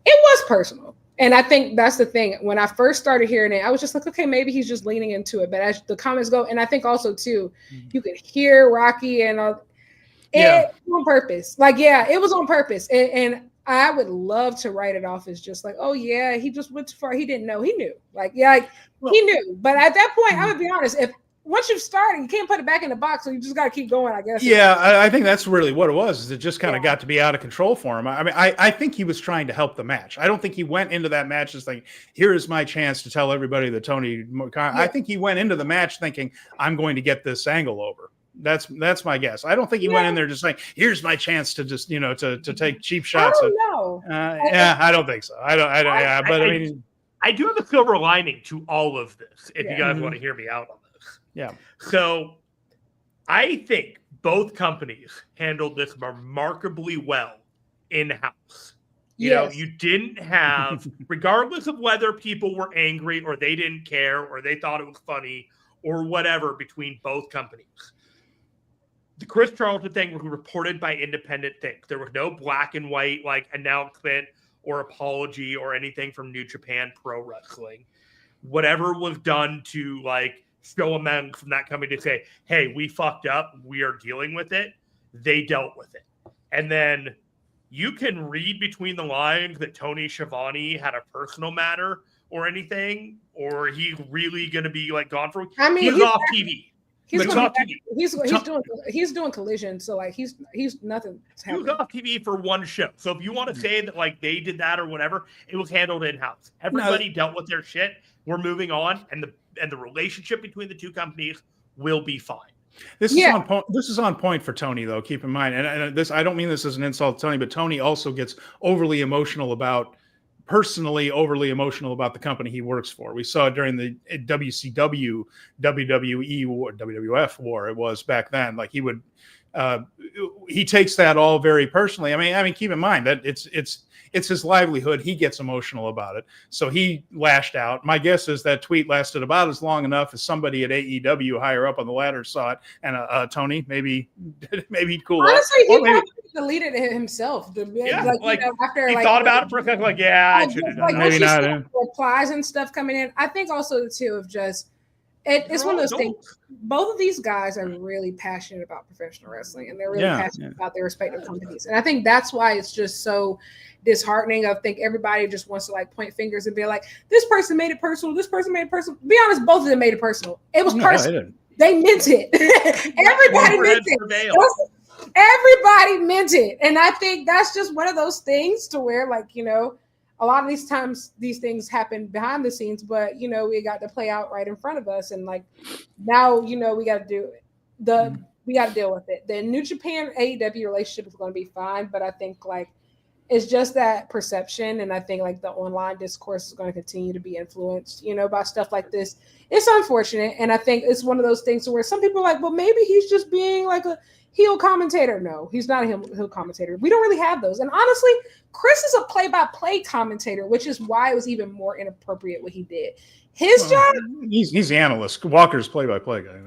It was personal. And I think that's the thing. When I first started hearing it, I was just like, okay, maybe he's just leaning into it. But as the comments go, and I think also too, you could hear Rocky and it was on purpose. Like, it was on purpose. And I would love to write it off as just like, oh yeah, he just went too far. He didn't know. He knew. He knew. But at that point, I would be honest, if once you've started, you can't put it back in the box, so you just got to keep going, I guess. Yeah, I think that's really what it was. Is it just kind of got to be out of control for him. I mean, I think he was trying to help the match. I don't think he went into that match just like, here is my chance to tell everybody that Tony. I think he went into the match thinking, I'm going to get this angle over. That's my guess. I don't think he went in there just saying, here's my chance to just, to take cheap shots. I don't know. I don't think so. I do have a silver lining to all of this, if you guys want to hear me out on this. Yeah. So I think both companies handled this remarkably well in-house. You didn't have, regardless of whether people were angry or they didn't care or they thought it was funny or whatever between both companies. The Chris Charlton thing was reported by independent things. There was no black and white announcement or apology or anything from New Japan Pro Wrestling. Whatever was done to show amends from that company to say, hey, we fucked up, we are dealing with it, they dealt with it. And then you can read between the lines that Tony Schiavone had a personal matter or anything, or he's really going to be gone for. He's off TV. He's doing Collision, so he's nothing. He was off TV for one show. So if you want to say that they did that or whatever, it was handled in house. Everybody dealt with their shit. We're moving on, and the relationship between the two companies will be fine. This is on point. This is on point for Tony, though. Keep in mind, and this, I don't mean this as an insult to Tony, but Tony also gets overly emotional about the company he works for. We saw it during the WCW, WWE, or WWF war. It was back then. He takes that all very personally. I mean, keep in mind that it's his livelihood. He gets emotional about it. So he lashed out. My guess is that tweet lasted about as long enough as somebody at AEW higher up on the ladder saw it. And Tony, maybe he'd cool off. Honestly, he probably deleted it himself. After he thought about it for a second, I should have done that. Maybe not. Replies and stuff coming in. I think also too of just it's one of those things. Both of these guys are really passionate about professional wrestling, and they're really passionate about their respective companies. And I think that's why it's just so disheartening. I think everybody just wants to point fingers and be like, this person made it personal. This person made it personal. Be honest, both of them made it personal. It was personal. They meant it. Everybody meant it. Everybody meant it. And I think that's just one of those things to where a lot of these times these things happen behind the scenes, but you know, we got to play out right in front of us. And like now, you know, we got to do it. We got to deal with it. The New Japan AEW relationship is going to be fine, but I think like it's just that perception, and I think like the online discourse is going to continue to be influenced, you know, by stuff like this. It's unfortunate, and I think it's one of those things where some people are like, well, maybe he's just being like a heel commentator. No, he's not a heel commentator. We don't really have those. And honestly, Chris is a play-by-play commentator, which is why it was even more inappropriate what he did. His job. He's the analyst. Walker's play-by-play guy.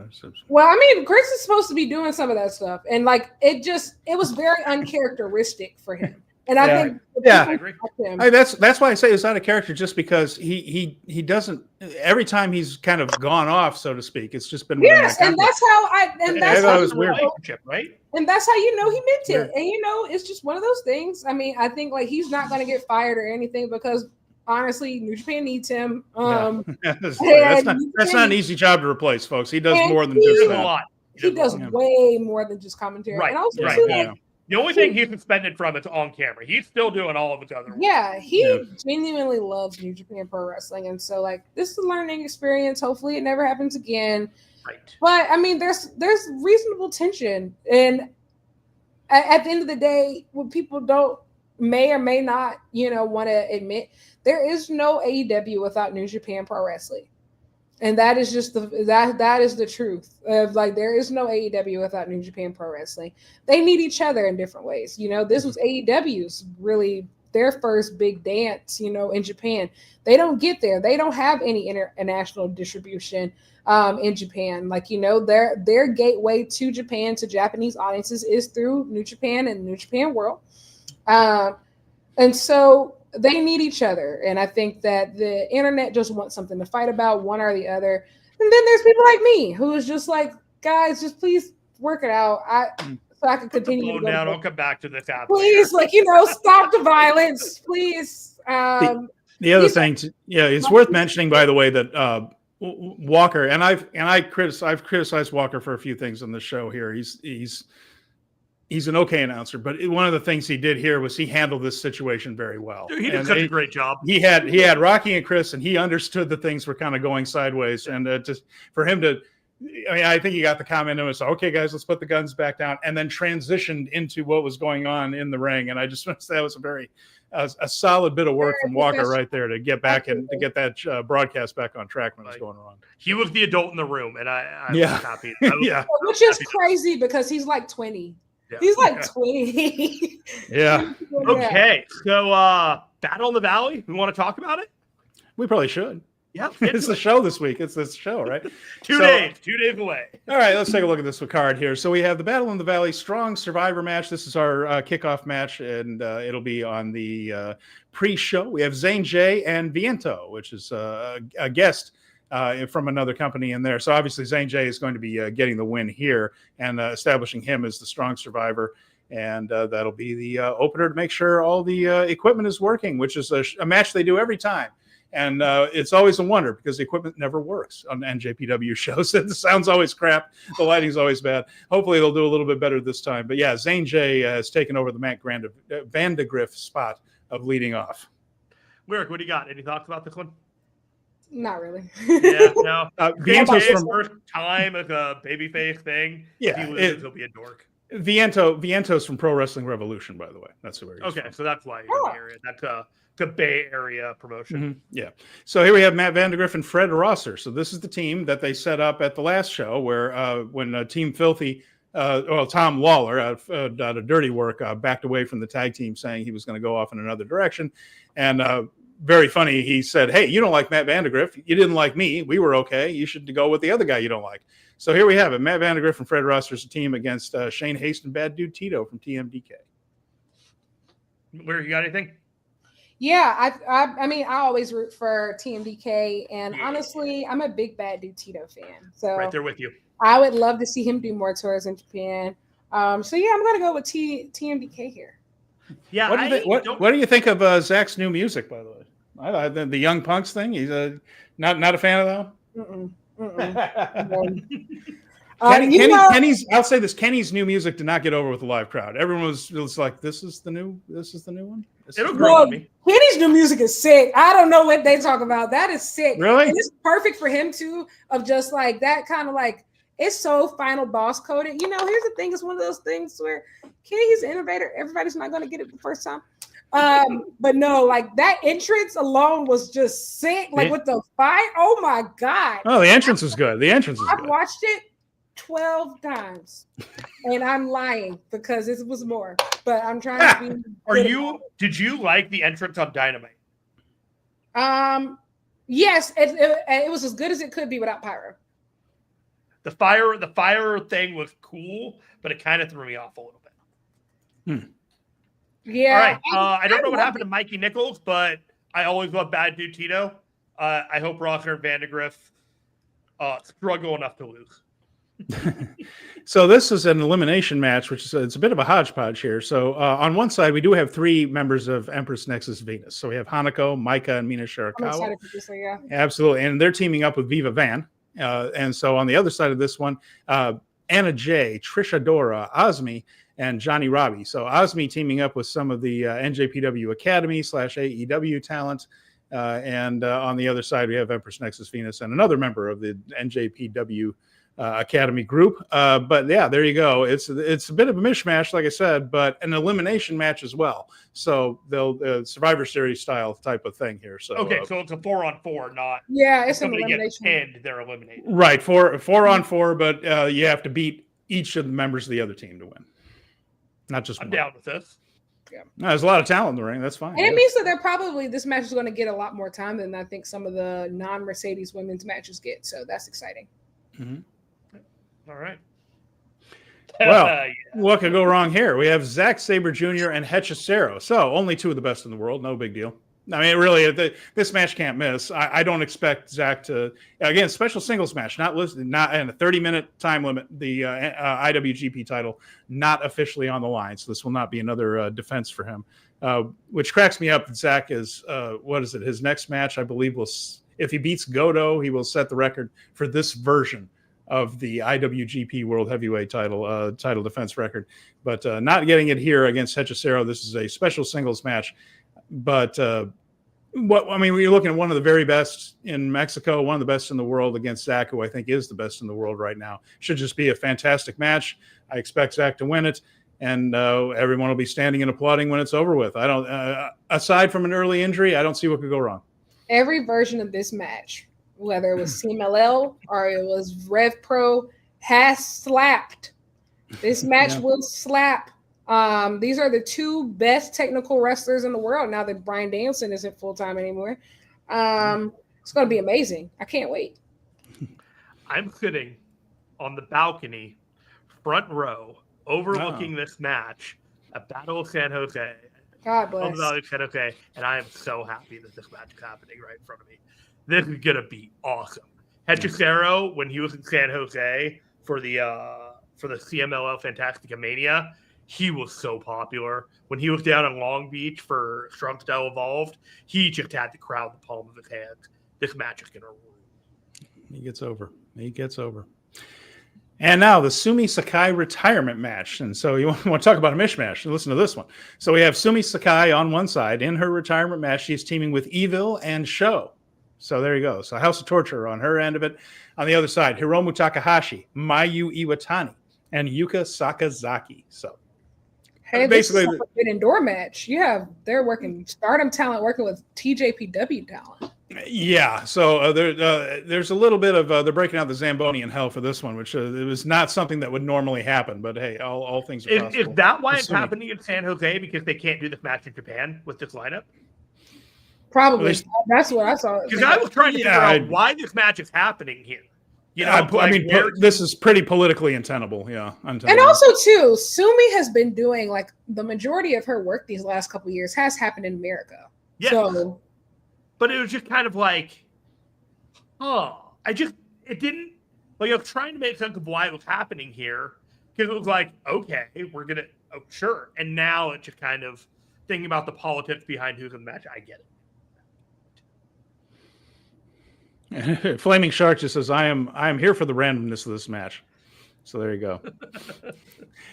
Well, I mean, Chris is supposed to be doing some of that stuff, and like it was very uncharacteristic for him. And I think, I agree. That's why I say it's not a character, just because he doesn't. Every time he's kind of gone off, so to speak, it's just been and that's how it was weird, right? And that's how you know he meant it. And you know, it's just one of those things. I mean, I think like he's not going to get fired or anything because honestly, New Japan needs him. That's not an easy job to replace, folks. He does more than just that. A lot. He does way more than just commentary. Right. And also, right. too, like, the only thing he's suspended from is on camera. He's still doing all of his other work. Yeah, he genuinely loves New Japan Pro Wrestling. And so, like, this is a learning experience. Hopefully it never happens again. Right. But, I mean, there's reasonable tension. And at the end of the day, what people may or may not, you know, want to admit, there is no AEW without New Japan Pro Wrestling. And that is just that is the truth of like, there is no AEW without New Japan Pro Wrestling. They need each other in different ways. You know, this was AEW's really their first big dance, you know, in Japan. They don't get there. They don't have any international distribution in Japan. Like, you know, their gateway to Japan, to Japanese audiences, is through New Japan and New Japan World. And so they need each other. And I think that the internet just wants something to fight about, one or the other. And then there's people like me who is just like, guys, just please work it out. So I can continue to go down. I'll come back to this after. Please, like, you know, stop the violence, please. The other thing, it's worth mentioning, by the way, that Walker, and I've criticized Walker for a few things on the show here. He's an okay announcer, but one of the things he did here was he handled this situation very well. Dude, he did such a great job. He had Rocky and Chris, and he understood that things were kind of going sideways. And just for him to, I mean, I think he got the comment and was, okay, guys, let's put the guns back down, and then transitioned into what was going on in the ring. And I just want to say that was a solid bit of work from Walker right there to get back and to get that broadcast back on track when it was going wrong. He was the adult in the room, and I was happy. Which is crazy because he's like 20. Yeah. He's like 20. Yeah. Okay. So Battle in the Valley, we want to talk about it? We probably should. Yeah. It's the show this week. It's this show, right? 2 days away. All right, let's take a look at this card here. So we have the Battle in the Valley Strong Survivor match. This is our kickoff match, and it'll be on the pre-show. We have Zane J and Viento, which is a guest from another company in there. So obviously Zane J is going to be getting the win here and establishing him as the strong survivor. And that'll be the opener to make sure all the equipment is working, which is a match they do every time. And it's always a wonder because the equipment never works on NJPW shows. The sound's always crap. The lighting's always bad. Hopefully they'll do a little bit better this time. But yeah, Zane J has taken over the Matt Vandegrift spot of leading off. Lyric, what do you got? Any thoughts about this one? Not really. Yeah, no. Viento's from first time as a babyface thing. Yeah, if he loses, he'll be a dork. Viento's from Pro Wrestling Revolution, by the way. That's where he's from. So that's why he's in the area. That's the Bay Area promotion. Mm-hmm. Yeah. So here we have Matt Vandegrift and Fred Rosser. So this is the team that they set up at the last show where when Team Filthy, Tom Lawler out of Dirty Work backed away from the tag team saying he was going to go off in another direction. And very funny, he said, hey, you don't like Matt Vandegrift. You didn't like me. We were okay. You should go with the other guy you don't like. So here we have it. Matt Vandegrift and Fred Rosser's a team against Shane Haste and Bad Dude Tito from TMDK. Where you got anything? Yeah, I mean, I always root for TMDK, and honestly, I'm a big Bad Dude Tito fan. So right there with you. I would love to see him do more tours in Japan. So yeah, I'm gonna go with TMDK here. Yeah. What do you think of Zach's new music, by the way? The Young Punks thing. He's not a fan of that. I'll say this: Kenny's new music did not get over with the live crowd. Everyone was like, "This is the new one." It'll grow on me. Kenny's new music is sick. I don't know what they talk about. That is sick. Really? And it's perfect for him too. Of just like that kind of like it's so final boss coded. Here's the thing: it's one of those things where Kenny's an innovator. Everybody's not going to get it the first time. But no, like that entrance alone was just sick. Like with the fight. Oh my god! Oh, the entrance is good. I've watched it 12 times, and I'm lying because it was more. But I'm trying to be. Did you like the entrance on Dynamite? Yes, it was as good as it could be without pyro. The fire thing was cool, but it kind of threw me off a little bit. Yeah. All right. I don't know what happened to Mikey Nichols, but I always love Bad Dude Tito. I hope Rosser and Vandegrift struggle enough to lose. So this is an elimination match, which is it's a bit of a hodgepodge here. So on one side, we do have 3 members of Empress Nexus Venus. So we have Hanako, Micah, and Mina Shirakawa. I'm excited for this, yeah. Absolutely. And they're teaming up with Viva Van. And so on the other side of this one, Anna J, Trisha Dora, Osmi, and Johnny Robbie. So Osmi teaming up with some of the NJPW Academy / AEW talent. And on the other side, we have Empress Nexus Venus and another member of the NJPW Academy group. But yeah, there you go. It's a bit of a mishmash, like I said, but an elimination match as well. So they'll Survivor Series style type of thing here. So okay, so it's a 4-on-4, not it's an somebody elimination. gets pinned, they're eliminated. Right, 4-on-4, but you have to beat each of the members of the other team to win. Not just I'm one. down with this. Yeah. No, there's a lot of talent in the ring. That's fine. And it means that this match is going to get a lot more time than I think some of the non-Mercedes women's matches get. So that's exciting. Mm-hmm. All right. Well, what could go wrong here? We have Zack Sabre Jr. and Hechicero. So only 2 of the best in the world. No big deal. I mean, really, this match can't miss. I don't expect Zack to, again, special singles match, not listed, not in a 30-minute time limit, the IWGP title, not officially on the line. So this will not be another defense for him, which cracks me up that Zack is, his next match, I believe, if he beats Goto, he will set the record for this version of the IWGP World Heavyweight title defense record. But not getting it here against Hechicero. This is a special singles match. But we're looking at one of the very best in Mexico, one of the best in the world against Zack, who I think is the best in the world right now. Should just be a fantastic match. I expect Zack to win it, and everyone will be standing and applauding when it's over with. I don't, aside from an early injury, I don't see what could go wrong. Every version of this match, whether it was CMLL or it was Rev Pro, has slapped. This match will slap. These are the 2 best technical wrestlers in the world now that Bryan Danielson isn't full-time anymore. It's going to be amazing. I can't wait. I'm sitting on the balcony, front row, overlooking this match at Battle of San Jose. God bless. San Jose, and I am so happy that this match is happening right in front of me. This is going to be awesome. Hechicero, when he was in San Jose for the CMLL Fantastica Mania, he was so popular. When he was down in Long Beach for Strong Style Evolved, he just had the crowd in the palm of his hand. This match is going to rule. He gets over. And now the Sumi Sakai retirement match. And so you want to talk about a mishmash? Listen to this one. So we have Sumi Sakai on one side. In her retirement match, she's teaming with Evil and Sho. So there you go. So House of Torture on her end of it. On the other side, Hiromu Takahashi, Mayu Iwatani, and Yuka Sakazaki. So basically, this is an indoor match. They're working Stardom talent working with TJPW talent. Yeah, so there's a little bit of they're breaking out the Zamboni in hell for this one, which it was not something that would normally happen. But hey, all things are possible. Is that why it's happening in San Jose? Because they can't do this match in Japan with this lineup? Probably. That's what I saw. Because I was trying to figure out why this match is happening here. This is pretty politically untenable. Yeah. And also, too, Sumi has been doing like the majority of her work these last couple of years has happened in America. Yeah. So, but it was just kind of like, it didn't, like, I was trying to make sense of why it was happening here. Because it was like, okay, sure. And now it's just kind of thinking about the politics behind who's in the match. I get it. Flaming Shark just says, I am here for the randomness of this match. So there you go.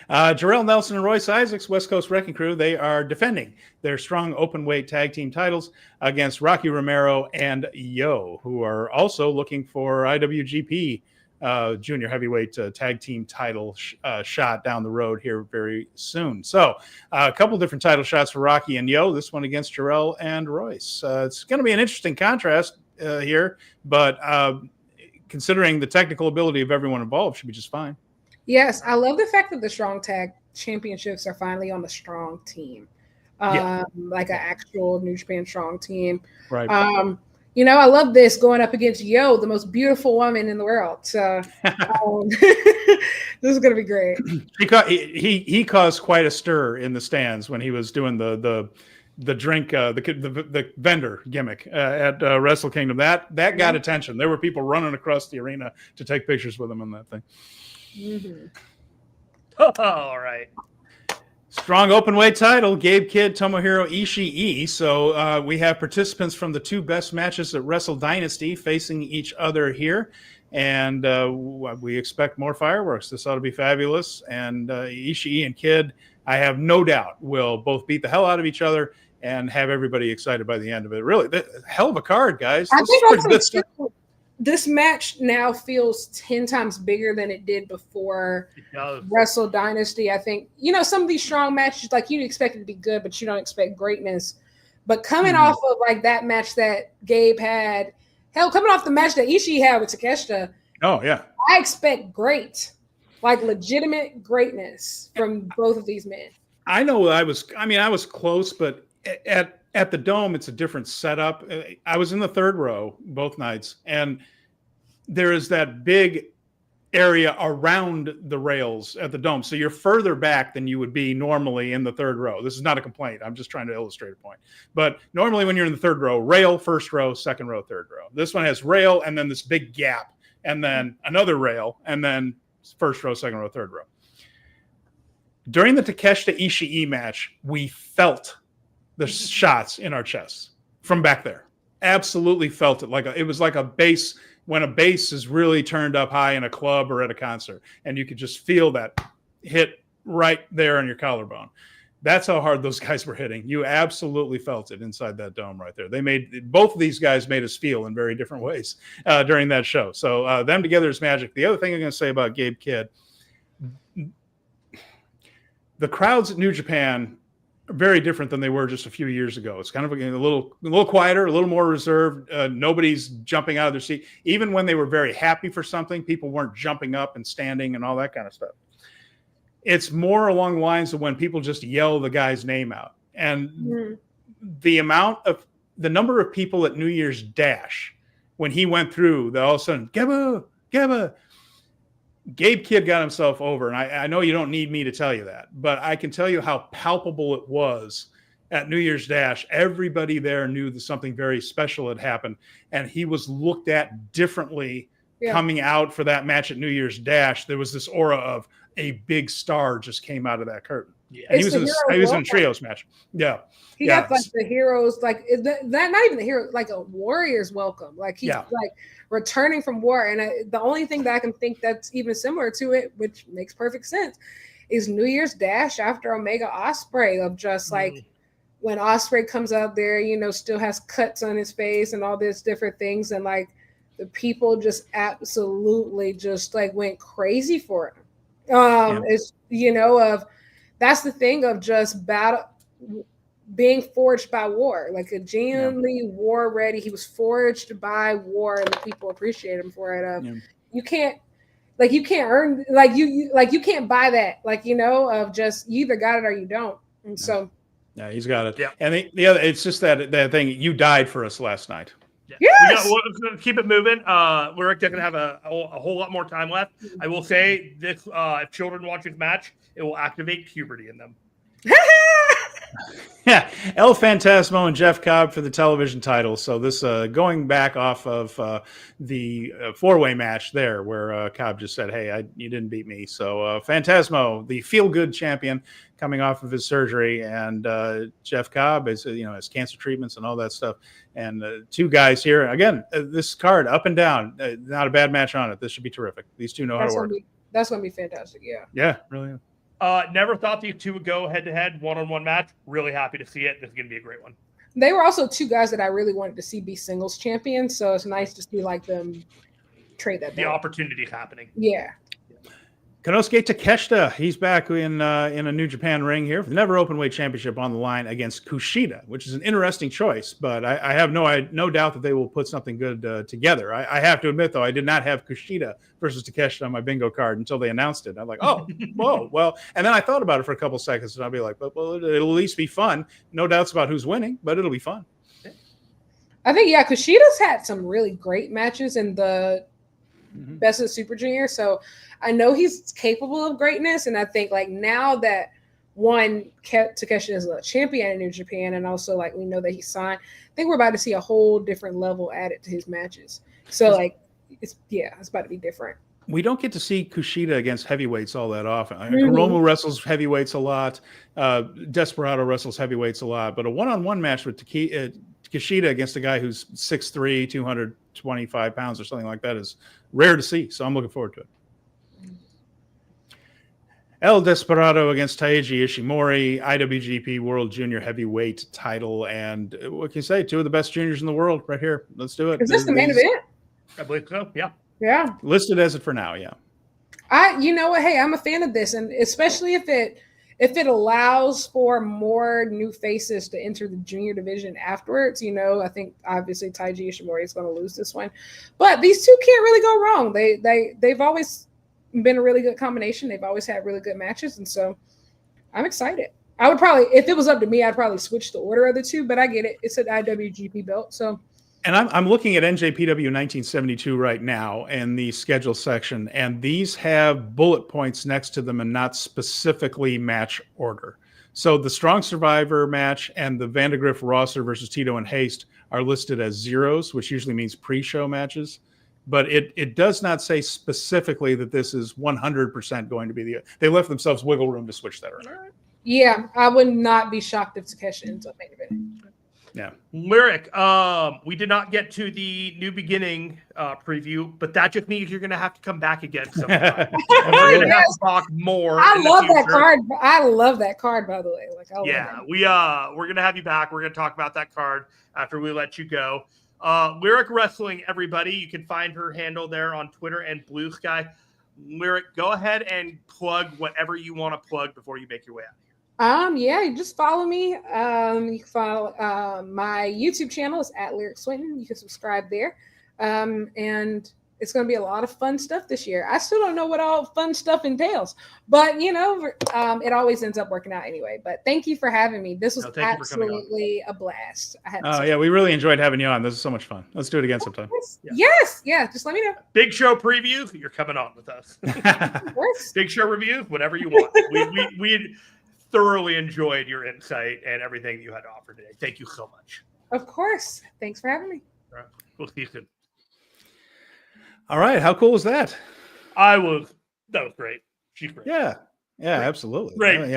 Jarrell Nelson and Royce Isaacs, West Coast Wrecking Crew, they are defending their strong open weight tag team titles against Rocky Romero and Yo, who are also looking for IWGP junior heavyweight tag team title shot down the road here very soon. So a couple different title shots for Rocky and Yo, this one against Jarrell and Royce. It's going to be an interesting contrast here, but considering the technical ability of everyone involved, should be just fine. Yes, I love the fact that the Strong Tag Championships are finally on the Strong team, like an actual New Japan Strong team. Right. You know, I love this going up against Yo, the most beautiful woman in the world. So this is going to be great. He caused quite a stir in the stands when he was doing the drink, the vendor gimmick at Wrestle Kingdom. That got attention. There were people running across the arena to take pictures with him on that thing. Mm-hmm. All right. Strong openweight title, Gabe Kidd, Tomohiro Ishii. So we have participants from the two best matches at Wrestle Dynasty facing each other here. And we expect more fireworks. This ought to be fabulous. And Ishii and Kidd, I have no doubt, will both beat the hell out of each other and have everybody excited by the end of it. Really, hell of a card, guys. I think this match now feels 10 times bigger than it did before Wrestle Dynasty. I think, you know, some of these strong matches, like you expect it to be good, but you don't expect greatness. But coming off of like that match that Gabe had, hell, coming off the match that Ishii had with Takeshita. Oh, yeah. I expect great, like legitimate greatness from both of these men. I know I was close, but at the Dome, it's a different setup. I was in the third row both nights, and there is that big area around the rails at the Dome. So you're further back than you would be normally in the third row. This is not a complaint. I'm just trying to illustrate a point. But normally when you're in the third row, rail, first row, second row, third row. This one has rail and then this big gap and then another rail and then first row, second row, third row. During the Takeshita Ishii match, we felt the shots in our chests from back there. Absolutely felt it. It was like a bass, when a bass is really turned up high in a club or at a concert, and you could just feel that hit right there on your collarbone. That's how hard those guys were hitting. You absolutely felt it inside that Dome right there. Both of these guys made us feel in very different ways during that show. So them together is magic. The other thing I'm going to say about Gabe Kidd, the crowds at New Japan are very different than they were just a few years ago. It's kind of a little quieter, a little more reserved. Nobody's jumping out of their seat. Even when they were very happy for something, people weren't jumping up and standing and all that kind of stuff. It's more along the lines of when people just yell the guy's name out. And the number of people at New Year's Dash, when he went through, all of a sudden, Geba, Gabe Kidd got himself over, and I know you don't need me to tell you that, but I can tell you how palpable it was at New Year's Dash. Everybody there knew that something very special had happened, and he was looked at differently coming out for that match at New Year's Dash. There was this aura of a big star just came out of that curtain. Yeah. And he was in a trios match. Yeah. He got like the heroes, like that, not even the hero, like a warrior's welcome. Like he's like returning from war. And the only thing that I can think that's even similar to it, which makes perfect sense, is New Year's Dash after Omega Ospreay, of just like when Ospreay comes out there, you know, still has cuts on his face and all these different things. And like the people just absolutely just like went crazy for him. It's, you know, that's the thing of just being forged by war, like a genuinely war ready. He was forged by war, and the people appreciate him for it. You can't earn, you can't buy that, of just you either got it or you don't. And so, yeah, he's got it. Yeah, and the other, it's just that thing. You died for us last night. Yeah. Yes! We'll keep it moving. We're going to have a whole lot more time left. I will say this: if children watch this match, it will activate puberty in them. Yeah, El Phantasmo and Jeff Cobb for the television title. So this going back off of the four-way match there, where Cobb just said, "Hey, you didn't beat me." So Phantasmo, the feel-good champion, coming off of his surgery, and Jeff Cobb has cancer treatments and all that stuff. And two guys here again. This card up and down, not a bad match on it. This should be terrific. These two know how to work. That's going to be fantastic. Yeah. Yeah, really. Never thought these two would go head-to-head, one-on-one match. Really happy to see it. This is going to be a great one. They were also two guys that I really wanted to see be singles champions, so it's nice to see like them trade that. The opportunity's happening. Yeah. Konosuke Takeshita, he's back in a New Japan ring here for the Never Openweight Championship on the line against Kushida, which is an interesting choice, but I have no doubt that they will put something good together. I have to admit, though, I did not have Kushida versus Takeshita on my bingo card until they announced it. I'm like, oh, whoa, well, and then I thought about it for a couple seconds, and I'll be like, well, it'll at least be fun. No doubts about who's winning, but it'll be fun. I think, yeah, Kushida's had some really great matches in the Best of the Super Junior, so I know he's capable of greatness, and I think like now that Takeshi is a champion in New Japan, and also like we know that he signed, I think we're about to see a whole different level added to his matches. So like it's about to be different. We don't get to see Kushida against heavyweights all that often. Hiromu wrestles heavyweights a lot. Desperado wrestles heavyweights a lot, but a one-on-one match with Kushida against a guy who's 6'3", 225 pounds or something like that is rare to see. So I'm looking forward to it. El Desperado against Taiji Ishimori, IWGP World Junior Heavyweight title. And what can you say? Two of the best juniors in the world right here. Let's do it. Is this the main event? I believe so. Yeah. Yeah. Listed as it for now. Yeah. You know what? Hey, I'm a fan of this. And especially if it allows for more new faces to enter the junior division afterwards, I think obviously Taiji Ishimori is going to lose this one, but these two can't really go wrong. They've always been a really good combination. They've always had really good matches, and so I'm excited. I would probably, if it was up to me, I'd probably switch the order of the two, but I get it. It's an IWGP belt, so. And I'm looking at NJPW 1972 right now in the schedule section, and these have bullet points next to them and not specifically match order. So the Strong Survivor match and the Vandegrift Rosser versus Tito and Haste are listed as zeros, which usually means pre-show matches. But it does not say specifically that this is 100% going to be they left themselves wiggle room to switch that around. Yeah, I would not be shocked if Takeshi ends up main event. Yeah. Lyric, we did not get to the New Beginning preview, but that just means you're going to have to come back again sometime. We're going to have to talk more. I love that card. I love that card, by the way. We're going to have you back. We're going to talk about that card after we let you go. Lyric Wrestling, everybody. You can find her handle there on Twitter and Blue Sky. Lyric, go ahead and plug whatever you want to plug before you make your way out. Yeah, you just follow me. You can follow my YouTube channel is at Lyric Swinton. You can subscribe there. And it's going to be a lot of fun stuff this year. I still don't know what all fun stuff entails, but it always ends up working out anyway. But thank you for having me. This was absolutely a blast. We really enjoyed having you on. This is so much fun. Let's do it again sometime. Yes. Just let me know. Big show previews. You're coming on with us. Of course. Big show reviews. Whatever you want. We thoroughly enjoyed your insight and everything you had to offer today. Thank you so much. Of course. Thanks for having me. All right. We'll see you soon. All right. How cool was that? That was great. She's great. Yeah, absolutely. Great. Great.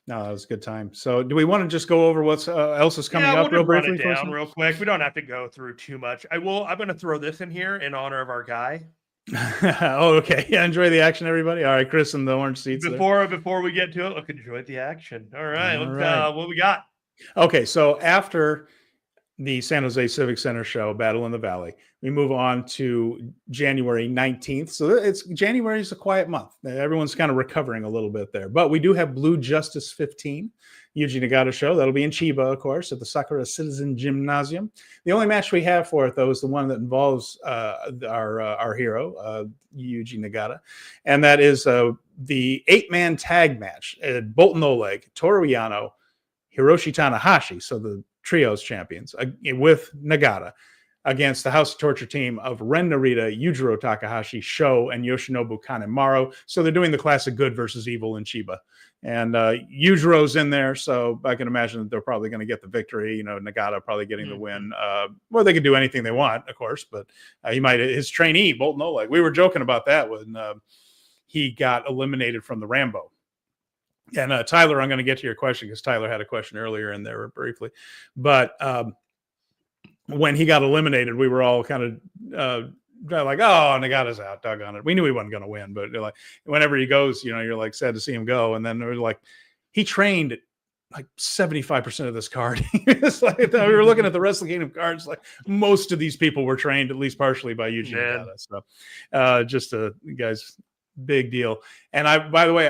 No, that was a good time. So do we want to just go over what's else is coming up real briefly? Run it down real quick. We don't have to go through too much. I'm going to throw this in here in honor of our guy. Oh, okay. Yeah, enjoy the action, everybody. All right, Chris in the orange seats. Before we get to it, look, enjoy the action. All right, what we got? Okay, so after the San Jose Civic Center show, Battle in the Valley, we move on to January 19th. So January is a quiet month. Everyone's kind of recovering a little bit there, but we do have Blue Justice 15. Yuji Nagata show. That'll be in Chiba, of course, at the Sakura Citizen Gymnasium. The only match we have for it, though, is the one that involves our hero, Yuji Nagata, and that is the 8-man tag match at Bolton Oleg, Toru Yano, Hiroshi Tanahashi, so the trios champions, with Nagata, against the House of Torture team of Ren Narita, Yujiro Takahashi, Sho, and Yoshinobu Kanemaru. So they're doing the classic good versus evil in Chiba. And Yujiro's in there, so I can imagine that they're probably going to get the victory. Nagata probably getting the win. Well, they could do anything they want, of course, but his trainee, Bolton Oleg. We were joking about that when he got eliminated from the Rambo. And Tyler, I'm going to get to your question because Tyler had a question earlier in there briefly. But when he got eliminated, we were all kind of like, oh, Nagata's out, doggone it. We knew he wasn't going to win, but like whenever he goes, you're like sad to see him go. And then we're like, he trained like 75% of this card. It's like we were looking at the Wrestle Kingdom cards, like most of these people were trained at least partially by Yuji Nagata. So just a guys, big deal. And by the way,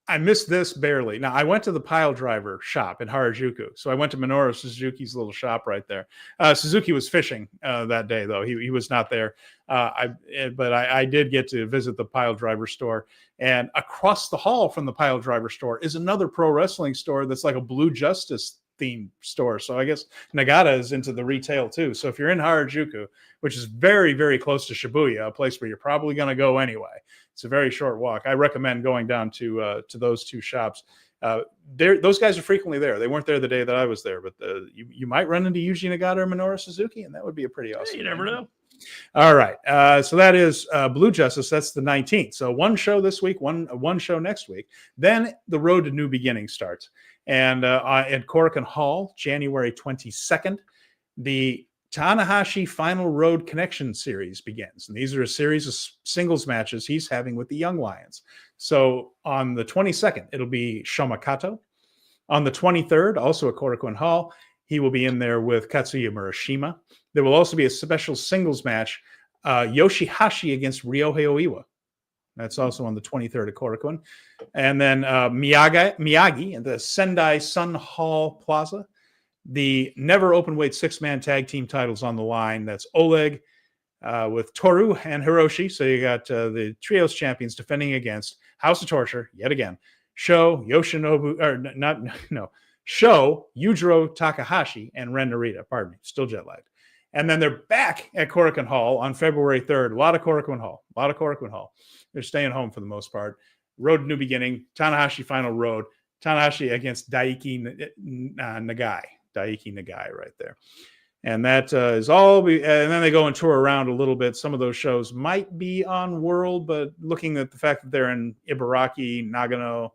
I missed this barely. Now, I went to the pile driver shop in Harajuku. So I went to Minoru Suzuki's little shop right there. Suzuki was fishing that day, though. He was not there. But I did get to visit the pile driver store. And across the hall from the pile driver store is another pro wrestling store that's like a Blue Justice themed store. So I guess Nagata is into the retail too. So if you're in Harajuku, which is very, very close to Shibuya, a place where you're probably going to go anyway, it's a very short walk. I recommend going down to those two shops. Those guys are frequently there. They weren't there the day that I was there, but you might run into Yuji Nagata or Minoru Suzuki, and that would be a pretty awesome. You never know. All right. So that is Blue Justice. That's the 19th. So one show this week, one show next week. Then the Road to New Beginnings starts. And at Korakuen Hall, January 22nd, the Tanahashi Final Road Connection Series begins. And these are a series of singles matches he's having with the Young Lions. So on the 22nd, it'll be Shoma Kato. On the 23rd, also at Korakuen Hall, he will be in there with Katsuya Murashima. There will also be a special singles match, Yoshihashi against Ryohei Oiwa. That's also on the 23rd at Korakuen. And then Miyagi at the Sendai Sun Hall Plaza. The never openweight six-man tag team titles on the line. That's Oleg with Toru and Hiroshi. So you got the trios champions defending against House of Torture yet again. Sho Yujiro Takahashi and Ren Narita. Pardon me, still jet lagged. And then they're back at Korakuen Hall on February 3rd. A lot of Korakuen Hall. They're staying home for the most part. Road to New Beginning, Tanahashi Final Road. Tanahashi against Daiki Nagai. Daiki Nagai right there. And that is all. And then they go and tour around a little bit. Some of those shows might be on World, but looking at the fact that they're in Ibaraki, Nagano,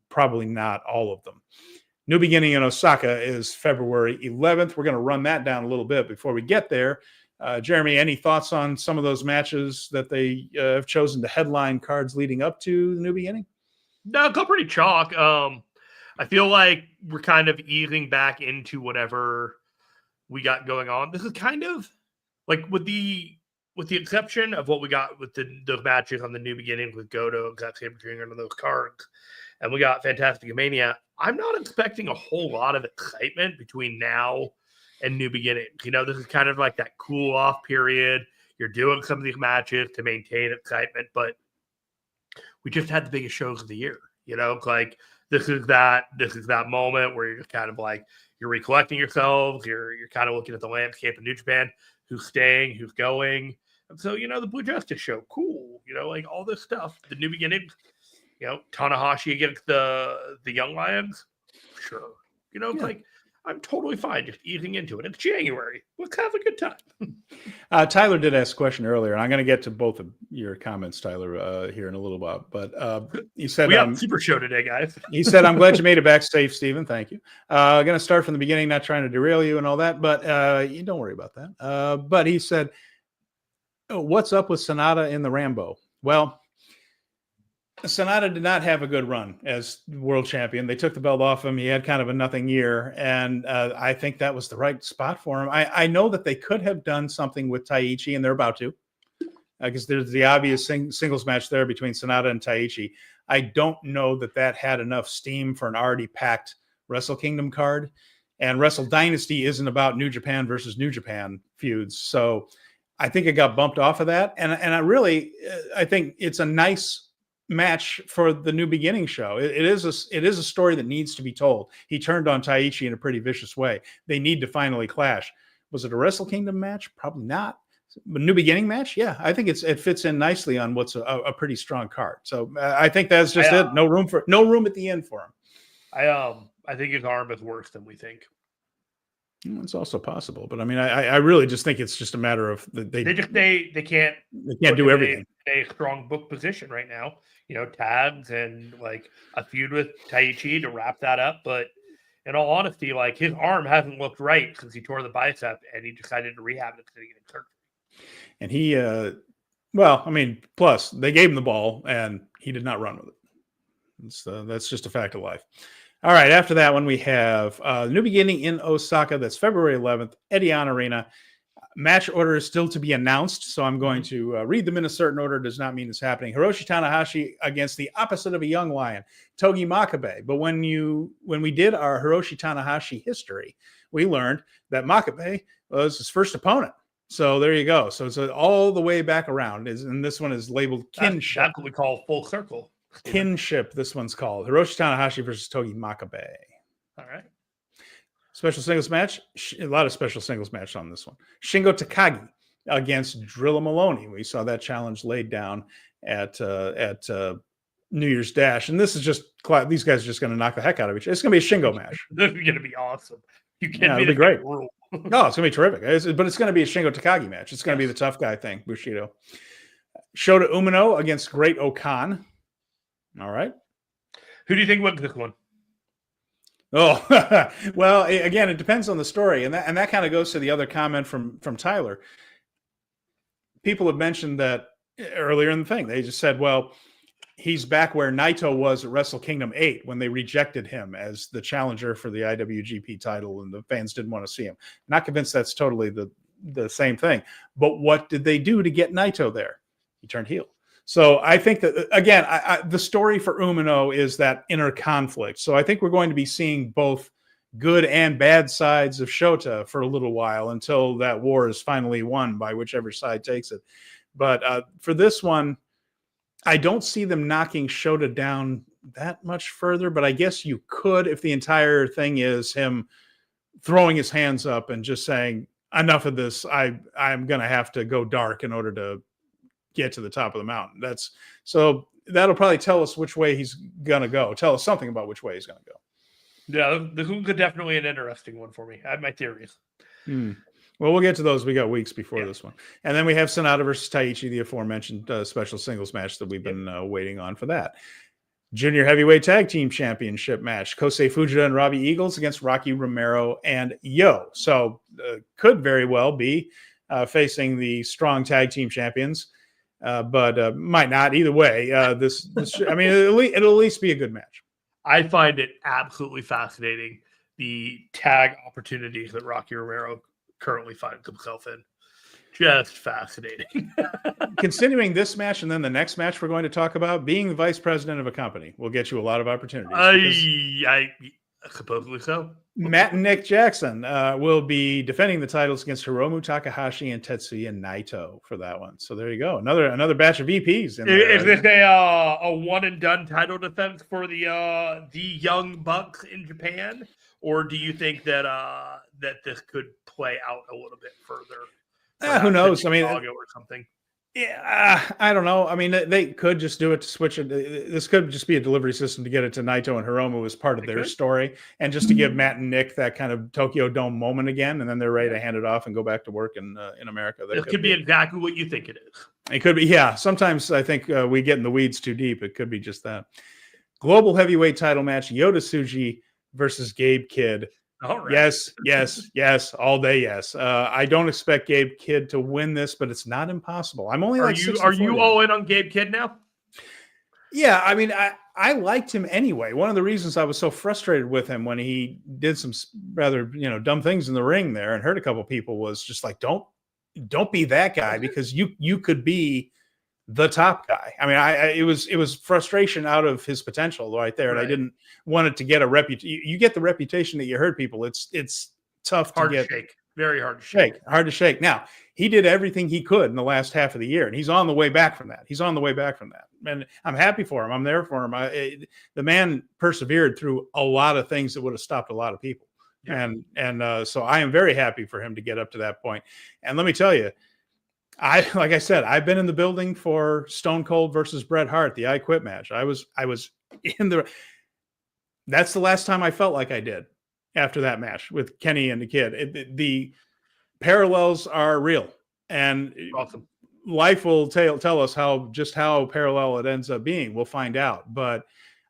probably not all of them. New Beginning in Osaka is February 11th. We're going to run that down a little bit before we get there. Jeremy, any thoughts on some of those matches that they have chosen to headline cards leading up to the New Beginning? No, go pretty chalk. I feel like we're kind of easing back into whatever we got going on. This is kind of like with the exception of what we got with those matches on the New Beginning with Goto, Zack Sabre Jr. and those cards, and we got Fantastic Mania. I'm not expecting a whole lot of excitement between now and New Beginning. This is kind of like that cool off period. You're doing some of these matches to maintain excitement, but we just had the biggest shows of the year. Like this is that moment where you're just kind of like you're recollecting yourselves. You're kind of looking at the landscape of New Japan, who's staying, who's going. And so the Blue Justice show, cool. Like all this stuff. The New Beginning. Tanahashi against the Young Lions, sure. Like I'm totally fine just easing into it. It's January. Let's have a good time. Tyler did ask a question earlier, and I'm going to get to both of your comments, Tyler, here in a little while. But he said, we got a super show today, guys. He said, I'm glad you made it back safe, Stephen. Thank you. I'm going to start from the beginning, not trying to derail you and all that, but you don't worry about that. But he said, what's up with Sonata in the Rambo? Well, Sonata did not have a good run as world champion. They took the belt off him. He had kind of a nothing year. And I think that was the right spot for him. I know that they could have done something with Taichi, and they're about to. Because there's the obvious singles match there between Sonata and Taichi. I don't know that had enough steam for an already packed Wrestle Kingdom card. And Wrestle Dynasty isn't about New Japan versus New Japan feuds. So I think it got bumped off of that. And I think it's a nice match for the New Beginning show. It is a story that needs to be told. He turned on Taichi in a pretty vicious way. They need to finally clash. Was it a Wrestle Kingdom match? Probably not. But New Beginning match? Yeah, I think it fits in nicely on what's a pretty strong card. So I think that's just it. No room at the end for him. I think his arm is worse than we think. It's also possible, but I mean, I really just think it's just a matter of they can't do everything. A strong book position right now, tags and like a feud with Taichi to wrap that up. But in all honesty, like his arm hasn't looked right since he tore the bicep and he decided to rehab it instead of getting surgery. And he, well, I mean, plus they gave him the ball and he did not run with it. That's just a fact of life. All right. After that one, we have New Beginning in Osaka. That's February 11th, Edion Arena. Match order is still to be announced, so I'm going to read them in a certain order. Does not mean it's happening. Hiroshi Tanahashi against the opposite of a young lion, Togi Makabe. But when we did our Hiroshi Tanahashi history, we learned that Makabe was his first opponent. So there you go. So it's all the way back around. And this one is labeled kinship. That's what we call full circle. Kinship. This one's called Hiroshi Tanahashi versus Togi Makabe. All right. Special singles match. A lot of special singles match on this one. Shingo Takagi against Drilla Maloney. We saw that challenge laid down at New Year's Dash. And this is just, these guys are just going to knock the heck out of each other. It's going to be a Shingo match. This is going to be awesome. You can't it'll be great. No, it's going to be terrific. But it's going to be a Shingo Takagi match. It's going to be the tough guy thing, Bushido. Shota Umino against Great Okan. All right. Who do you think wins this one? Oh, well, again, it depends on the story. And that kind of goes to the other comment from Tyler. People have mentioned that earlier in the thing. They just said, well, he's back where Naito was at Wrestle Kingdom 8 when they rejected him as the challenger for the IWGP title and the fans didn't want to see him. Not convinced that's totally the same thing. But what did they do to get Naito there? He turned heel. So I think that, again, the story for Umino is that inner conflict. So I think we're going to be seeing both good and bad sides of Shota for a little while until that war is finally won by whichever side takes it. But for this one, I don't see them knocking Shota down that much further, but I guess you could if the entire thing is him throwing his hands up and just saying, enough of this, I'm going to have to go dark in order to get to the top of the mountain. So that'll probably tell us which way he's gonna go. Tell us something about which way he's gonna go. Yeah, this one's definitely an interesting one for me. I have my theories. Well, we'll get to those. We got weeks before this one, and then we have Sonata versus Taichi, the aforementioned special singles match that we've been waiting on for that. Junior Heavyweight Tag Team Championship match: Kosei Fujita and Robbie Eagles against Rocky Romero and Yo. So could very well be facing the strong tag team champions. But might not. Either way, this I mean, it'll at least be a good match. I find it absolutely fascinating, the tag opportunities that Rocky Romero currently finds himself in. Just fascinating. Considering this match and then the next match we're going to talk about, being the vice president of a company will get you a lot of opportunities. Supposedly so. Matt and Nick Jackson will be defending the titles against Hiromu Takahashi and Tetsuya Naito for that one. So there you go. Another batch of VPs. Is this a one and done title defense for the Young Bucks in Japan, or do you think that that this could play out a little bit further? Who knows? I mean, Chicago or something. Yeah, I don't know. I mean, they could just do it to switch it. This could just be a delivery system to get it to Naito and Hiromu as part of their story, and just to give Matt and Nick that kind of Tokyo Dome moment again, and then they're ready to hand it off and go back to work in America. It could be exactly what you think it is. It could be, yeah. Sometimes I think we get in the weeds too deep. It could be just that. Global heavyweight title match: Yota Tsuji versus Gabe Kidd. All right. Yes, all day, yes. I don't expect Gabe Kidd to win this, but it's not impossible. I'm only are you all in on Gabe Kidd now? Yeah, I mean, I liked him anyway. One of the reasons I was so frustrated with him when he did some rather dumb things in the ring there and hurt a couple people was just like, don't be that guy, because you could be the top guy. I mean, it was frustration out of his potential right there, and I didn't want it to get a reputation. You get the reputation that you hurt people. It's tough hard to get. Shake. Very hard to shake. Hard to shake. Now, he did everything he could in the last half of the year, and he's on the way back from that. And I'm happy for him. I'm there for him. The man persevered through a lot of things that would have stopped a lot of people. Yeah. And so I am very happy for him to get up to that point. And let me tell you, like I said, I've been in the building for Stone Cold versus Bret Hart, the I Quit match. I was in the. That's the last time I felt like I did after that match with Kenny and the Kid. The parallels are real, and awesome. Life will tell us how parallel it ends up being. We'll find out, but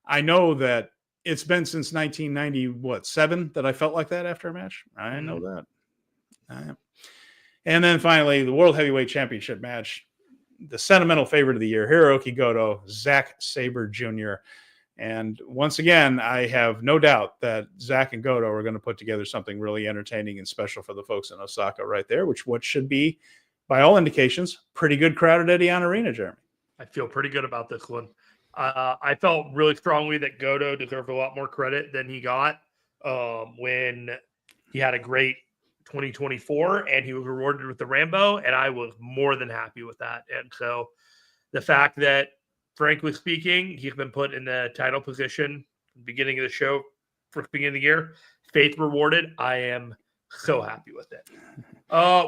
I know that it's been since 1997 that I felt like that after a match. I know that. And then finally, the World Heavyweight Championship match, the sentimental favorite of the year, Hiroki Goto, Zack Sabre Jr. And once again, I have no doubt that Zack and Goto are going to put together something really entertaining and special for the folks in Osaka right there, which what should be, by all indications, pretty good crowd at Edion Arena, Jeremy. I feel pretty good about this one. I felt really strongly that Goto deserved a lot more credit than he got when he had a great 2024 and he was rewarded with the Rambo, and I was more than happy with that. And so the fact that, frankly speaking, he's been put in the title position at the beginning of the show, first beginning of the year, faith rewarded, I am so happy with it.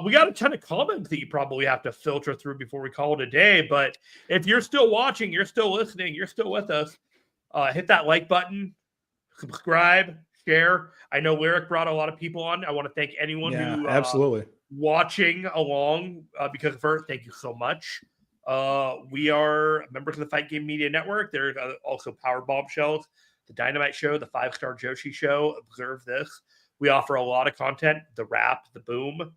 We got a ton of comments that you probably have to filter through before we call it a day. But if you're still watching, you're still listening, you're still with us, hit that like button, subscribe, share. I know Lyric brought a lot of people on. I want to thank anyone who absolutely watching along because of her. Thank you so much. We are members of the Fight Game Media Network. There's also Power Bombshells, the Dynamite Show, the 5-Star Joshi Show. Observe this. We offer a lot of content. The Rap, the Boom.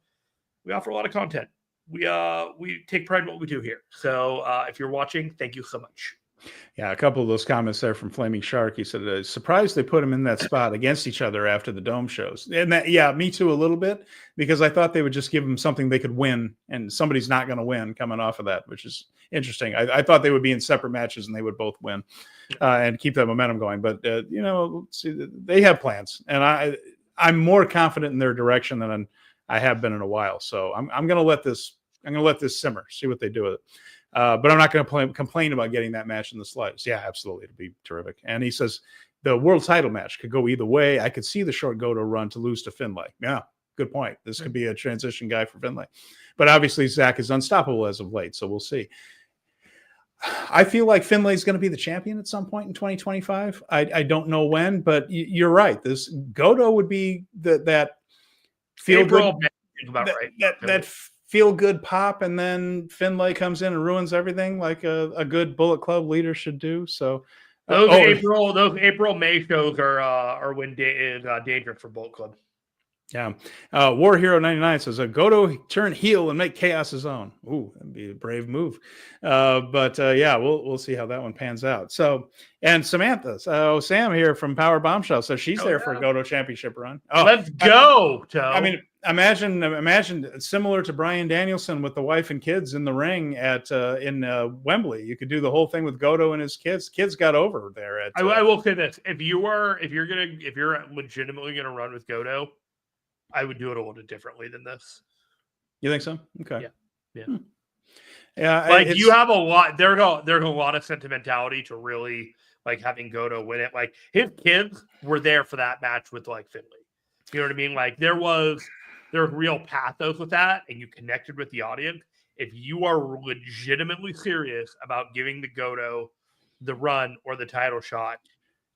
We offer a lot of content. We take pride in what we do here. So if you're watching, thank you so much. Yeah, a couple of those comments there from Flaming Shark. He said, surprised they put him in that spot against each other after the Dome shows. And that, yeah, me too, a little bit, because I thought they would just give him something they could win, and somebody's not going to win coming off of that, which is interesting. I thought they would be in separate matches and they would both win and keep that momentum going. But, see, they have plans, and I'm more confident in their direction than I have been in a while. So I'm going to let this simmer, see what they do with it. But I'm not going to complain about getting that match in the slides. Yeah, absolutely. It'd be terrific. And he says the world title match could go either way. I could see the short Goto run to lose to Finlay. Yeah, good point. This could be a transition guy for Finlay. But obviously, Zack is unstoppable as of late, so we'll see. I feel like Finlay's going to be the champion at some point in 2025. I don't know when, but you're right. This Goto would be that feel good, that feel good pop, and then Finlay comes in and ruins everything like a good Bullet Club leader should do. So those April May shows are when is dangerous for Bullet Club. Yeah. War Hero 99 says Goto turn heel and make chaos his own. Ooh, that'd be a brave move. But we'll see how that one pans out. So, and Samantha, Sam here from Power Bombshell, so she's there for a Goto championship run. Oh, let's go, Toe. I mean, imagine similar to Bryan Danielson with the wife and kids in the ring in Wembley. You could do the whole thing with Goto and his kids. Kids got over there. I will say this: if you're legitimately gonna run with Goto, I would do it a little bit differently than this. You think so? Okay. Yeah. Yeah. Like you have a lot. There's a lot of sentimentality to really like having Goto win it. Like his kids were there for that match with like Finlay. You know what I mean? Like there was real pathos with that, and you connected with the audience. If you are legitimately serious about giving the Goto the run or the title shot,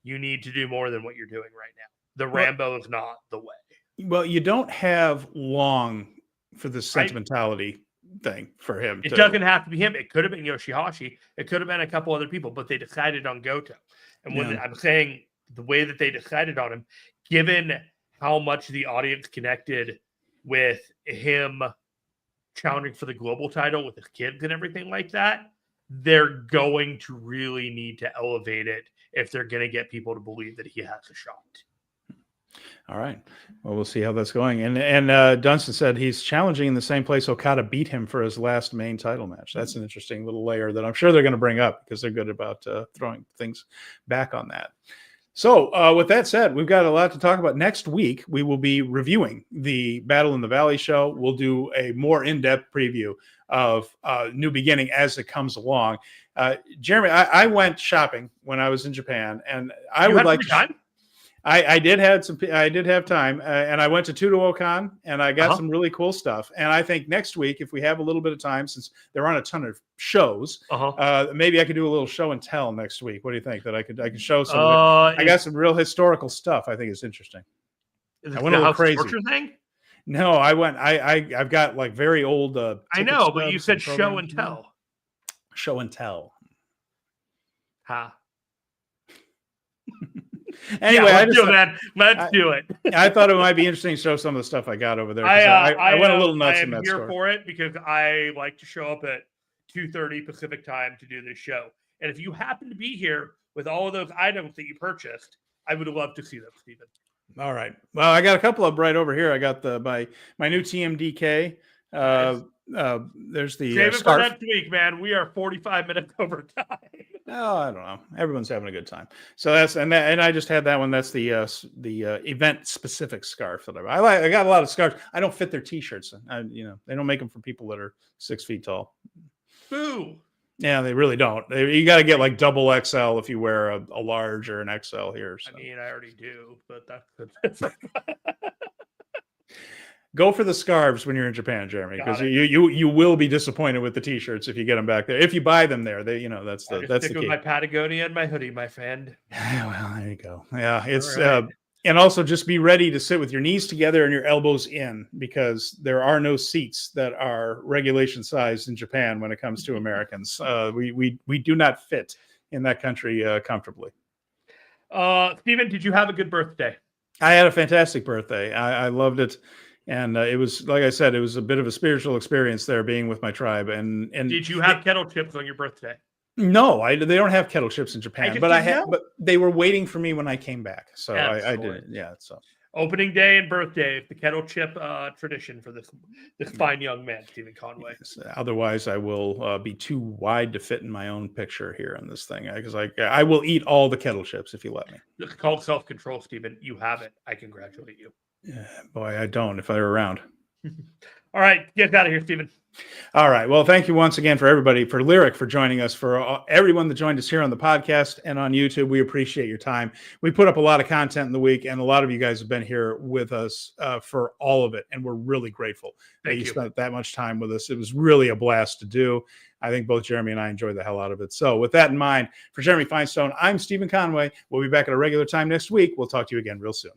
you need to do more than what you're doing right now. The Rambo is not the way. Well, you don't have long for this sentimentality thing for him. It doesn't have to be him. It could have been Yoshihashi. It could have been a couple other people, but they decided on Goto. And I'm saying the way that they decided on him, given how much the audience connected with him challenging for the global title with his kids and everything like that, they're going to really need to elevate it if they're going to get people to believe that he has a shot. All right. Well, we'll see how that's going. And Dunstan said he's challenging in the same place Okada beat him for his last main title match. That's an interesting little layer that I'm sure they're going to bring up because they're good about throwing things back on that. So with that said, we've got a lot to talk about. Next week, we will be reviewing the Battle in the Valley show. We'll do a more in-depth preview of New Beginning as it comes along. Jeremy, I went shopping when I was in Japan, and I would like to. I did have time, and I went to Tudo-Okan, and I got some really cool stuff. And I think next week, if we have a little bit of time, since there aren't a ton of shows, maybe I could do a little show and tell next week. What do you think? That I could show some. I got some real historical stuff. I think it's interesting. I went a little crazy. Thing? No, I went. I've got like very old. I know, but you said show and tell. Show and tell. Ha. Anyway, let's do that. Let's do it. I thought it might be interesting to show some of the stuff I got over there. I went a little nuts in that here store. for it because I like to show up at 2:30 Pacific time to do this show. And if you happen to be here with all of those items that you purchased, I would love to see them, Stephen. All right. Well, I got a couple of right over here. I got my new TMDK. Nice. There's the Save it scarf. for next week, man. We are 45 minutes over time. Oh, I don't know. Everyone's having a good time. So and I just had that one. That's the event specific scarf that I like. I got a lot of scarves. I don't fit their t-shirts. They don't make them for people that are 6 feet tall. Boo. Yeah, they really don't. You got to get like double XL if you wear a large or an XL here. So. I mean, I already do, but that's Go for the scarves when you're in Japan, Jeremy, because you will be disappointed with the t-shirts if you get them back there. If you buy them there, that's the key. My Patagonia and my hoodie, my friend. Well, there you go. Yeah, it's right. And also just be ready to sit with your knees together and your elbows in, because there are no seats that are regulation sized in Japan when it comes to Americans. We do not fit in that country comfortably. Stephen, did you have a good birthday? I had a fantastic birthday. I loved it. And it was, like I said, it was a bit of a spiritual experience there, being with my tribe. And did you have kettle chips on your birthday? No, they don't have kettle chips in Japan, but they were waiting for me when I came back. So I did it. Yeah. So opening day and birthday, the kettle chip tradition for this fine young man, Stephen Conway. Otherwise, I will be too wide to fit in my own picture here on this thing, because I will eat all the kettle chips if you let me. It's called self-control, Stephen. You have it. I congratulate you. Yeah, boy, I don't if I were around. All right, get out of here, Stephen. All right. Well, thank you once again for everybody, for Lyric for joining us, for everyone that joined us here on the podcast and on YouTube. We appreciate your time. We put up a lot of content in the week, and a lot of you guys have been here with us for all of it, and we're really grateful that you spent that much time with us. It was really a blast to do. I think both Jeremy and I enjoyed the hell out of it. So with that in mind, for Jeremy Finestone, I'm Stephen Conway. We'll be back at a regular time next week. We'll talk to you again real soon.